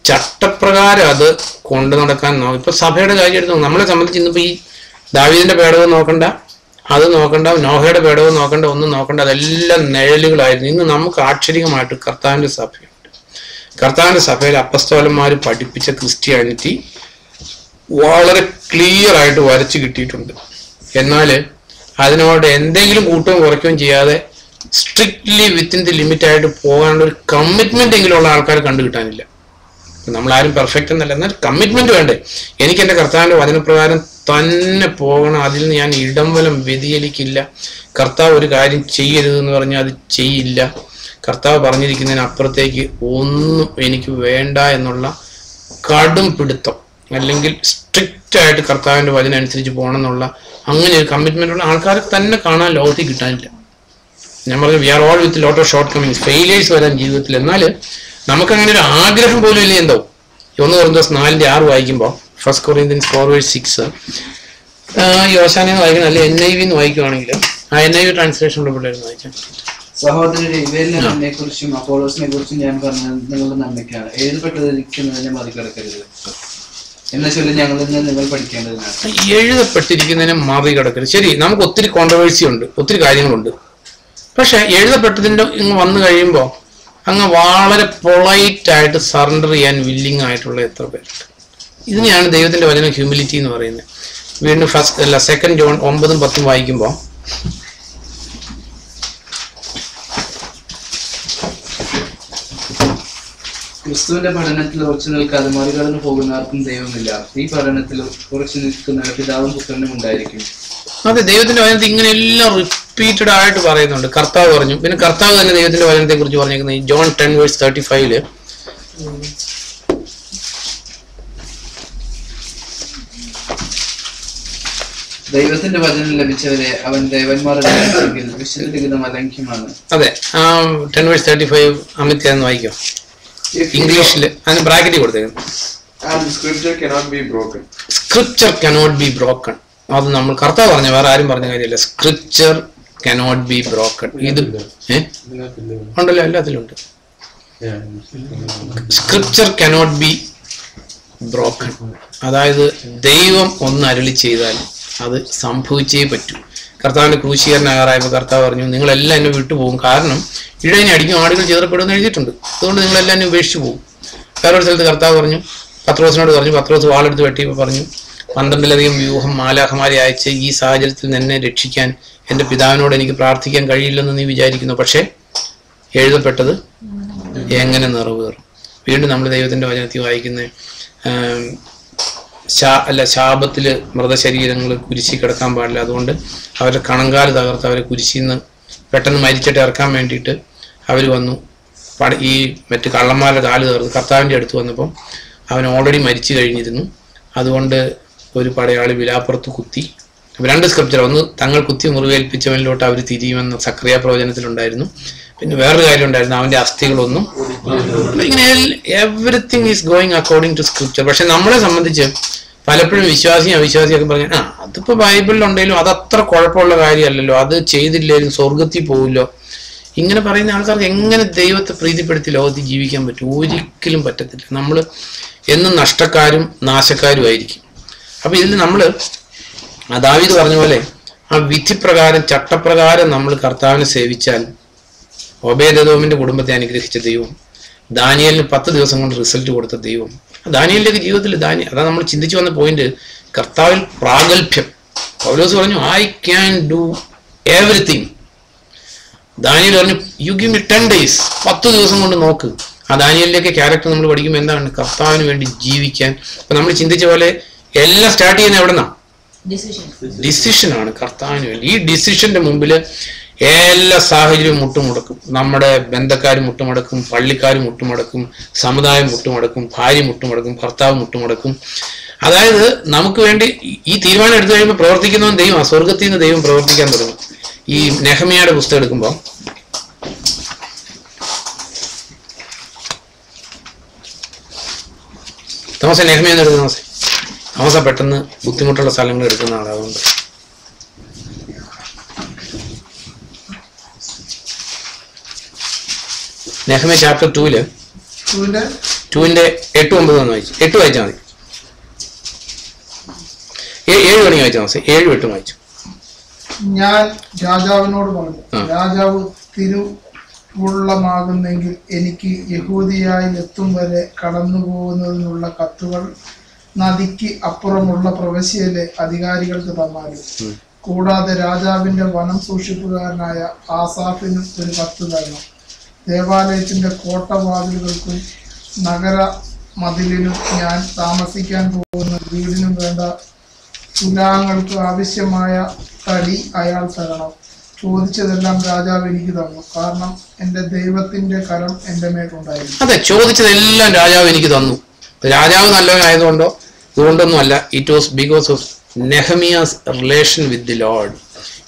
ചട്ടപ്രകാരം അത് കൊണ്ടു നടക്കാൻ ഇപ്പൊ സഭയുടെ കാര്യം എടുത്തു. നമ്മളെ സംബന്ധിച്ച് ഇന്നിപ്പോ ഈ ദാവീദിന്റെ പേടകം നോക്കണ്ട, അത് നോക്കണ്ട, നോഹയുടെ പേടകം നോക്കണ്ട, ഒന്നും നോക്കണ്ട, അതെല്ലാം നിഴലുകളായിരുന്നു. ഇന്ന് നമുക്ക് ആക്ഷരികമായിട്ട് കർത്താവിന്റെ സഭയുണ്ട്. കർത്താവിന്റെ സഭയിൽ അപ്പസ്തോലന്മാർ പഠിപ്പിച്ച ക്രിസ്ത്യാനിറ്റി വളരെ ക്ലിയർ ആയിട്ട് വരച്ചു കിട്ടിയിട്ടുണ്ട്. എന്നാൽ അതിനോട് എന്തെങ്കിലും കൂട്ടവും കുറയ്ക്കുകയും ചെയ്യാതെ സ്ട്രിക്ട്ലി വിത്തിൻ ദി ലിമിറ്റ് ആയിട്ട് പോകാനുള്ള ഒരു കമ്മിറ്റ്മെന്റ് എങ്കിലും ഉള്ള ആൾക്കാർ കണ്ടു കിട്ടാനില്ല. നമ്മളാരും പെർഫെക്റ്റ് എന്നല്ല, എന്നാൽ കമ്മിറ്റ്മെന്റ് വേണ്ടേ? എനിക്ക് എൻ്റെ കർത്താവിന്റെ വചനപ്രകാരം തന്നെ പോകണം, അതിൽ നിന്ന് ഞാൻ ഇടം വലം വ്യതിചലിക്കില്ല. കർത്താവ് ഒരു കാര്യം ചെയ്യരുതെന്ന് പറഞ്ഞാൽ അത് ചെയ്യില്ല. കർത്താവ് പറഞ്ഞിരിക്കുന്നതിനപ്പുറത്തേക്ക് ഒന്നും എനിക്ക് വേണ്ട എന്നുള്ള കടും പിടുത്തം, അല്ലെങ്കിൽ സ്ട്രിക്റ്റ് ആയിട്ട് കർത്താവിന്റെ വചനം അനുസരിച്ച് പോകണം എന്നുള്ള അങ്ങനെ ഒരു കമ്മിറ്റ്മെന്റ് ഉള്ള ആൾക്കാരെ തന്നെ കാണാൻ ലോകത്തിൽ കിട്ടാനില്ല. ഞാൻ പറഞ്ഞു, we are all with lot of shortcomings, failures വരാൻ ജീവിതത്തിൽ. എന്നാൽ നമുക്കങ്ങനെ ഒരു ആഗ്രഹം പോലും ഇല്ല. എന്തോ 1 Corinthians 4:6 വായിക്കുമ്പോൾ, 1 Corinthians 4:6 യോശാനെന്ന് വായിക്കണം, അല്ലെ NIV വായിക്കുവാണെങ്കിൽ ആ NIV ട്രാൻസ്ലേഷൻ ഉള്ള പിള്ളേരുന്ന് വായിക്കാം. സഹോദരരെ, ഇവയെല്ലാം എന്നെ കുറിച്ചും അപ്പോളോസിനെ കുറിച്ചും ഞാൻ പറഞ്ഞത് നിങ്ങളുടെ നന്മയ്ക്കാണ്. എഴുതപ്പെട്ടിരിക്കുന്നതിനെ മറികടക്കരുത് എന്ന ചൊല്ലി ഞങ്ങളിൽ നിന്ന് നിങ്ങൾ പഠിക്കേണ്ടതിനാണ്. എഴുതപ്പെട്ടിരിക്കുന്നതിനെ മറികടക്കരുത്. ശരി, നമുക്ക് ഒത്തിരി കോൺട്രവേഴ്സി ഉണ്ട്, ഒത്തിരി കാര്യങ്ങളുണ്ട്. പക്ഷെ എഴുതപ്പെട്ടതിൻ്റെ ഇങ്ങ് വന്നു കഴിയുമ്പോൾ അങ്ങ് വളരെ പൊളൈറ്റ് ആയിട്ട് സറണ്ടർ ചെയ്യാൻ വില്ലിങ് ആയിട്ടുള്ള എത്ര പേരുണ്ട്? ഇതിനെയാണ് ദൈവത്തിന്റെ വചനം ഹ്യൂമിലിറ്റി എന്ന് പറയുന്നത്. വീണ്ടും 2 John 9-10 വായിക്കുമ്പോൾ ക്രിസ്തുവിന്റെ പഠനത്തിൽ ഉറച്ചു നിൽക്കാതെ മറികടന്നു പോകുന്ന ആർക്കും ദൈവമില്ല. ഈ പഠനത്തിൽ ഉറച്ചു നിൽക്കുന്ന പിതാവും പുത്രനും ഉണ്ടായിരിക്കും. അതെ, ദൈവത്തിന്റെ വചനത്തിൽ ഇങ്ങനെ എല്ലാം റിപ്പീറ്റഡ് ആയിട്ട് പറയുന്നുണ്ട്. കർത്താവ് പറഞ്ഞു, പിന്നെ കർത്താവ് തന്നെ ദൈവത്തിന്റെ വചനത്തെ കുറിച്ച് പറഞ്ഞിരിക്കുന്നത് ഈ ജോൺ 10:35 ദൈവത്തിന്റെ വചനം ലഭിച്ചവരെ അവൻ ദേവന്മാരുടെ വിശുദ്ധ ലിഖിതം അലംഘ്യമാണ്. അതെ, 10:35 അമിത് എന്ന് വായിക്കോ. ഇംഗ്ലീഷിൽ അതിന് ബ്രാക്കറ്റ് കൊടുത്തേക്കുന്നു. Scripture cannot be broken. Scripture cannot be broken. അത് നമ്മൾ കർത്താവ് പറഞ്ഞ, വേറെ ആരും പറഞ്ഞ കാര്യമില്ല. Scripture cannot be broken. ഇത് ഉണ്ടല്ലോ, എല്ലാത്തിലും ഉണ്ട്. Scripture cannot be broken. അതായത് ദൈവം ഒന്ന് അരുളി ചെയ്താൽ അത് സംഭവിച്ചേ പറ്റൂ. കർത്താവിന്റെ ക്രൂശീകരണാകാറായപ്പോൾ കർത്താവ് പറഞ്ഞു, നിങ്ങളെല്ലാം എന്നെ വിട്ടുപോകും, കാരണം ഇഴയിനെ അടിക്കും ആടുകൾ ചിതറപ്പെടുമെന്ന് എഴുതിയിട്ടുണ്ട്, അതുകൊണ്ട് നിങ്ങളെല്ലാം എന്നെ ഉപേക്ഷിച്ചു പോകും. വേറൊരു സ്ഥലത്ത് കർത്താവ് പറഞ്ഞു, പത്രോസിനോട് പറഞ്ഞു, പത്രോസ് വാളെടുത്ത് വെട്ടിയപ്പോൾ പറഞ്ഞു, 12 വ്യൂഹം മാലാഖമാരെ അയച്ച് ഈ സാഹചര്യത്തിൽ എന്നെ രക്ഷിക്കാൻ എൻ്റെ പിതാവിനോട് എനിക്ക് പ്രാർത്ഥിക്കാൻ കഴിയില്ലെന്ന് നീ വിചാരിക്കുന്നു, പക്ഷേ എഴുതപ്പെട്ടത് എങ്ങനെ നിറവേറും. വീണ്ടും നമ്മൾ ദൈവത്തിന്റെ വചനത്തിൽ വായിക്കുന്ന ശാപത്തില് മൃതശരീരങ്ങൾ കുരിശി കിടക്കാൻ പാടില്ല, അതുകൊണ്ട് അവരുടെ കണങ്കാല് തകർത്ത് അവരെ കുരിശിൽ നിന്ന് പെട്ടെന്ന് മരിച്ചിട്ട് ഇറക്കാൻ വേണ്ടിയിട്ട് അവർ വന്നു. ഈ മറ്റ് കള്ളന്മാരുടെ കാല് തകർത്ത് കർത്താവിൻ്റെ അടുത്ത് വന്നപ്പം അവൻ ഓൾറെഡി മരിച്ചു കഴിഞ്ഞിരുന്നു. അതുകൊണ്ട് ഒരു പടയാളി വിലാപ്പുറത്ത് കുത്തി. 2 സ്ക്രിപ്ചർ, ഒന്ന് തങ്ങൾ കുത്തി മുറിവേൽപ്പിച്ചവനിലോട്ട് അവർ തിരിയുമെന്ന് സക്രിയ പ്രവചനത്തിലുണ്ടായിരുന്നു. പിന്നെ വേറൊരു കാര്യം ഉണ്ടായിരുന്നു, അവന്റെ അസ്ഥികളൊന്നും. ഇങ്ങനെ everything is going according to scripture. പക്ഷെ നമ്മളെ സംബന്ധിച്ച് പലപ്പോഴും വിശ്വാസിയും അവിശ്വാസിയൊക്കെ പറഞ്ഞാൽ അതിപ്പോ ബൈബിളിലുണ്ടെങ്കിലും അത് അത്ര കുഴപ്പമുള്ള കാര്യമല്ലല്ലോ, അത് ചെയ്തില്ലേലും സ്വർഗത്തിൽ പോവില്ലോ. ഇങ്ങനെ പറയുന്ന ആൾക്കാർക്ക് എങ്ങനെ ദൈവത്തെ പ്രീതിപ്പെടുത്തി ലോകത്തിൽ ജീവിക്കാൻ പറ്റും? ഒരിക്കലും പറ്റത്തില്ല. നമ്മൾ എന്നും നഷ്ടക്കാരും നാശക്കാരുമായിരിക്കും. അപ്പൊ ഇതിൽ നമ്മൾ ദാവീദ് പറഞ്ഞ പോലെ ആ വിധിപ്രകാരം ചട്ടപ്രകാരം നമ്മൾ കർത്താവിനെ സേവിച്ചാൽ ഒബേദെദോമിന്റെ കുടുംബത്തെ അനുഗ്രഹിച്ച ദൈവം, ദാനിയേലിന് 10 ദിവസം കൊണ്ട് റിസൾട്ട് കൊടുത്ത ദൈവം, ദാനിയേലിന്റെ ജീവിതത്തിൽ അതാ നമ്മൾ ചിന്തിച്ചു വന്ന പോയിന്റ്, കർത്താവിൽ പ്രാഗൽഭ്യം. പൗലോസ് പറഞ്ഞു, I can do everything. Daniel പറഞ്ഞു, യു ഗിവ് മി 10 days, 10 ദിവസം കൊണ്ട് നോക്ക്. ആ ദാനിയേലിലേക്ക് ക്യാരക്ടർ നമ്മൾ പഠിക്കുമ്പോൾ എന്താണ്? കർത്താവിന് വേണ്ടി ജീവിക്കാൻ. അപ്പൊ നമ്മൾ ചിന്തിച്ച പോലെ എല്ലാം സ്റ്റാർട്ട് ചെയ്യുന്ന എവിടെന്നാ? ഡിസിഷനാണ് കർത്താവിന് വേണ്ടി. ഈ ഡിസിഷന്റെ മുമ്പിൽ എല്ലാ സാഹചര്യവും മുട്ടുമുടക്കും. നമ്മുടെ ബന്ധക്കാർ മുട്ടുമടക്കും, പള്ളിക്കാർ മുട്ടുമടക്കും, സമുദായം മുട്ടുമടക്കും, ഭാര്യ മുട്ടുമടക്കും, ഭർത്താവ് മുട്ടുമടക്കും. അതായത് നമുക്ക് വേണ്ടി ഈ തീരുമാനം എടുത്തു കഴിയുമ്പോൾ പ്രവർത്തിക്കുന്നവൻ ദൈവം, സ്വർഗത്തിൽ നിന്ന് ദൈവം പ്രവർത്തിക്കാൻ തുടങ്ങും. ഈ നെഹമ്യായുടെ പുസ്തകം എടുക്കുമ്പോൾ നെഹമ്യ എടുക്കുന്ന തോമസ പെട്ടെന്ന് ബുദ്ധിമുട്ടുള്ള സ്ഥലങ്ങൾ എടുക്കുന്ന ആളാണ്. അതുകൊണ്ട് നെഹമ്യ ചാപ്റ്റർ 2-ല് 2-ന്റെ 8-9 വായിച്ചു. 8 വായിച്ചാൽ മതി. 7 മണി വായിച്ചാൽ മതി. 7-8 വായിച്ചു. ഞാൻ രാജാവിനോട് പറഞ്ഞു, രാജാവ് തിരുവുള്ളമാകുന്നെങ്കിൽ എനിക്ക് യഹൂദിയായി എത്തും വരെ കടന്നു പോകുന്നതിനുള്ള കത്തുകൾ നദിക്ക് അപ്പുറമുള്ള പ്രവിശ്യയിലെ അധികാരികൾക്ക് തന്നാലും. കൂടാതെ രാജാവിന്റെ വനം സൂക്ഷിപ്പുകാരനായ ആസാഫിനും ഒരു കത്ത് തരണം. ദേവാലയത്തിന്റെ കോട്ടവാതിലുകൾക്കും നഗര മതിലിനും ഞാൻ താമസിക്കാൻ പോകുന്ന വീടിനും വേണ്ട തുലാങ്ങൾക്ക് ആവശ്യമായ തടി അയാൾ തരണം. ചോദിച്ചതെല്ലാം രാജാവ് എനിക്ക് തന്നു, കാരണം എന്റെ ദൈവത്തിന്റെ കരം എന്റെ മേലുണ്ടായിരുന്നു. അതെ, ചോദിച്ചതെല്ലാം രാജാവ് എനിക്ക് തന്നു. രാജാവ് നല്ലവനായതുകൊണ്ടോ ഇതുകൊണ്ടൊന്നും അല്ല. It was because of Nehemiah's relation with the Lord.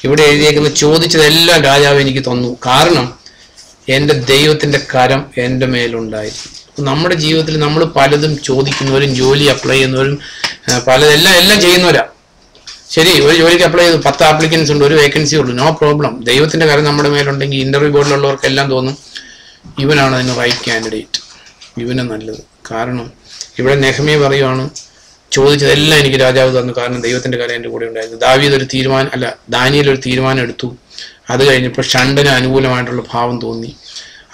ഇവിടെ എഴുതിയേക്കുന്ന ചോദിച്ചതെല്ലാം രാജാവ് എനിക്ക് തന്നു, കാരണം എൻ്റെ ദൈവത്തിന്റെ കരം എൻ്റെ മേലുണ്ടായിരുന്നു. നമ്മുടെ ജീവിതത്തിൽ നമ്മൾ പലതും ചോദിക്കുന്നവരും ജോലി അപ്ലൈ ചെയ്യുന്നവരും എല്ലാം ചെയ്യുന്നവരാ. ശരി, ഒരു ജോലിക്ക് അപ്ലൈ ചെയ്തു, 10 ആപ്ലിക്കൻസ് ഉണ്ട്, ഒരു വേക്കൻസി ഉള്ളൂ, നോ പ്രോബ്ലം. ദൈവത്തിന്റെ കാര്യം നമ്മുടെ മേലുണ്ടെങ്കിൽ ഇന്റർവ്യൂ ബോർഡിലുള്ളവർക്കെല്ലാം തോന്നും ഇവനാണ് അതിന് റൈറ്റ് കാൻഡിഡേറ്റ്, ഇവന് നല്ലത്. കാരണം ഇവിടെ നെഹമ്യ പറയുവാണ്, ചോദിച്ചതെല്ലാം എനിക്ക് രാജാവ് തന്നു, കാരണം ദൈവത്തിന്റെ കാര്യം എൻ്റെ കൂടെ ഉണ്ടായിരുന്നു. ദാനിയേൽ ഒരു തീരുമാനം എടുത്തു. അത് കഴിഞ്ഞപ്പോൾ ഷണ്ടന് അനുകൂലമായിട്ടുള്ള ഭാവം തോന്നി.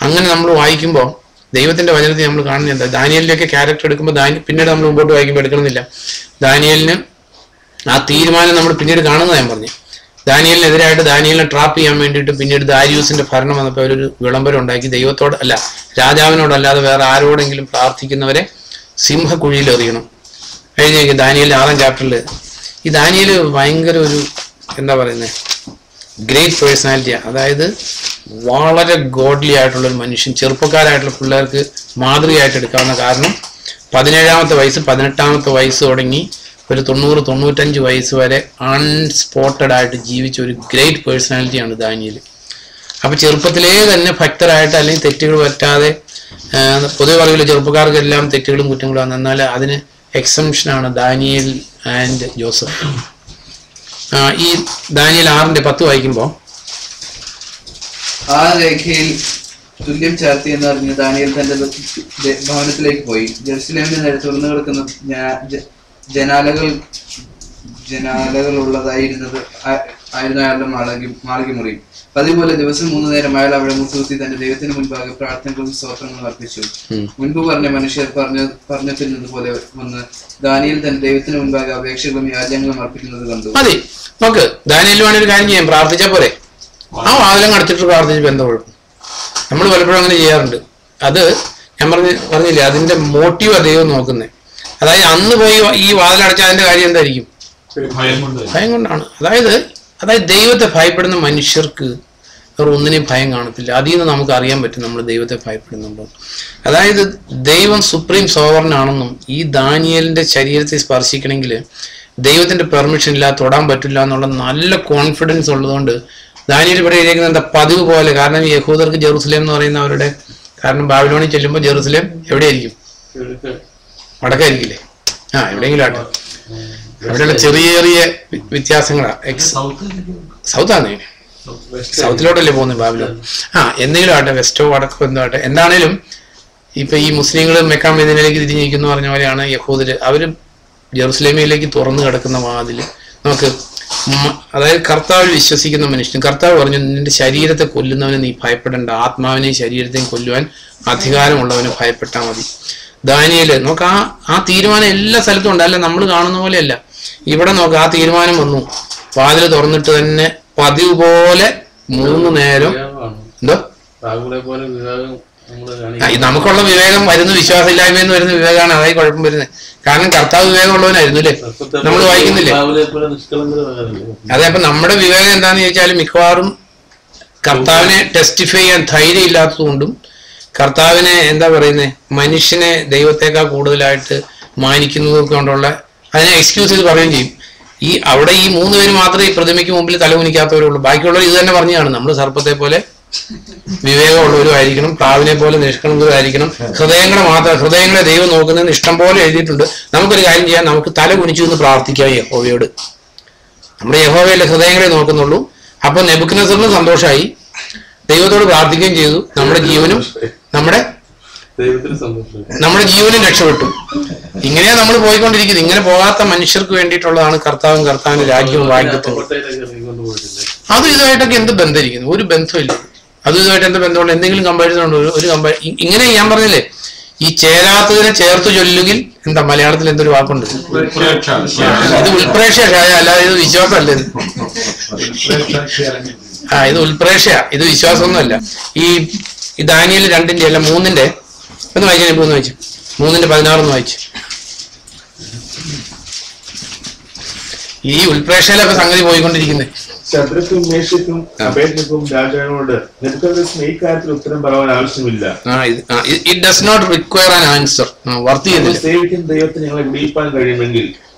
അങ്ങനെ നമ്മൾ വായിക്കുമ്പോൾ ദൈവത്തിന്റെ വചനത്തിൽ നമ്മൾ കാണുന്ന എന്താ? ദാനിയേലിലേക്ക് ക്യാരക്ടർ എടുക്കുമ്പോൾ പിന്നീട് നമ്മൾ മുമ്പോട്ട് വായിക്കുമ്പോൾ എടുക്കണമെന്നില്ല. ദാനിയേലിന് ആ തീരുമാനം നമ്മൾ പിന്നീട് കാണുന്നത് ഞാൻ പറഞ്ഞു. ദാനിയേലിനെതിരായിട്ട് ദാനിയേലിനെ ട്രാപ്പ് ചെയ്യാൻ വേണ്ടിയിട്ട് പിന്നീട് ദാരിയൂസിന്റെ ഭരണം വന്നപ്പോൾ അവരൊരു വിളംബരം ഉണ്ടാക്കി, ദൈവത്തോട് അല്ല രാജാവിനോടല്ലാതെ വേറെ ആരോടെങ്കിലും പ്രാർത്ഥിക്കുന്നവരെ സിംഹക്കുഴിയിൽ എറിയണം. കഴിഞ്ഞ ദാനിയേൽ 6-ാം ചാപ്റ്ററിൽ ഈ ദാനിയേൽ ഭയങ്കര ഒരു എന്താ പറയുന്നത് ഗ്രേറ്റ് പേഴ്സണാലിറ്റിയാണ്. അതായത് വളരെ ഗോഡ്ലി ആയിട്ടുള്ളൊരു മനുഷ്യൻ, ചെറുപ്പക്കാരായിട്ടുള്ള പിള്ളേർക്ക് മാതൃകയായിട്ട് എടുക്കാവുന്ന. കാരണം 17-ാമത്തെ വയസ്സ് 18-ാമത്തെ വയസ്സ് തുടങ്ങി ഒരു 90-95 വയസ്സ് വരെ അൺസ്പോട്ടഡ് ആയിട്ട് ജീവിച്ച ഒരു ഗ്രേറ്റ് പേഴ്സണാലിറ്റിയാണ് ദാനിയേൽ. അപ്പൊ ചെറുപ്പത്തിലേ തന്നെ ഭക്തരായിട്ട് അല്ലെങ്കിൽ തെറ്റുകൾ പറ്റാതെ, പൊതുവെ പറയില്ല ചെറുപ്പക്കാർക്കെല്ലാം തെറ്റുകളും കുറ്റങ്ങളുമാണ്, എന്നാൽ അതിന് എക്സംഷനാണ് ദാനിയേൽ ആൻഡ് ജോസഫ്. ഈ ദാനിയേൽ 6:10 വായിക്കുമ്പോൾ ആ രേഖയിൽ തുല്യം ചാർത്തി എന്ന് അറിഞ്ഞ് ദാനിയേൽ തന്റെ ഭവനത്തിലേക്ക് പോയി. ജെറുസലേമിന് നേരെ തുറന്നു കിടക്കുന്ന ജനാലകൾ ഉള്ളതായിരുന്നത് അയാളുടെ മാളിക മുറി. അതുപോലെ ദിവസം 3 നേരം അയാൾ അവിടെ മുട്ടുകുത്തി തന്റെ ദൈവത്തിന് മുൻപാകെ പ്രാർത്ഥനകളും സ്തോത്രങ്ങളും അർപ്പിച്ചു. മുൻപ് പറഞ്ഞ മനുഷ്യർ പറഞ്ഞിരുന്നത് പോലെ വന്ന് ദാനിയേൽ തന്റെ ദൈവത്തിന് മുൻപാകെ അപേക്ഷകളും യാചനകളും അർപ്പിക്കുന്നത് കണ്ടു. മതി നോക്ക്, ദാനിയേൽ വേണേ ഒരു കാര്യം ചെയ്യാം, പ്രാർത്ഥിച്ചാൽ പോരെ. ആ വാതിലും അടച്ചിട്ട് പ്രാർത്ഥിച്ച് എന്താ കുഴപ്പം? നമ്മൾ പലപ്പോഴും അങ്ങനെ ചെയ്യാറുണ്ട്. അത് ഞാൻ പറഞ്ഞില്ലേ, അതിന്റെ മോട്ടീവ് ദൈവം നോക്കുന്നത്. അതായത് അന്ന് പോയി ഈ വാതിലടച്ചാൽ അതിന്റെ കാര്യം എന്തായിരിക്കും? ഭയം കൊണ്ടാണ്. അതായത് ദൈവത്തെ ഭയപ്പെടുന്ന മനുഷ്യർക്ക് വേറെ ഒന്നിനെയും ഭയം കാണത്തില്ല. അതിൽ നിന്ന് നമുക്ക് അറിയാൻ പറ്റും നമ്മൾ ദൈവത്തെ ഭയപ്പെടുന്നുണ്ടോ. അതായത് ദൈവം സുപ്രീം സോവറിനാണെന്നും ഈ ദാനിയേലിന്റെ ശരീരത്തെ സ്പർശിക്കണമെങ്കിൽ ദൈവത്തിന്റെ പെർമിഷൻ ഇല്ലാതെ തൊടാൻ പറ്റില്ല എന്നുള്ള നല്ല കോൺഫിഡൻസ് ഉള്ളതുകൊണ്ട് ദാനിയേൽ ഇവിടെ എഴുതിയിരിക്കുന്നത് എന്താ പതിവ് പോലെ. കാരണം യഹൂദർക്ക് ജെറുസലേം എന്ന് പറയുന്ന അവരുടെ, കാരണം ബാബിലോണിൽ ചെല്ലുമ്പോൾ ജെറുസലേം എവിടെയായിരിക്കും? വടക്കായിരിക്കില്ലേ? എവിടെയെങ്കിലും ആട്ടെ, അവിടെയുള്ള ചെറിയ ചെറിയ വ്യത്യാസങ്ങളാ. സൗത്താണ്, സൗത്തിലോട്ടല്ലേ പോകുന്നത് ബാബിലോൺ. എന്തെങ്കിലും ആട്ടെ, വെസ്റ്റോ വടക്കോ എന്തോ ആട്ടെ. എന്താണേലും ഇപ്പൊ ഈ മുസ്ലിങ്ങൾ മെക്ക മദീനയിലേക്ക് തിരിഞ്ഞിരിക്കുന്നു പറഞ്ഞ പോലെയാണ് യഹൂദര്. അവര് ജെറുസലേമിലേക്ക് തുറന്നു കിടക്കുന്ന വാതില് നമുക്ക്. അതായത് കർത്താവിൽ വിശ്വസിക്കുന്ന മനുഷ്യൻ, കർത്താവ് പറഞ്ഞു നിന്റെ ശരീരത്തെ കൊല്ലുന്നവനെ നീ ഭയപ്പെടേണ്ട, ആത്മാവിനെയും ശരീരത്തെയും കൊല്ലുവാൻ അധികാരമുള്ളവന് ഭയപ്പെട്ടാൽ മതി. ദാനിയേല് നോക്ക്, ആ തീരുമാനം എല്ലാ സ്ഥലത്തും ഉണ്ട്. അല്ല നമ്മൾ കാണുന്ന പോലെയല്ല. ഇവിടെ നോക്ക്, ആ തീരുമാനം വന്നു. വാതിൽ തുറന്നിട്ട് തന്നെ പതിവ് പോലെ 3 നേരം എന്തോ നമുക്കുള്ള വിവേകം വരുന്ന വിശ്വാസമില്ലായ്മയെന്ന് വരുന്ന വിവേകമാണ്. അതായത് കുഴപ്പം വരുന്നത്. കാരണം കർത്താവ് വിവേകമുള്ളവനായിരുന്നു അല്ലേ, നമ്മൾ വായിക്കുന്നില്ലേ? അതെ. അപ്പൊ നമ്മുടെ വിവേകം എന്താന്ന് ചോദിച്ചാൽ മിക്കവാറും കർത്താവിനെ ടെസ്റ്റിഫൈ ചെയ്യാൻ ധൈര്യം ഇല്ലാത്തതുകൊണ്ടും കർത്താവിനെ എന്താ പറയുന്നത് മനുഷ്യനെ ദൈവത്തെക്കാൾ കൂടുതലായിട്ട് മാനിക്കുന്നത് കൊണ്ടുള്ള അതിനെ എക്സ്ക്യൂസ് ചെയ്ത് പറയുകയും ചെയ്യും. അവിടെ ഈ 3 പേര് മാത്രമേ ഈ പ്രതിമയ്ക്ക് മുമ്പിൽ തലകുനിക്കാത്തവരുള്ളൂ. ബാക്കിയുള്ളവർ ഇത് തന്നെ പറഞ്ഞാണ്, നമ്മൾ സർപ്പത്തെ പോലെ വിവേകമുള്ളവരുമായിരിക്കണം, പ്രാവിനെ പോലെ നിഷ്കളങ്കരായിരിക്കണം, ഹൃദയങ്ങളെ ദൈവം നോക്കുന്നതിന് ഇഷ്ടം പോലെ എഴുതിയിട്ടുണ്ട്. നമുക്കൊരു കാര്യം ചെയ്യാം, നമുക്ക് തല കുനിച്ചു എന്ന് പ്രാർത്ഥിക്കാം യഹോവയോട്. നമ്മുടെ യഹോവയല്ലേ ഹൃദയങ്ങളെ നോക്കുന്നുള്ളൂ. അപ്പൊ നെബൂഖദ്നേസറിന് സന്തോഷമായി, ദൈവത്തോട് പ്രാർത്ഥിക്കുകയും ചെയ്തു. നമ്മുടെ ജീവനും രക്ഷപ്പെട്ടു. ഇങ്ങനെയാ നമ്മൾ പോയിക്കൊണ്ടിരിക്കുന്നത്. ഇങ്ങനെ പോകാത്ത മനുഷ്യർക്ക് വേണ്ടിയിട്ടുള്ളതാണ് കർത്താവിന്റെ രാജ്യവും വാഗ്ദത്തവും. അതും ഇതുമായിട്ടൊക്കെ എന്ത് ബന്ധമിരിക്കുന്നു? ഒരു ബന്ധമില്ല. അതും ഇതുമായിട്ട് എന്ത് ബന്ധമുണ്ട്? എന്തെങ്കിലും കമ്പാരിസൺ ഉണ്ടോ? ഇങ്ങനെ ഞാൻ പറഞ്ഞില്ലേ, ഈ ചേരാത്തതിനെ ചേർത്ത് ചൊല്ലുകിൽ എന്താ മലയാളത്തിൽ എന്തൊരു വാക്കുണ്ട്? ഇത് ഉൽപ്രേക്ഷയായ, അല്ലാതെ ഇത് വിശ്വാസമല്ല. ഇത് ഉൽപ്രേക്ഷയാ, ഇത് വിശ്വാസമൊന്നുമല്ല. ഈ ദാനിയേൽ 2-ന്റെ അല്ല 3-ന്റെ ഒന്ന് വായിച്ചു. 3:16 വായിച്ചു. ഈ ഉൽപ്രേക്ഷയിലൊക്കെ സംഗതി പോയിക്കൊണ്ടിരിക്കുന്നത്. ശദ്രക്കും മേശക്കും അബേദ്നെഗോവും രാജാവിനോട് നെബൂഖദ്നേസറിന് ഈ കാര്യത്തിൽ ഉത്തരം പറയാൻ ആവശ്യമില്ല. It does not require an answer. സേവിക്കുന്ന ദൈവത്തിന് ഞങ്ങളെ വിടിയിപ്പാൻ കഴിയുമെങ്കിൽ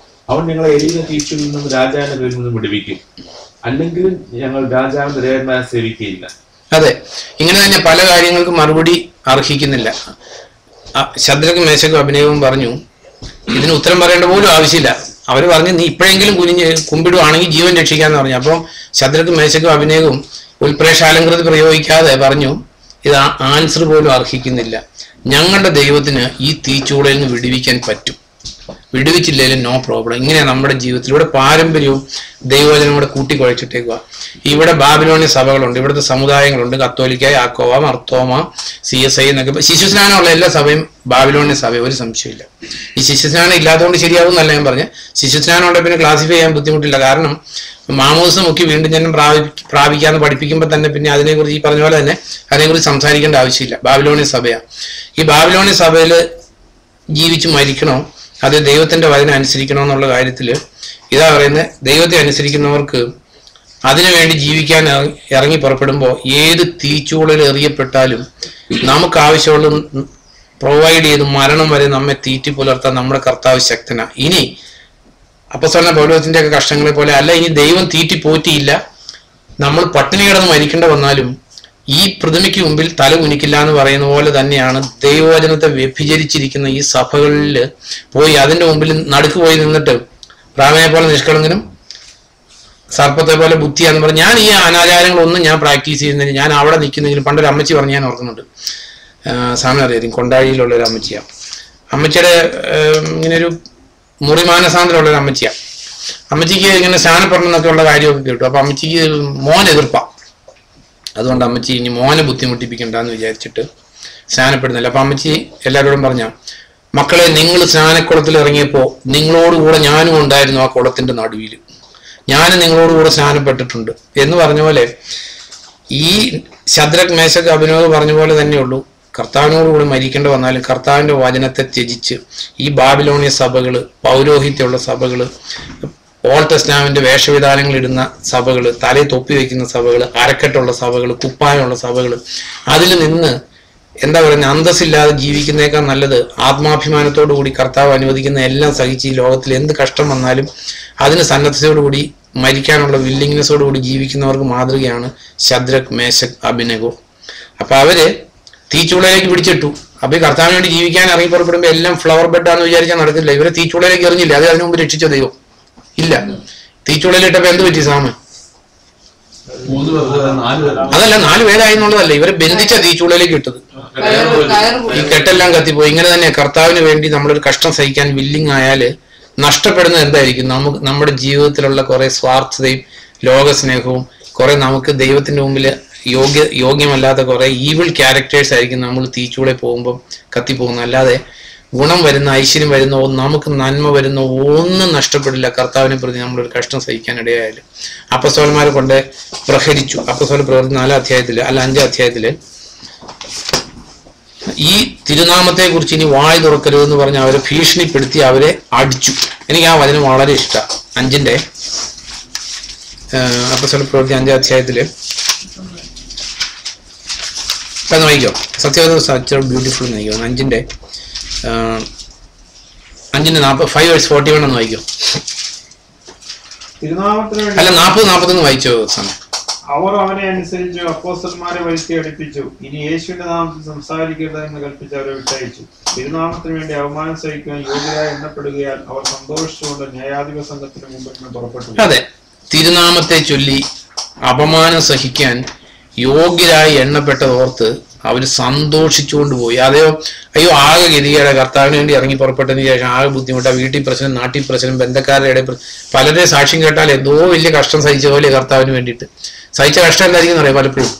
അവൻ ഞങ്ങളെ എരിയുന്ന തീച്ചുവിൽ നിന്നും രാജാവിന്റെ കയ്യിൽ നിന്നും വിടുവിക്കും. അല്ലെങ്കിലും ഞങ്ങൾ രാജാവിന്റെ ദേവന്മാരെ സേവിക്കുകയില്ല. അതെ, ഇങ്ങനെ തന്നെ പല കാര്യങ്ങൾക്കും മറുപടി അർഹിക്കുന്നില്ല. ശദ്രക്കും മേശക്കും അഭിനയവും പറഞ്ഞു ഇതിന് ഉത്തരം പറയേണ്ട പോലും ആവശ്യമില്ല. അവർ പറഞ്ഞു നീ ഇപ്പോഴെങ്കിലും കുമ്പിടുവാണെങ്കിൽ ജീവൻ രക്ഷിക്കാന്ന് പറഞ്ഞു. അപ്പം ശദ്രക്കും മേശക്കും അഭിനയവും ഉൽപ്രേക്ഷാലങ്കൃതി പ്രയോഗിക്കാതെ പറഞ്ഞു ഇത് ആൻസർ പോലും അർഹിക്കുന്നില്ല. ഞങ്ങളുടെ ദൈവത്തിന് ഈ തീച്ചൂളയിൽ നിന്ന് വിടുവിക്കാൻ പറ്റും. വിടുവിച്ചില്ലെങ്കിലും നോ പ്രോബ്ലം. ഇങ്ങനെയാണ് നമ്മുടെ ജീവിതത്തിലൂടെ പാരമ്പര്യവും ദൈവവചനവും കൂടെ കൂട്ടിക്കുഴച്ചിട്ടേക്കുക. ഇവിടെ ബാബിലോണിയ സഭകളുണ്ട്, ഇവിടുത്തെ സമുദായങ്ങളുണ്ട്, കത്തോലിക്ക, യാക്കോവ, മർത്തോമ, CSI എന്നൊക്കെ. ശിശുസ്നാനമുള്ള എല്ലാ സഭയും ബാബിലോണിയ സഭയും ഒരു സംശയമില്ല. ഈ ശിശുസ്നാനം ഇല്ലാത്തതുകൊണ്ട് ശരിയാവും എന്നല്ല ഞാൻ പറഞ്ഞത്. ശിശുസ്നാനം ഉണ്ടെങ്കിൽ പിന്നെ ക്ലാസിഫൈ ചെയ്യാൻ ബുദ്ധിമുട്ടില്ല. കാരണം മാമോദിസം മുക്കി വീണ്ടും ജന്മം പ്രാപിക്കാന്ന് പഠിപ്പിക്കുമ്പോൾ തന്നെ പിന്നെ അതിനെക്കുറിച്ച് ഈ പറഞ്ഞ പോലെ തന്നെ അതിനെക്കുറിച്ച് സംസാരിക്കേണ്ട ആവശ്യമില്ല. ബാബിലോണിയ സഭയാണ്. ഈ ബാബിലോണിയ സഭയിൽ ജീവിച്ച് മരിക്കണോ അത് ദൈവത്തിന്റെ വചനം അനുസരിക്കണോ എന്നുള്ള കാര്യത്തിൽ ഇതാ പറയുന്നത്, ദൈവത്തെ അനുസരിക്കുന്നവർക്ക് അതിനുവേണ്ടി ജീവിക്കാൻ ഇറങ്ങി പുറപ്പെടുമ്പോൾ ഏത് തീച്ചൂളൽ എറിയപ്പെട്ടാലും നമുക്ക് ആവശ്യമുള്ള പ്രൊവൈഡ് ചെയ്ത് മരണം വരെ നമ്മെ തീറ്റി പുലർത്താൻ നമ്മുടെ കർത്താവ് ശക്തനാ. ഇനി അപ്പോസ്തലനായ പൗലോസിന്റെ ഒക്കെ കഷ്ടങ്ങളെ പോലെ അല്ല, ഇനി ദൈവം തീറ്റി പോറ്റിയില്ല, നമ്മൾ പട്ടിണി കിടന്ന് മരിക്കേണ്ട വന്നാലും ഈ പ്രതിമയ്ക്ക് മുമ്പിൽ തല കുനിക്കില്ല എന്ന് പറയുന്ന പോലെ തന്നെയാണ് ദൈവവചനത്തെ വ്യഭിചരിച്ചിരിക്കുന്ന ഈ സഭകളിൽ പോയി അതിന്റെ മുമ്പിൽ നടുക്ക് പോയി നിന്നിട്ട് പ്രാമയെ പോലെ നിഷ്കളങ്കനും സർപ്പത്തെ പോലെ ബുദ്ധിയാന്ന് പറഞ്ഞ് ഞാൻ ഈ അനാചാരങ്ങളൊന്നും ഞാൻ പ്രാക്ടീസ് ചെയ്യുന്നതിന് ഞാൻ അവിടെ നിൽക്കുന്നെങ്കിലും പണ്ടൊരു അമ്മച്ചി പറഞ്ഞ് ഞാൻ ഓർക്കുന്നുണ്ട്. സാമി അറിയാം, കൊണ്ടാഴിയിലുള്ള ഒരു അമ്മച്ചിയാണ്. അമ്മച്ചിയുടെ ഇങ്ങനെ ഒരു മുറി മാനസാന്തരമുള്ള ഒരു അമ്മച്ചിയാണ്. അമ്മച്ചിക്ക് ഇങ്ങനെ സ്നാനപ്പെടണം എന്നൊക്കെ ഉള്ള കാര്യമൊക്കെ കേട്ടു. അപ്പൊ അമ്മച്ചിക്ക് മോൻ എതിർപ്പാണ്. അതുകൊണ്ട് അമ്മച്ചി ഇനി മോനെ ബുദ്ധിമുട്ടിപ്പിക്കണ്ടെന്ന് വിചാരിച്ചിട്ട് സ്നാനപ്പെടുന്നില്ല. അപ്പൊ അമ്മച്ചി എല്ലാവരോടും പറഞ്ഞ, മക്കളെ നിങ്ങൾ സ്നാനക്കുളത്തിൽ ഇറങ്ങിയപ്പോൾ നിങ്ങളോടുകൂടെ ഞാനും ഉണ്ടായിരുന്നു ആ കുളത്തിന്റെ നടുവിൽ, ഞാനും നിങ്ങളോടുകൂടെ സ്നാനപ്പെട്ടിട്ടുണ്ട് എന്ന് പറഞ്ഞ പോലെ ഈ ശദ്രക് മേശക് അഭിനവ് പറഞ്ഞ പോലെ തന്നെയുള്ളൂ. കർത്താവിനോടുകൂടി മരിക്കേണ്ട വന്നാലും കർത്താവിന്റെ വചനത്തെ ത്യജിച്ച് ഈ ബാബിലോണിയ സഭകള്, പൗരോഹിത്യമുള്ള സഭകള്, ഓൾഡ് ടെസ്റ്റ്മെന്റിന്റെ വേഷവിധാനങ്ങൾ ഇടുന്ന സഭകള്, തലയിൽ തൊപ്പി വയ്ക്കുന്ന സഭകള്, അരക്കെട്ടുള്ള സഭകള്, കുപ്പായമുള്ള സഭകള്, അതിൽ നിന്ന് എന്താ പറയുക, അന്തസ്സില്ലാതെ ജീവിക്കുന്നേക്കാൾ നല്ലത് ആത്മാഭിമാനത്തോടു കൂടി കർത്താവ് അനുവദിക്കുന്ന എല്ലാം സഹിച്ച് ഈ ലോകത്തിൽ എന്ത് കഷ്ടം വന്നാലും അതിന് സന്നദ്ധതയോടുകൂടി മരിക്കാനുള്ള വില്ലിങ്നെസ്സോടുകൂടി ജീവിക്കുന്നവർക്ക് മാതൃകയാണ് ശദ്രക് മേശക് അഭിനഗോ. അപ്പൊ അവര് തീച്ചൂളയിലേക്ക് പിടിച്ചിട്ടു. അപ്പൊ ഈ കർത്താവിന് വേണ്ടി ജീവിക്കാൻ ഇറങ്ങി പുറപ്പെടുമ്പോൾ എല്ലാം ഫ്ലവർ ബെഡാന്ന് വിചാരിച്ചാൽ നടക്കില്ല. ഇവരെ തീച്ചൂളയിലേക്ക് എറിഞ്ഞില്ല, അത് അതിനു മുമ്പ് രക്ഷിച്ച ദൈവം ഇല്ല. തീച്ചൂളയിലിട്ടപ്പോ എന്ത് പറ്റി സാമ? അതല്ല, 4 പേരായി എന്നുള്ളതല്ല, ഇവരെ ബന്ധിച്ച തീച്ചൂളയിലേക്ക് ഇട്ടത്. ഈ കെട്ടെല്ലാം കത്തിപ്പോയി. ഇങ്ങനെ തന്നെ കർത്താവിന് വേണ്ടി നമ്മളൊരു കഷ്ടം സഹിക്കാൻ വില്ലിങ് ആയാല് നഷ്ടപ്പെടുന്നത് എന്തായിരിക്കും? നമ്മുടെ ജീവിതത്തിലുള്ള കുറെ സ്വാർത്ഥതയും ലോകസ്നേഹവും കുറെ നമുക്ക് ദൈവത്തിന്റെ മുമ്പിൽ യോഗ്യമല്ലാത്ത കുറെ ഈവിൾ ക്യാരക്ടേഴ്സ് ആയിരിക്കും നമ്മൾ തീച്ചൂളെ പോകുമ്പോൾ കത്തിപ്പോകുന്നത്. അല്ലാതെ ഗുണം വരുന്ന, ഐശ്വര്യം വരുന്ന, നമുക്ക് നന്മ വരുന്ന ഒന്നും നഷ്ടപ്പെടില്ല കർത്താവിനെ പ്രതി നമ്മളൊരു കഷ്ടം സഹിക്കാൻ ഇടയായാലും. അപ്പസ്തോലന്മാരെ കൊണ്ട് പ്രഹരിച്ചു. അപ്പസ്തോല പ്രവൃത്തി 4 അധ്യായത്തില് അല്ല 5 അധ്യായത്തില് ഈ തിരുനാമത്തെ കുറിച്ച് ഇനി വായ് തുറക്കരുതെന്ന് പറഞ്ഞ് അവരെ ഭീഷണിപ്പെടുത്തി അവരെ അടിച്ചു. എനിക്ക് ആ വചനം വളരെ ഇഷ്ടമാണ്. 5-ന്റെ അപ്പസ്തോല പ്രവൃത്തി 5 അധ്യായത്തില് വായിക്കോ. സത്യം ബ്യൂട്ടിഫുൾ എന്ന് വായിക്കോ. 5-ന്റെ 5:41 എന്ന് വായിക്കോ. അല്ല 40-41 വായിച്ചോ സമയം. അവർ അവനെ അനുസരിച്ച് അപ്പോസ്തലന്മാരെ വരുത്തി അടുപ്പിച്ചു. ഇനി യേശുവിന്റെ നാമത്തിൽ സംസാരിക്കരുതെന്ന് കൽപ്പിച്ച് അവരെ വിട്ടയച്ചു. തിരുനാമത്തിന് വേണ്ടി അവമാനം സഹിക്കാൻ യോഗ്യരായി എണ്ണപ്പെടുകയാൽ അവർ സന്തോഷിച്ചുകൊണ്ട് ന്യായാധിപ സംഘത്തിന് മുമ്പിൽ നിന്ന് പുറപ്പെട്ടു. അതെ, തിരുനാമത്തെ ചൊല്ലി അപമാനം സഹിക്കാൻ യോഗ്യരായി എണ്ണപ്പെട്ടതോർത്ത് അവര് സന്തോഷിച്ചുകൊണ്ട് പോയി. അയ്യോ ആകെ ഗതികേടാ, കർത്താവിന് വേണ്ടി ഇറങ്ങി പുറപ്പെട്ടതിന് ശേഷം ആകെ ബുദ്ധിമുട്ടാ, വീട്ടിൽ പ്രശ്നം, നാട്ടിൽ പ്രശ്നം, ബന്ധക്കാരുടെ ഇടയിൽ പലരെ സാക്ഷ്യം കേട്ടാൽ എന്തോ വലിയ കഷ്ടം സഹിച്ച പോലെ കർത്താവിന് വേണ്ടിയിട്ട്. സഹിച്ച കഷ്ടം എന്തായിരിക്കും അറിയാം, പലപ്പോഴും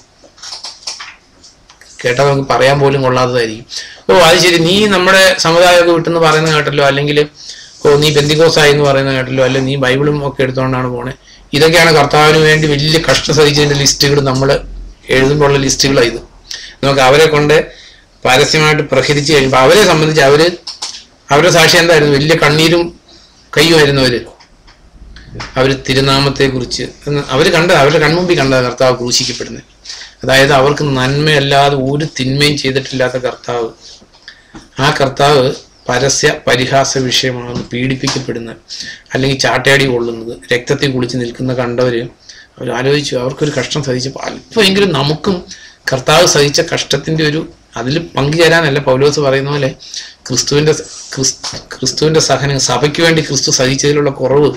കേട്ടാൽ നമുക്ക് പറയാൻ പോലും കൊള്ളാത്തതായിരിക്കും. അത് ശരി, നീ നമ്മുടെ സമുദായമൊക്കെ വിട്ടെന്ന് പറയുന്ന കേട്ടല്ലോ, അല്ലെങ്കിൽ നീ പെന്തിക്കോസായി എന്ന് പറയുന്ന കേട്ടല്ലോ, അല്ലെങ്കിൽ നീ ബൈബിളും ഒക്കെ എടുത്തുകൊണ്ടാണ് പോണേ. ഇതൊക്കെയാണ് കർത്താവിന് വേണ്ടി വലിയ കഷ്ടം സഹിച്ചതിന്റെ ലിസ്റ്റുകൾ നമ്മൾ എഴുതുമ്പോൾ ഉള്ള ലിസ്റ്റുകളാണ് ഇത്. നമുക്ക് അവരെ കൊണ്ട് പരസ്യമായിട്ട് പ്രഹരിച്ച് കഴിയുമ്പോൾ അവരെ സംബന്ധിച്ച് അവരുടെ സാക്ഷി എന്തായിരുന്നു? വലിയ കണ്ണീരും കയ്യുമായിരുന്നു അവര് തിരുനാമത്തെ കുറിച്ച് അവരുടെ കൺമുമ്പിൽ കണ്ട കർത്താവ് ക്രൂശിക്കപ്പെടുന്നത്. അതായത് അവർക്ക് നന്മയല്ലാതെ ഒരു തിന്മയും ചെയ്തിട്ടില്ലാത്ത കർത്താവ്, ആ കർത്താവ് പരസ്യ പരിഹാസ വിഷയമാണ്, പീഡിപ്പിക്കപ്പെടുന്നത്, അല്ലെങ്കിൽ ചാട്ടയാടി കൊള്ളുന്നത്, രക്തത്തിൽ കുളിച്ച് നിൽക്കുന്ന കണ്ടവര് അവർ ആലോചിച്ചു, അവർക്കൊരു കഷ്ടം സഹിച്ചപ്പോൾ അല്പമെങ്കിലും നമുക്കും കർത്താവ് സഹിച്ച കഷ്ടത്തിന്റെ അതിൽ പങ്കുചേരാനല്ല. പൗലോസ് പറയുന്ന പോലെ ക്രിസ്തുവിന്റെ സഹനം, സഭയ്ക്ക് വേണ്ടി ക്രിസ്തു സഹിച്ചതിലുള്ള കുറവ്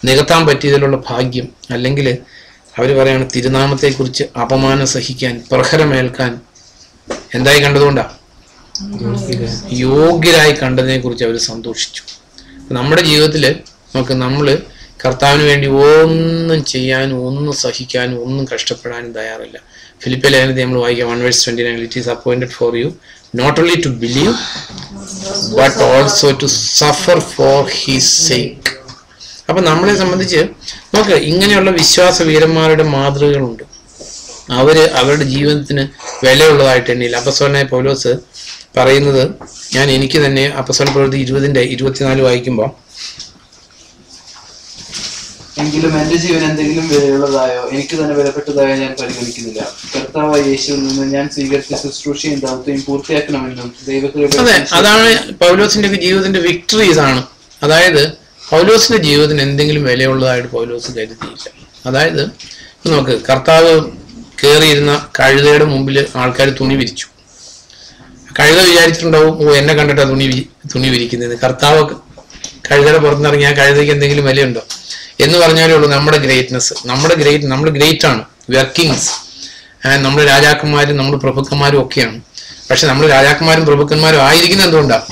നികത്താൻ പറ്റിയതിലുള്ള ഭാഗ്യം, അല്ലെങ്കിൽ അവർ പറയാണ് തിരുനാമത്തെക്കുറിച്ച് അപമാനം സഹിക്കാൻ, പ്രഹരമേൽക്കാൻ എന്തായി കണ്ടതുകൊണ്ടാ? യോഗ്യരായി കണ്ടതിനെ കുറിച്ച് അവർ സന്തോഷിച്ചു. നമ്മുടെ ജീവിതത്തിൽ നമ്മൾ കർത്താവിന് വേണ്ടി ഒന്നും ചെയ്യാനും ഒന്നും സഹിക്കാനും ഒന്നും കഷ്ടപ്പെടാനും തയ്യാറില്ല. ഫിലിപ്പിയ ലേഖനത്തിൽ നമ്മൾ വായിക്കാം 1:29, "It is appointed for you not only to believe but also to suffer for his sake." അപ്പൊ നമ്മളെ സംബന്ധിച്ച് നോക്ക്, ഇങ്ങനെയുള്ള വിശ്വാസ വീരന്മാരുടെ മാതൃകകളുണ്ട്. അവരുടെ ജീവിതത്തിന് വിലയുള്ളതായിട്ട് എണ്ണിയില്ല. അപ്പസ്തലനായ പൗലോസ് പറയുന്നത്, ഞാൻ എനിക്ക് തന്നെ അപ്പസ്തല പ്രവൃത്തി 20:24 വായിക്കുമ്പോൾ, എങ്കിലും എന്റെ ജീവൻ എന്തെങ്കിലും വിലയുള്ളതായോ എനിക്ക് തന്നെ വിലപ്പെട്ടതായോ ഞാൻ പരിഗണിക്കുന്നില്ല. കർത്താവായ യേശുവിൽ നിന്ന് ഞാൻ സ്വീകരിച്ച ശുശ്രൂഷയും ദൗത്യവും പൂർത്തിയാക്കണമെന്നും ദൈവകൃപ. അതെ, അതാണ് പൗലോസിന്റെ ജീവിതത്തിന്റെ വിക്ടറി. ഇതാണ്, അതായത് പൗലോസിന്റെ ജീവിതത്തിന് എന്തെങ്കിലും വിലയുള്ളതായിട്ട് പൗലോസ് കരുതിയില്ല. അതായത് നോക്ക്, കർത്താവ് കയറിയിരുന്ന കഴുതയുടെ മുമ്പിൽ ആൾക്കാർ തുണി വിരിച്ചു. കഴുത വിചാരിച്ചിട്ടുണ്ടാവും, ഓ എന്നെ കണ്ടിട്ടാ തുണി വിരിക്കുന്നത്. കർത്താവ് കഴുതയുടെ പുറത്തിറങ്ങി ആ കഴുതയ്ക്ക് എന്തെങ്കിലും വിലയുണ്ടോ എന്ന് പറഞ്ഞാലേ ഉള്ളൂ നമ്മുടെ ഗ്രേറ്റ്നെസ്. നമ്മൾ ഗ്രേറ്റ് ആണ്, വി ആർ കിങ്സ്. നമ്മുടെ രാജാക്കന്മാരും നമ്മുടെ പ്രഭുക്കന്മാരും ഒക്കെയാണ്. പക്ഷെ നമ്മൾ രാജാക്കന്മാരും പ്രഭുക്കന്മാരും ആയിരിക്കുന്നത് എന്തുകൊണ്ടാണ്?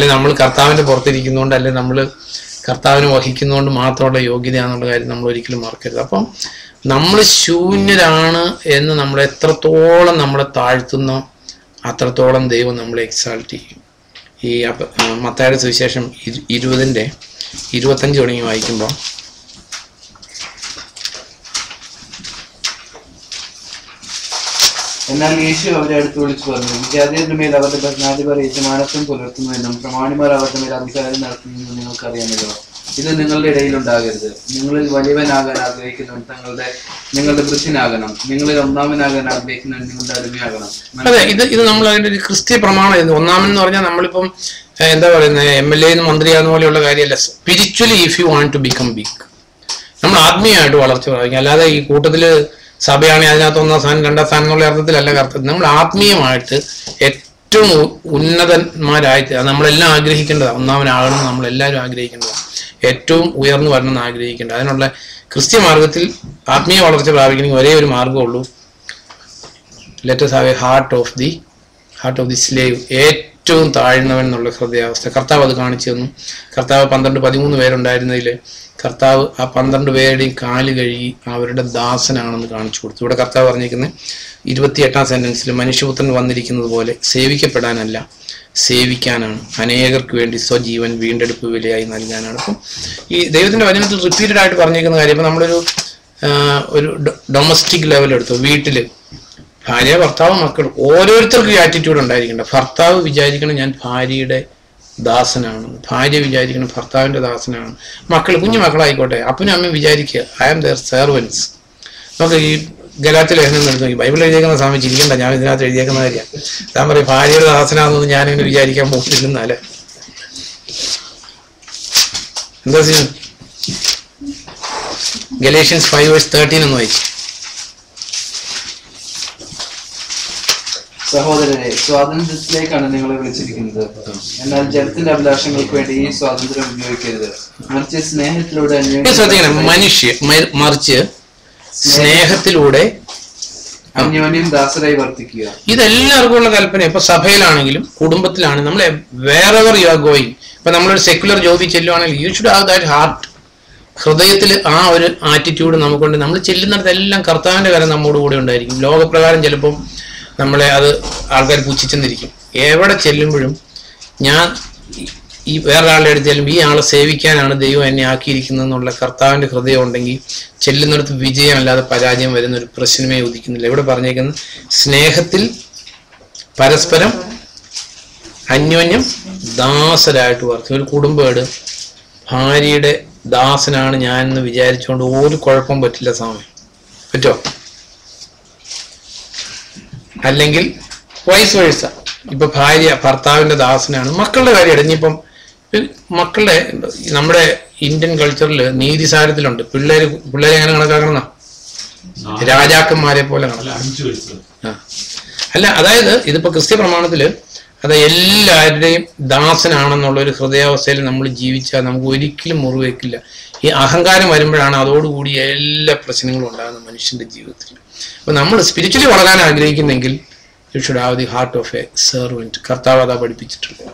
നമ്മൾ കർത്താവിന്റെ പുറത്തിരിക്കുന്നതുകൊണ്ട്, അല്ലെങ്കിൽ നമ്മൾ കർത്താവിനെ വഹിക്കുന്നതുകൊണ്ട് മാത്രമുള്ള യോഗ്യതയാണെന്നുള്ള കാര്യം നമ്മൾ ഒരിക്കലും മറക്കരുത്. അപ്പം നമ്മൾ ശൂന്യരാണ് എന്ന് നമ്മൾ എത്രത്തോളം നമ്മളെ താഴ്ത്തുന്നോ അത്രത്തോളം ദൈവം നമ്മളെ എക്സാൾട്ട് ചെയ്യും. ഈ മത്തായിയുടെ സുവിശേഷം 20:25 തുടങ്ങി വായിക്കുമ്പോൾ, എന്നാൽ യേശു അവരെ അടുത്ത് വിളിച്ചു പറഞ്ഞു, വിജാതിയുടെ മേൽ അവരുടെ ഭരണാധിപർ യജമാനത്വം പുലർത്തുന്നുവെന്നും പ്രമാണിമാർ അവരുടെ മേൽ അധികാരം നടത്തുന്നുവെന്നും നിങ്ങൾക്കറിയാമല്ലോ. ഇത് നിങ്ങളുടെ ഇടയിൽ ഉണ്ടാകരുത്. നിങ്ങളിൽ വലിയവനാകാൻ ആഗ്രഹിക്കുന്നവൻ നിങ്ങളുടെ വൃദ്ധനാകണം. നിങ്ങളിൽ ഒന്നാമനാകാൻ ആഗ്രഹിക്കുന്നവൻ നിങ്ങളുടെ അടിമയാകണം. അതെ, ഇത് നമ്മൾ അതിന്റെ ഒരു ക്രിസ്ത്യ പ്രമാണം. ഒന്നാമൻ എന്ന് പറഞ്ഞാൽ നമ്മളിപ്പം എന്താ പറയുന്നത്, MLA മന്ത്രിയാകുന്ന പോലെയുള്ള കാര്യമല്ല. Spiritually if you want to become big, നമ്മൾ ആത്മീയമായിട്ട് വളർച്ച പ്രാപിക്കും. അല്ലാതെ ഈ കൂട്ടത്തില് സഭയാണെങ്കിൽ അതിനകത്ത് 1ാം സ്ഥാനം 2ാം സ്ഥാനം എന്നുള്ള അർത്ഥത്തിലല്ല കർത്തവ്യം. നമ്മൾ ആത്മീയമായിട്ട് ഏറ്റവും ഉന്നതന്മാരായിട്ട് നമ്മളെല്ലാം ആഗ്രഹിക്കേണ്ടതാണ്. ഒന്നാമനാകണം നമ്മളെല്ലാവരും ആഗ്രഹിക്കേണ്ടതാണ്. ഏറ്റവും ഉയർന്നു വരണമെന്ന് ആഗ്രഹിക്കേണ്ടത്. അതിനുള്ള ക്രിസ്ത്യ മാർഗത്തിൽ ആത്മീയ വളർച്ച പ്രാപിക്കണമെങ്കിൽ ഒരേ ഒരു മാർഗ്ഗമുള്ളൂ. Let us have a heart of the slave. ഏറ്റവും താഴ്ന്നവൻ എന്നുള്ള ഹൃദയാവസ്ഥ കർത്താവ് അത് കാണിച്ചു തന്നു. കർത്താവ് 12-13 പേരുണ്ടായിരുന്നതിൽ കർത്താവ് ആ 12 പേരുടെയും കാല് കഴുകി അവരുടെ ദാസനാണെന്ന് കാണിച്ചു കൊടുത്തു. ഇവിടെ കർത്താവ് പറഞ്ഞിരിക്കുന്നത് 28ാം സെന്റൻസിൽ, മനുഷ്യപുത്രൻ വന്നിരിക്കുന്നത് പോലെ സേവിക്കപ്പെടാനല്ല സേവിക്കാനാണ്, അനേകർക്ക് വേണ്ടി സ്വജീവൻ വീണ്ടെടുപ്പ് വിലയായി നൽകാനാണ്. അപ്പം ഈ ദൈവത്തിന്റെ വചനത്തിൽ റിപ്പീറ്റഡ് ആയിട്ട് പറഞ്ഞിരിക്കുന്ന കാര്യം, ഇപ്പം നമ്മളൊരു ഡൊമസ്റ്റിക് ലെവൽ എടുത്തു, വീട്ടിൽ ഭാര്യ ഭർത്താവ് മക്കൾ ഓരോരുത്തർക്കും ഈ ആറ്റിറ്റ്യൂഡ് ഉണ്ടായിരിക്കണ്ട. ഭർത്താവ് വിചാരിക്കണം ഞാൻ ഭാര്യയുടെ ദാസനാണ്, ഭാര്യ വിചാരിക്കണം ഭർത്താവിന്റെ ദാസനാണ്, മക്കൾ കുഞ്ഞു മക്കളായിക്കോട്ടെ അപ്പനും അമ്മയും വിചാരിക്കുക ഐ ആം ദെയർ സെർവൻസ്. നമുക്ക് ഈ ഗലാത്യ ലേഖനം എടുത്ത് നോക്കി, ബൈബിൾ എഴുതിയേക്കുന്ന സമയം ചിരിക്കണ്ട, ഞാൻ ഇതിനകത്ത് എഴുതിയേക്കുന്ന കാര്യം. ഞാൻ പറയും ഭാര്യയുടെ ദാസനാണെന്ന് ഞാനിങ്ങനെ വിചാരിക്കാൻ പോയിട്ടില്ലെന്നാല് എന്താ ചെയ്യും? ഗലേഷ്യൻസ് 5:13 എന്ന് വായിച്ചു. സഹോദരരെ, സ്വാതന്ത്ര്യത്തിലേക്കാണ് നിങ്ങളെ വിളിച്ചിരിക്കുന്നത്. എന്നാൽ ജലത്തിന്റെ അഭിലാഷങ്ങൾക്ക് വേണ്ടി ഈ സ്വാതന്ത്ര്യം ഉപയോഗിക്കരുത്. മറിച്ച് സ്നേഹത്തിലൂടെ അന്യോന്യം ദാസരായി വർത്തിക്കുക. ഇതെല്ലാവർക്കും ഉള്ള കൽപ്പന. ഇപ്പൊ സഭയിലാണെങ്കിലും കുടുംബത്തിലാണെങ്കിലും നമ്മളെ വേറെവർ യു ആർ ഗോയിങ്, ഇപ്പൊ നമ്മളൊരു സെക്യുലർ ജോബിൽ ചെല്ലുവാണെങ്കിൽ you should have that heart. ഹൃദയത്തിൽ ആ ഒരു ആറ്റിറ്റ്യൂഡ് നമുക്കുണ്ട്. നമ്മൾ ചെല്ലുന്നിടത്തെല്ലാം കർത്താവിന്റെ കാര്യം നമ്മോട് കൂടെ ഉണ്ടായിരിക്കും. ലോകപ്രകാരം ചിലപ്പം നമ്മളെ അത് ആൾക്കാർ പുച്ഛിച്ചെന്നിരിക്കും. എവിടെ ചെല്ലുമ്പോഴും ഞാൻ ഈ വേറൊരാളുടെ അടുത്ത് ചെല്ലുമ്പോൾ ഈ ആളെ സേവിക്കാനാണ് ദൈവം എന്നെ ആക്കിയിരിക്കുന്നത് എന്നുള്ള കർത്താവിന്റെ ഹൃദയം ഉണ്ടെങ്കിൽ ചെല്ലുന്നിടത്ത് വിജയം അല്ലാതെ പരാജയം വരുന്ന ഒരു പ്രശ്നമേ ഉദിക്കുന്നില്ല. ഇവിടെ പറഞ്ഞേക്കുന്നത് സ്നേഹത്തിൽ പരസ്പരം അന്യോന്യം ദാസരായിട്ട് വർത്തിക്കും. ഒരു കുടുംബേട് ഭാര്യയുടെ ദാസനാണ് ഞാൻ എന്ന് വിചാരിച്ചുകൊണ്ട് ഒരു കുഴപ്പം പറ്റില്ല. സമയം പറ്റുമോ? അല്ലെങ്കിൽ വൈസ് വേഴ്സ, ഇപ്പൊ ഭാര്യ ഭർത്താവിന്റെ ദാസനാണ്. മക്കളുടെ കാര്യം ഇടഞ്ഞിപ്പം മക്കളുടെ നമ്മുടെ ഇന്ത്യൻ കൾച്ചറിൽ നീതിസാരത്തിലുണ്ട്. പിള്ളേരെ എങ്ങനെ കണക്കാക്കണമെന്നാ? രാജാക്കന്മാരെ പോലെ കണക്കാക്കണം. അല്ല, അതായത് ഇതിപ്പോ ക്രിസ്ത്യ പ്രമാണത്തില് അത് എല്ലാവരുടെയും ദാസനാണെന്നുള്ള ഒരു ഹൃദയാവസ്ഥയിൽ നമ്മൾ ജീവിച്ചാൽ നമുക്ക് ഒരിക്കലും മുറിവേക്കില്ല. ഈ അഹങ്കാരം വരുമ്പോഴാണ് അതോടുകൂടി എല്ലാ പ്രശ്നങ്ങളും ഉണ്ടാകുന്നത് മനുഷ്യന്റെ ജീവിതത്തിൽ. അപ്പൊ നമ്മൾ സ്പിരിച്വലി വളരാൻ ആഗ്രഹിക്കുന്നെങ്കിൽ you should have the heart of a servant. കർത്താവ് അതാ പഠിപ്പിച്ചിട്ടുണ്ട്.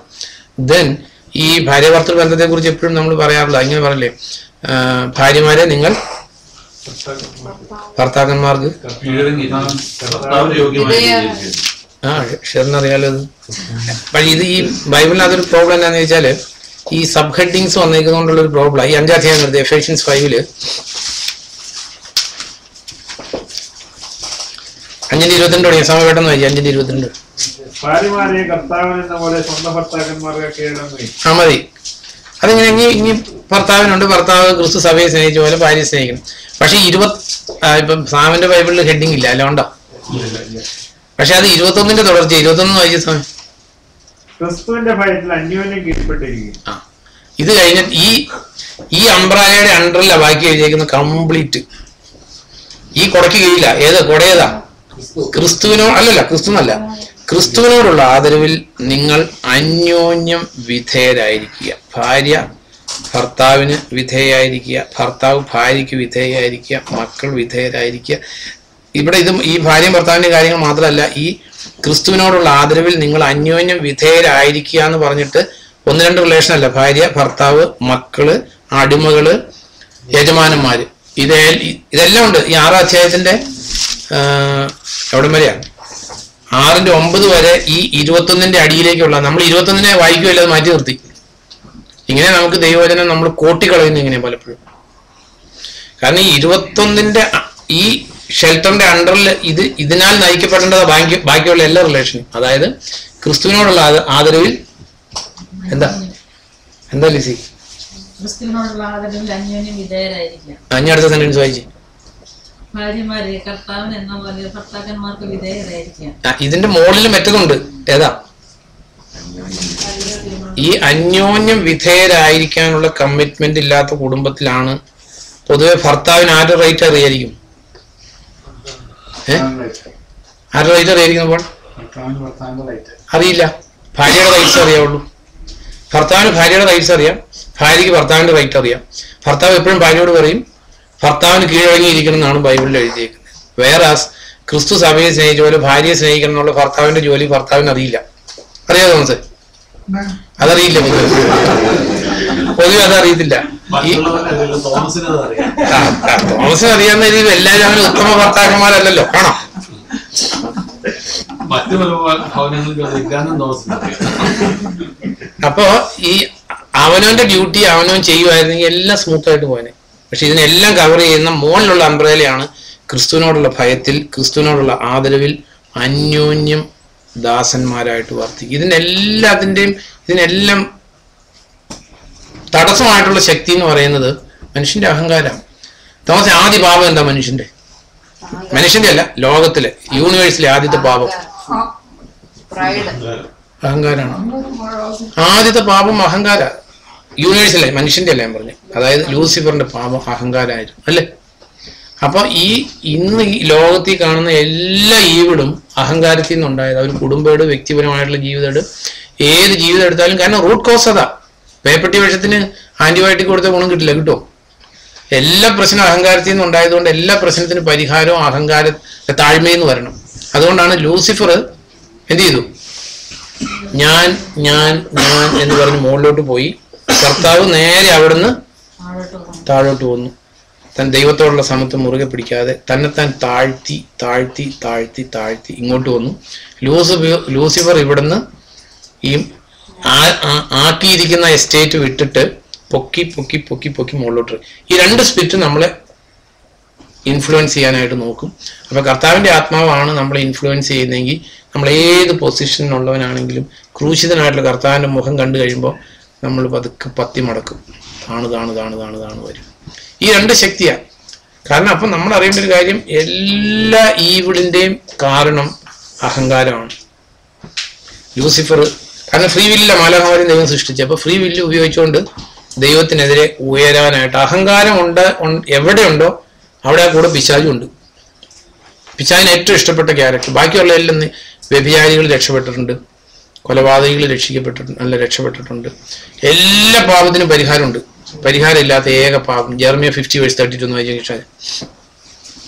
ദെൻ ഈ ഭാര്യ ഭർത്തൃ ബന്ധത്തെ കുറിച്ച് എപ്പോഴും നമ്മൾ പറയാറില്ല, ഇങ്ങനെ പറയില്ലേ, ഭാര്യമാരെ നിങ്ങൾ ഭർത്താക്കന്മാർക്ക് ഷെറിനറിയാലോ അത്. പക്ഷെ ഇത് ഈ ബൈബിളിന് അതൊരു പ്രോബ്ലം എന്താണെന്ന് വെച്ചാല് ഈ സബ് ഹെഡിങ്സ് വന്നേക്കുന്നതുകൊണ്ടുള്ള ഒരു പ്രോബ്ലം. ഈ 5ാം അധ്യായം വരുന്നത് എഫേഷ്യൻസ് 5 5:22 തുടങ്ങിയ സമയം പെട്ടെന്ന് വായിച്ചു. 5:22 ഭാര്യമാരെ കർത്താവിനെന്ന പോലെ സ്വന്തം ഭർത്താക്കന്മാരെ കീഴടങ്ങി. ആ മതി. അതിങ്ങനെ ഇനി ഭർത്താവിനുണ്ട്, ഭർത്താവ് ക്രിസ്തു സഭയെ സ്നേഹിച്ച പോലെ ഭാര്യയെ സ്നേഹിക്കണം. പക്ഷെ ഇപ്പം സാമിന്റെ ബൈബിളിൽ ഹെഡിങ് ഇല്ല, അല്ല ഉണ്ടോ? പക്ഷെ അത് 21 തുടർച്ച. 21 വായിച്ച സമയം ക്രിസ്തുവിന്റെ ഭയത്തിൽ അന്യോന്യം കീഴ്പ്പെട്ടിരിക്കും. ഇത് കഴിഞ്ഞിട്ട് ഈ അംബ്രാലയുടെ അണ്ടറില ബാക്കി എഴുതിയേക്കുന്ന കംപ്ലീറ്റ്. ഈ കൊടയ്ക്ക് കീഴില്ല. ഏത് കൊടയേതാ? ക്രിസ്തുവിനോടല്ല, ക്രിസ്തുവിനോടുള്ള ആദരവിൽ നിങ്ങൾ അന്യോന്യം വിധേയരായിരിക്കുക. ഭാര്യ ഭർത്താവിന് വിധേയായിരിക്കുക, ഭർത്താവ് ഭാര്യയ്ക്ക് വിധേയായിരിക്കുക, മക്കൾ വിധേയരായിരിക്കുക. ഇവിടെ ഈ ഭാര്യയും ഭർത്താവിന്റെ കാര്യങ്ങൾ മാത്രമല്ല, ഈ ക്രിസ്തുവിനോടുള്ള ആദരവിൽ നിങ്ങൾ അന്യോന്യം വിധേയരായിരിക്കുക എന്ന് പറഞ്ഞിട്ട് 1-2 റിലേഷൻ അല്ല. ഭാര്യ, ഭർത്താവ്, മക്കള്, അടിമകള്, യജമാനന്മാര്, ഇതെല്ലാം ഉണ്ട്. ഈ 6ാം അധ്യായത്തിന്റെ എവിടം വരെയാ? 6-9 വരെ ഈ 21ന്റെ അടിയിലേക്കുള്ള. നമ്മൾ 21നെ വായിക്കുമല്ലോ, അത് മാറ്റി നിർത്തി. ഇങ്ങനെ നമുക്ക് ദൈവവചനം നമ്മൾ കോട്ടിക്കളയുന്നു ഇങ്ങനെ പലപ്പോഴും. കാരണം ഈ 21ന്റെ ഈ ഷെൽട്ടറിന്റെ അണ്ടറിൽ ഇതിനാൽ നയിക്കപ്പെടേണ്ടത് ബാക്കിയുള്ള എല്ലാ റിലേഷനും. അതായത് ക്രിസ്തുവിനോടുള്ള ആദരവിൽ എന്താ ലിസി? ക്രിസ്തുവിനോടുള്ള ആദരവിൽ അന്യോന്യം വിധേയരായിരിക്കുക. അടുത്ത സെന്റൻസ് വായിച്ചു. ഭാര്യമാരെ കർത്താവിന് എന്ന പോലെ ഭർത്താക്കന്മാർക്ക് വിധേയരായിരിക്കുക. ഇതിന്റെ മുകളിൽ മറ്റതുണ്ട്. ഏതാ? ഈ അന്യോന്യം വിധേയരായിരിക്കാനുള്ള കമ്മിറ്റ്മെന്റ് ഇല്ലാത്ത കുടുംബത്തിലാണ് പൊതുവെ ഭർത്താവിന് ആരുടെ റൈറ്റ് അറിയായിരിക്കും? ആരുടെ റൈറ്റ് അറിയായിരിക്കുമ്പോൾ അറിയില്ല. ഭാര്യയുടെ റൈറ്റ്സ് അറിയാവുള്ളൂ. ഭർത്താവിന് ഭാര്യയുടെ റൈറ്റ്സ് അറിയാം, ഭാര്യയ്ക്ക് ഭർത്താവിന്റെ റൈറ്റ് അറിയാം. ഭർത്താവ് എപ്പോഴും ഭാര്യയോട് പറയും ഭർത്താവിന് കീഴടങ്ങിയിരിക്കണം എന്നാണ് ബൈബിളിൽ എഴുതിയേക്കുന്നത്. വേറെ ക്രിസ്തു സഭയെ സ്നേഹിച്ച പോലെ ഭാര്യയെ സ്നേഹിക്കണം എന്നുള്ള ഭർത്താവിന്റെ ജോലി ഭർത്താവിന് അറിയില്ല. അറിയാമോ തോമസ്? അതറിയില്ല. പൊതുവെ അതറിയത്തില്ല. തോമസിന് അറിയാവുന്ന രീതിയിൽ എല്ലാവരും അങ്ങനെ ഉത്തമ ഭർത്താക്കന്മാരല്ലല്ലോ. ആണോ? അപ്പോ ഈ അവനവന്റെ ഡ്യൂട്ടി അവനവൻ ചെയ്യുമായിരുന്നെങ്കിൽ എല്ലാം സ്മൂത്ത് ആയിട്ട് പോയനെ. പക്ഷെ ഇതിനെല്ലാം കവർ ചെയ്യുന്ന മുകളിലുള്ള അംബ്രേലയാണ് ക്രിസ്തുവിനോടുള്ള ഭയത്തിൽ, ക്രിസ്തുവിനോടുള്ള ആദരവിൽ അന്യോന്യം ദാസന്മാരായിട്ട് വർത്തിക്കും. ഇതിനെല്ലാം തടസ്സമായിട്ടുള്ള ശക്തി എന്ന് പറയുന്നത് മനുഷ്യന്റെ അഹങ്കാരമാണ്. തോമസ്, ആദ്യ പാപം എന്താ മനുഷ്യന്റെ അല്ല, ലോകത്തിലെ യൂണിവേഴ്സിലെ ആദ്യത്തെ പാപം അഹങ്കാരമാണ്. ആദ്യത്തെ പാപം അഹങ്കാര. യൂണിവേഴ്സിലെ മനുഷ്യന്റെ അല്ല ഞാൻ പറഞ്ഞു. അതായത് ലൂസിഫറിന്റെ പാപം അഹങ്കാരമായിരുന്നു, അല്ലേ? അപ്പൊ ഇന്ന് ഈ ലോകത്തിൽ കാണുന്ന എല്ലാ ഈവിടും അഹങ്കാരത്തിൽ നിന്നുണ്ടായത്. ഒരു കുടുംബയുടെ വ്യക്തിപരമായിട്ടുള്ള ജീവിതം, ഏത് ജീവിതം എടുത്താലും. കാരണം റൂട്ട് കോസ് അതാ. പേപ്പട്ടി വിഷത്തിന് ആന്റിബയോട്ടിക് കൊടുത്ത ഗുണം കിട്ടില്ല, കിട്ടുമോ? എല്ലാ പ്രശ്നവും അഹങ്കാരത്തിൽ നിന്നുണ്ടായതുകൊണ്ട് എല്ലാ പ്രശ്നത്തിനും പരിഹാരവും താഴ്മയെന്ന് വരണം. അതുകൊണ്ടാണ് ലൂസിഫർ എന്ത് ചെയ്തു? ഞാൻ എന്ന് പറഞ്ഞ് മുകളിലോട്ട് പോയി. കർത്താവ് നേരെ അവിടുന്ന് താഴോട്ട് വന്നു. താൻ ദൈവത്തോടുള്ള സമത്വം മുറുകെ പിടിക്കാതെ തന്നെത്താൻ താഴ്ത്തി ഇങ്ങോട്ട് വന്നു. ലൂസിഫർ ഇവിടുന്ന് ഈ ആക്കിയിരിക്കുന്ന എസ്റ്റേറ്റ് വിട്ടിട്ട് പൊക്കി മുകളിലോട്ട്. ഈ 2 സ്പിരിറ്റ് നമ്മളെ ഇൻഫ്ലുവൻസ് ചെയ്യാനായിട്ട് നോക്കും. അപ്പൊ കർത്താവിന്റെ ആത്മാവാണ് നമ്മളെ ഇൻഫ്ലുവൻസ് ചെയ്യുന്നതെങ്കിൽ നമ്മൾ ഏത് പൊസിഷനിലുള്ളവനാണെങ്കിലും ക്രൂശിതനായിട്ടുള്ള കർത്താവിന്റെ മുഖം കണ്ടു കഴിയുമ്പോൾ നമ്മൾ പതുക്കെ പത്തി മടക്കും. താണ് വരും. ഈ 2 ശക്തിയാണ്. കാരണം അപ്പം നമ്മൾ അറിയേണ്ട ഒരു കാര്യം, എല്ലാ ഈവിളിന്റെയും കാരണം അഹങ്കാരമാണ്. ലൂസിഫർ കാരണം ഫ്രീ വില്ലില്ല മാലാഖമാരെയും ദൈവം സൃഷ്ടിച്ചു. അപ്പൊ ഫ്രീ വില്ല് ഉപയോഗിച്ചുകൊണ്ട് ദൈവത്തിനെതിരെ ഉയരാനായിട്ട് അഹങ്കാരം എവിടെയുണ്ടോ അവിടെ ആ കൂടെ പിശാചുണ്ട്. പിശാചിന് ഏറ്റവും ഇഷ്ടപ്പെട്ട ക്യാരക്ടർ. ബാക്കിയുള്ള എല്ലാം വ്യഭിചാരികൾ രക്ഷപ്പെട്ടിട്ടുണ്ട്, കൊലപാതകികൾ രക്ഷപ്പെട്ടിട്ടുണ്ട്. എല്ലാ പാപത്തിനും പരിഹാരമുണ്ട്. പരിഹാരം ഇല്ലാത്ത ഏക പാപം ജെറമിയ 50:32 വായിച്ചാൽ.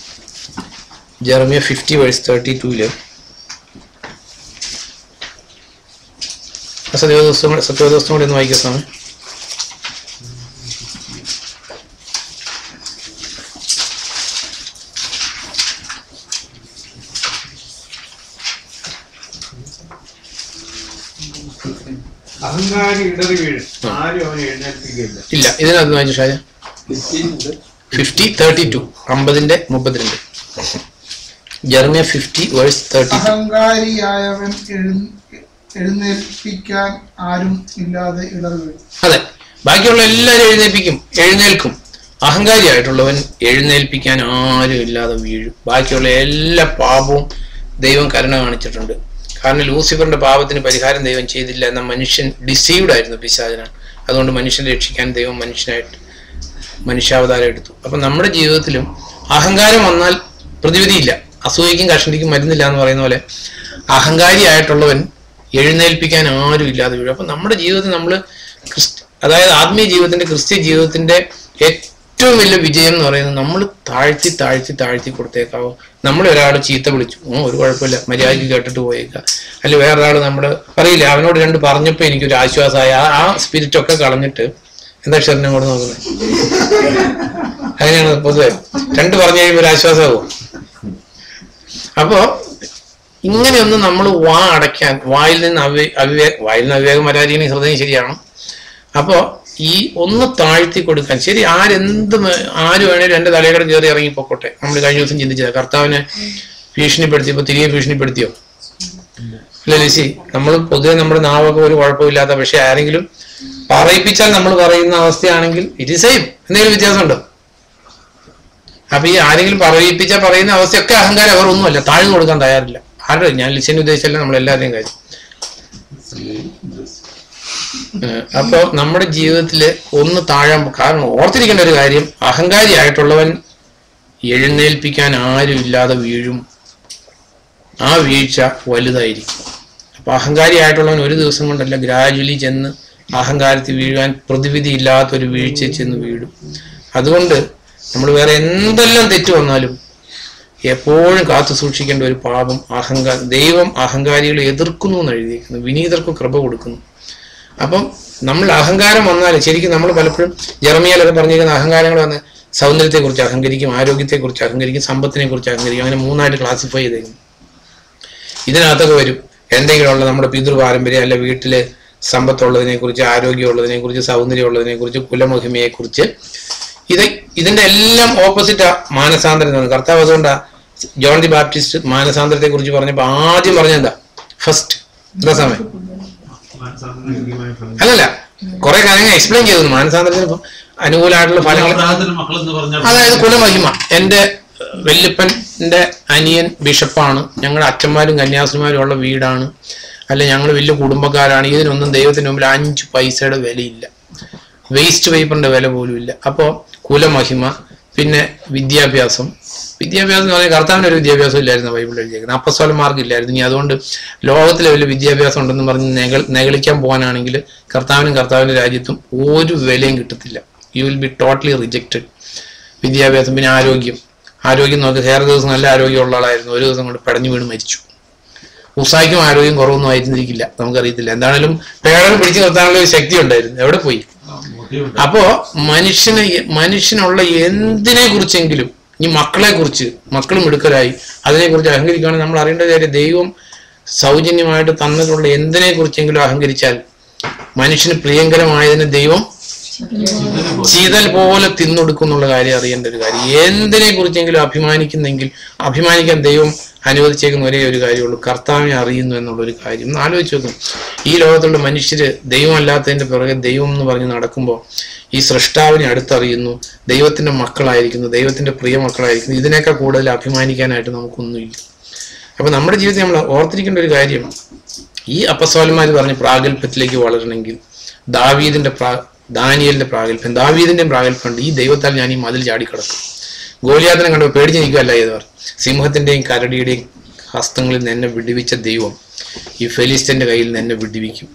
ജെറമിയ 50:32 സത്യവേദോസ്തം കൂടി ഒന്ന് വായിക്കാം. അഹങ്കാരി ഇടറി വീഴും, ആരും അവനെ എഴുന്നേൽപ്പിക്കുകയില്ല. ഇല്ല, ഇതിനകത്ത് വായിച്ചു ഷാജ. 50:32, 50:32. ജെറമ്യ 50:32. അഹങ്കാരിയായവൻ എഴുന്നേൽപ്പിക്കാൻ ആരും ഇല്ലാതെ ഇടറി വീഴും. അതെ, ബാക്കിയുള്ള എല്ലാവരും എഴുന്നേൽക്കും. അഹങ്കാരിയായിട്ടുള്ളവൻ എഴുന്നേൽപ്പിക്കാൻ ആരും ഇല്ലാതെ വീഴും. ബാക്കിയുള്ള എല്ലാ പാപവും ദൈവം കരുണ കാണിച്ചിട്ടുണ്ട്. കാരണം ലൂസിഫറിന്റെ പാപത്തിന് പരിഹാരം ദൈവം ചെയ്തില്ല എന്ന മനുഷ്യൻ ഡിസീവ്ഡ് ആയിരുന്നു, പിശാചനാണ്. അതുകൊണ്ട് മനുഷ്യനെ രക്ഷിക്കാൻ ദൈവം മനുഷ്യാവതാരം എടുത്തു. അപ്പൊ നമ്മുടെ ജീവിതത്തിലും അഹങ്കാരം വന്നാൽ പ്രതിവിധിയില്ല. അസൂയക്കും കഷണ്ടിക്കും മരുന്നില്ല എന്ന് പറയുന്ന പോലെ അഹങ്കാരിയായിട്ടുള്ളവൻ എഴുന്നേൽപ്പിക്കാൻ ആരും ഇല്ലാതെ വീഴും. അപ്പൊ നമ്മുടെ ജീവിതത്തിൽ നമ്മൾ അതായത് ആത്മീയ ജീവിതത്തിന്റെ, ക്രിസ്ത്യ ജീവിതത്തിന്റെ ഏറ്റവും വലിയ വിജയം എന്ന് പറയുന്നത് നമ്മൾ താഴ്ത്തി കൊടുത്തേക്കാവോ. നമ്മളെ ഒരാൾ ചീത്ത വിളിച്ചു, ഒരു കുഴപ്പമില്ല, മര്യാദയ്ക്ക് കേട്ടിട്ട് പോയേക്കാം. അല്ലെങ്കിൽ വേറൊരാൾ നമ്മുടെ അറിയില്ല, അവനോട് രണ്ട് പറഞ്ഞപ്പോൾ എനിക്കൊരു ആശ്വാസമായി, ആ സ്പിരിറ്റ് ഒക്കെ കളഞ്ഞിട്ട് എന്താ ക്ഷരം കൂടെ നോക്കുന്നത്? അങ്ങനെയാണ് പൊതുവെ. രണ്ട് പറഞ്ഞു കഴിയുമ്പോൾ ഒരു ആശ്വാസമാകും. അപ്പോ ഇങ്ങനെയൊന്നും നമ്മൾ അടയ്ക്കാൻ, വായിൽ നിന്ന് അവിവേകം വരാതിരിക്കുന്ന ഹൃദയം ശരിയാണ്. അപ്പോ ഈ ഒന്ന് താഴ്ത്തി കൊടുക്കാൻ, ശരി ആര് വേണേലും എന്റെ തലയുടെ കയറി ഇറങ്ങി പൊക്കോട്ടെ. നമ്മൾ കഴിഞ്ഞ ദിവസം ചിന്തിച്ചത് കർത്താവിനെ ഭീഷണിപ്പെടുത്തിയപ്പോ തിരികെ ഭീഷണിപ്പെടുത്തിയോ? അല്ല ലിസി, നമ്മൾ പൊതുവെ നമ്മുടെ നാവൊക്കെ ഒരു കുഴപ്പമില്ലാത്ത, പക്ഷെ ആരെങ്കിലും പറയിപ്പിച്ചാൽ നമ്മൾ പറയുന്ന അവസ്ഥയാണെങ്കിൽ ഇറ്റ് ഈസ് സെയിം. എന്തെങ്കിലും വ്യത്യാസമുണ്ടോ? അപ്പൊ ഈ ആരെങ്കിലും പറയിപ്പിച്ചാൽ പറയുന്ന അവസ്ഥയൊക്കെ അഹങ്കാരം. അവർ ഒന്നുമല്ല, താഴ്ന്നു കൊടുക്കാൻ തയ്യാറില്ല. ആരുടെ, ഞാൻ ലിസിനെ ഉദ്ദേശിച്ചല്ല, നമ്മളെല്ലാവരുടെയും കാര്യം. അപ്പൊ നമ്മുടെ ജീവിതത്തില് ഒന്ന് താഴാൻ, കാരണം ഓർത്തിരിക്കേണ്ട ഒരു കാര്യം, അഹങ്കാരിയായിട്ടുള്ളവൻ എഴുന്നേൽപ്പിക്കാൻ ആരും ഇല്ലാതെ വീഴും. ആ വീഴ്ച വലുതായിരിക്കും. അപ്പൊ അഹങ്കാരിയായിട്ടുള്ളവൻ ഒരു ദിവസം കൊണ്ടല്ല, ഗ്രാജുവലി ചെന്ന് അഹങ്കാരത്തിൽ വീഴുവാൻ പ്രതിവിധി ഇല്ലാത്തൊരു വീഴ്ച ചെന്ന് വീഴും. അതുകൊണ്ട് നമ്മൾ വേറെ എന്തെല്ലാം തെറ്റ് വന്നാലും എപ്പോഴും കാത്തു സൂക്ഷിക്കേണ്ട ഒരു പാപം ദൈവം അഹങ്കാരികളെ എതിർക്കുന്നു എന്ന് എഴുതിയിരിക്കുന്നു, വിനീതർക്ക് കൃപ കൊടുക്കുന്നു. അപ്പം നമ്മൾ അഹങ്കാരം വന്നാൽ ശരിക്കും നമ്മൾ പലപ്പോഴും ജെറമിയാലൊക്കെ പറഞ്ഞിരിക്കുന്ന അഹങ്കാരങ്ങൾ വന്ന് സൗന്ദര്യത്തെക്കുറിച്ച് അഹങ്കരിക്കും, ആരോഗ്യത്തെക്കുറിച്ച് അഹങ്കരിക്കും, സമ്പത്തിനെ കുറിച്ച് അഹങ്കരിക്കും. അങ്ങനെ മൂന്നായിട്ട് ക്ലാസിഫൈ ചെയ്തേക്കും. ഇതിനകത്തൊക്കെ വരും എന്തെങ്കിലുമുള്ള നമ്മുടെ പിതൃപാരമ്പര്യം, അല്ല വീട്ടില് സമ്പത്തുള്ളതിനെ കുറിച്ച്, ആരോഗ്യമുള്ളതിനെ കുറിച്ച്, സൗന്ദര്യമുള്ളതിനെ കുറിച്ച്, കുലമഹിമയെ കുറിച്ച്. ഇതിന്റെ എല്ലാം ഓപ്പോസിറ്റാ മാനസാന്തരം. കർത്താവ് അതുകൊണ്ടാ ജോൺ ദി ബാപ്റ്റിസ്റ്റ് മാനസാന്തരത്തെ കുറിച്ച് പറഞ്ഞപ്പോ ആദ്യം പറഞ്ഞെന്താ? ഫസ്റ്റ് എന്താ സമയം അല്ലല്ല, കുറെ കാര്യങ്ങൾ എക്സ്പ്ലെയിൻ ചെയ്തു മാനസാന്തരത്തിന് അനുകൂലമായിട്ടുള്ള ഫലങ്ങൾ. അതായത് കുലമഹിമ. എന്റെ വല്യപ്പന്റെ അനിയൻ ബിഷപ്പാണ്, ഞങ്ങളുടെ അച്ഛന്മാരും കന്യാസ്ത്രീമാരും ഉള്ള വീടാണ്, അല്ല ഞങ്ങൾ വലിയ കുടുംബക്കാരാണ്. ഇതിനൊന്നും ദൈവത്തിന് മുമ്പിൽ 5 പൈസയുടെ വിലയില്ല, വേസ്റ്റ് പേപ്പറിന്റെ വില പോലും ഇല്ല. അപ്പോൾ കുലമഹിമ. പിന്നെ വിദ്യാഭ്യാസം എന്ന് പറഞ്ഞാൽ കർത്താവിന് ഒരു വിദ്യാഭ്യാസം ഇല്ലായിരുന്നു ബൈബിളിൽ എഴുതിയേക്കുന്നത്, അപ്പസ്തോലന്മാർക്ക് ഇല്ലായിരുന്നു. ഇനി അതുകൊണ്ട് ലോകത്തിലെ വലിയ വിദ്യാഭ്യാസം ഉണ്ടെന്ന് പറഞ്ഞ് നെകളിക്കാൻ പോകാനാണെങ്കിൽ കർത്താവിന്റെ രാജ്യത്തും ഒരു വിലയും കിട്ടത്തില്ല. You will be totally rejected. വിദ്യാഭ്യാസം. പിന്നെ ആരോഗ്യം നോക്കി, വേറെ ദിവസം നല്ല ആരോഗ്യമുള്ള ആളായിരുന്നു, ഒരു ദിവസം കൊണ്ട് പടഞ്ഞു വീണ് മരിച്ചു. ഉസായിക്കും ആരോഗ്യം കുറവൊന്നും ആയിരുന്നിരിക്കില്ല, നമുക്കറിയത്തില്ല. എന്താണേലും പേടം പിടിച്ചു നിർത്താനുള്ള ഒരു ശക്തി ഉണ്ടായിരുന്നു, എവിടെ പോയി? അപ്പോ മനുഷ്യനുള്ള എന്തിനെ കുറിച്ചെങ്കിലും, ഈ മക്കളെ കുറിച്ച്, മക്കളും മിടുക്കരായി അതിനെക്കുറിച്ച് അഹങ്കരിക്കുകയാണെങ്കിൽ നമ്മൾ അറിയേണ്ട കാര്യം, ദൈവം സൗജന്യമായിട്ട് തന്നിട്ടുള്ള എന്തിനെ കുറിച്ചെങ്കിലും അഹങ്കരിച്ചാൽ മനുഷ്യന് പ്രിയങ്കരമായതിന് ദൈവം ചീതൽ പോലെ തിന്നൊടുക്കുന്നുള്ള കാര്യം അറിയേണ്ട ഒരു കാര്യം. എന്തിനെ കുറിച്ചെങ്കിലും അഭിമാനിക്കാൻ ദൈവം അനുവദിച്ചേക്കുന്ന ഒരേ ഒരു കാര്യമുള്ളൂ, കർത്താവിനെ അറിയുന്നു എന്നുള്ളൊരു കാര്യം. ഒന്ന് ആലോചിച്ച് നോക്കും. ഈ ലോകത്തുള്ള മനുഷ്യര് ദൈവമല്ലാത്തതിന്റെ പിറകെ ദൈവം എന്ന് പറഞ്ഞ് നടക്കുമ്പോൾ ഈ സൃഷ്ടാവിനെ അടുത്തറിയുന്നു, ദൈവത്തിന്റെ മക്കളായിരിക്കുന്നു, ദൈവത്തിന്റെ പ്രിയ മക്കളായിരിക്കുന്നു. ഇതിനേക്കാൾ കൂടുതൽ അഭിമാനിക്കാനായിട്ട് നമുക്കൊന്നുമില്ല. അപ്പൊ നമ്മുടെ ജീവിതത്തിൽ നമ്മൾ ഓർത്തിരിക്കേണ്ട ഒരു കാര്യം, ഈ അപ്പസ്തോലന്മാർ പറഞ്ഞ പ്രാഗൽഭ്യത്തിലേക്ക് വളരണമെങ്കിൽ ദാനിയേലിന്റെ പ്രാഗൽഭ്യം, ദാവീദിന്റെയും പ്രാഗൽഭ്യമുണ്ട്. ഈ ദൈവത്താൽ ഞാൻ ഈ മതിൽ ചാടിക്കിടക്കും. ഗോലിയാത്തിനെ കണ്ടപ്പോൾ പേടിച്ച് നിൽക്കുകയല്ല ചെയ്തവർ. സിംഹത്തിന്റെയും കരടിയുടെയും ഹസ്തങ്ങളിൽ നിന്ന് എന്നെ വിടുവിച്ച ദൈവം ഈ ഫെലിസ്ത്യന്റെ കയ്യിൽ നിന്ന് എന്നെ വിടുവിക്കും.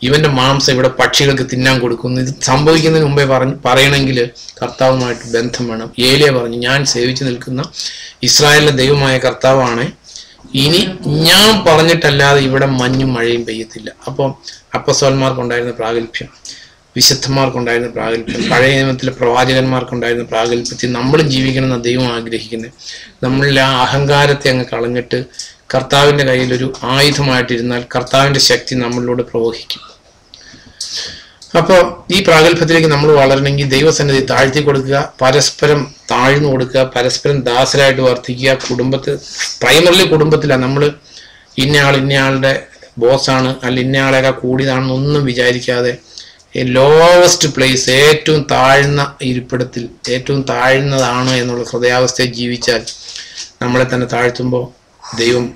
ഇവന്റെ മാംസം ഇവിടെ പക്ഷികൾക്ക് തിന്നാൻ കൊടുക്കുന്നു. ഇത് സംഭവിക്കുന്നതിന് മുമ്പേ പറയണമെങ്കിൽ കർത്താവുമായിട്ട് ബന്ധം വേണം. ഏലിയ പറഞ്ഞു, ഞാൻ സേവിച്ചു നിൽക്കുന്ന ഇസ്രായേലിലെ ദൈവമായ കർത്താവാണ് ഇനി ഞാൻ പറഞ്ഞിട്ടല്ലാതെ ഇവിടെ മഞ്ഞും മഴയും പെയ്യത്തില്ല. അപ്പം അപ്പസ്തോലന്മാർക്കുണ്ടായിരുന്ന പ്രാഗൽഭ്യം, വിശുദ്ധന്മാർക്കുണ്ടായിരുന്ന പ്രാഗൽഭ്യം, പഴയ നിയമത്തിലെ പ്രവാചകന്മാർക്കുണ്ടായിരുന്ന പ്രാഗൽഭ്യത്തിൽ നമ്മളും ജീവിക്കണമെന്ന് ദൈവം ആഗ്രഹിക്കുന്നത്. നമ്മളിൽ ആ അഹങ്കാരത്തെ അങ്ങ് കളഞ്ഞിട്ട് കർത്താവിൻ്റെ കയ്യിലൊരു ആയുധമായിട്ടിരുന്നാൽ കർത്താവിൻ്റെ ശക്തി നമ്മളിലൂടെ പ്രവഹിക്കും. അപ്പോൾ ഈ പ്രാഗൽഭ്യത്തിലേക്ക് നമ്മൾ വളരണമെങ്കിൽ ദൈവസന്നിധി താഴ്ത്തി കൊടുക്കുക, പരസ്പരം താഴ്ന്നു കൊടുക്കുക, പരസ്പരം ദാസരായിട്ട് വർദ്ധിക്കുക. കുടുംബത്തിൽ, പ്രൈമറിലി കുടുംബത്തിലാണ് നമ്മൾ ഇന്നയാളുടെ ബോസാണ് അല്ല ഇന്നയാളേക്കാൾ കൂടിയതാണെന്നൊന്നും വിചാരിക്കാതെ ലോവസ്റ്റ് പ്ലേസ്, ഏറ്റവും താഴ്ന്ന ഇരിപ്പിടത്തിൽ ഏറ്റവും താഴ്ന്നതാണ് എന്നുള്ള ഹൃദയാവസ്ഥയെ ജീവിച്ചാൽ നമ്മളെ തന്നെ താഴ്ത്തുമ്പോൾ ദൈവം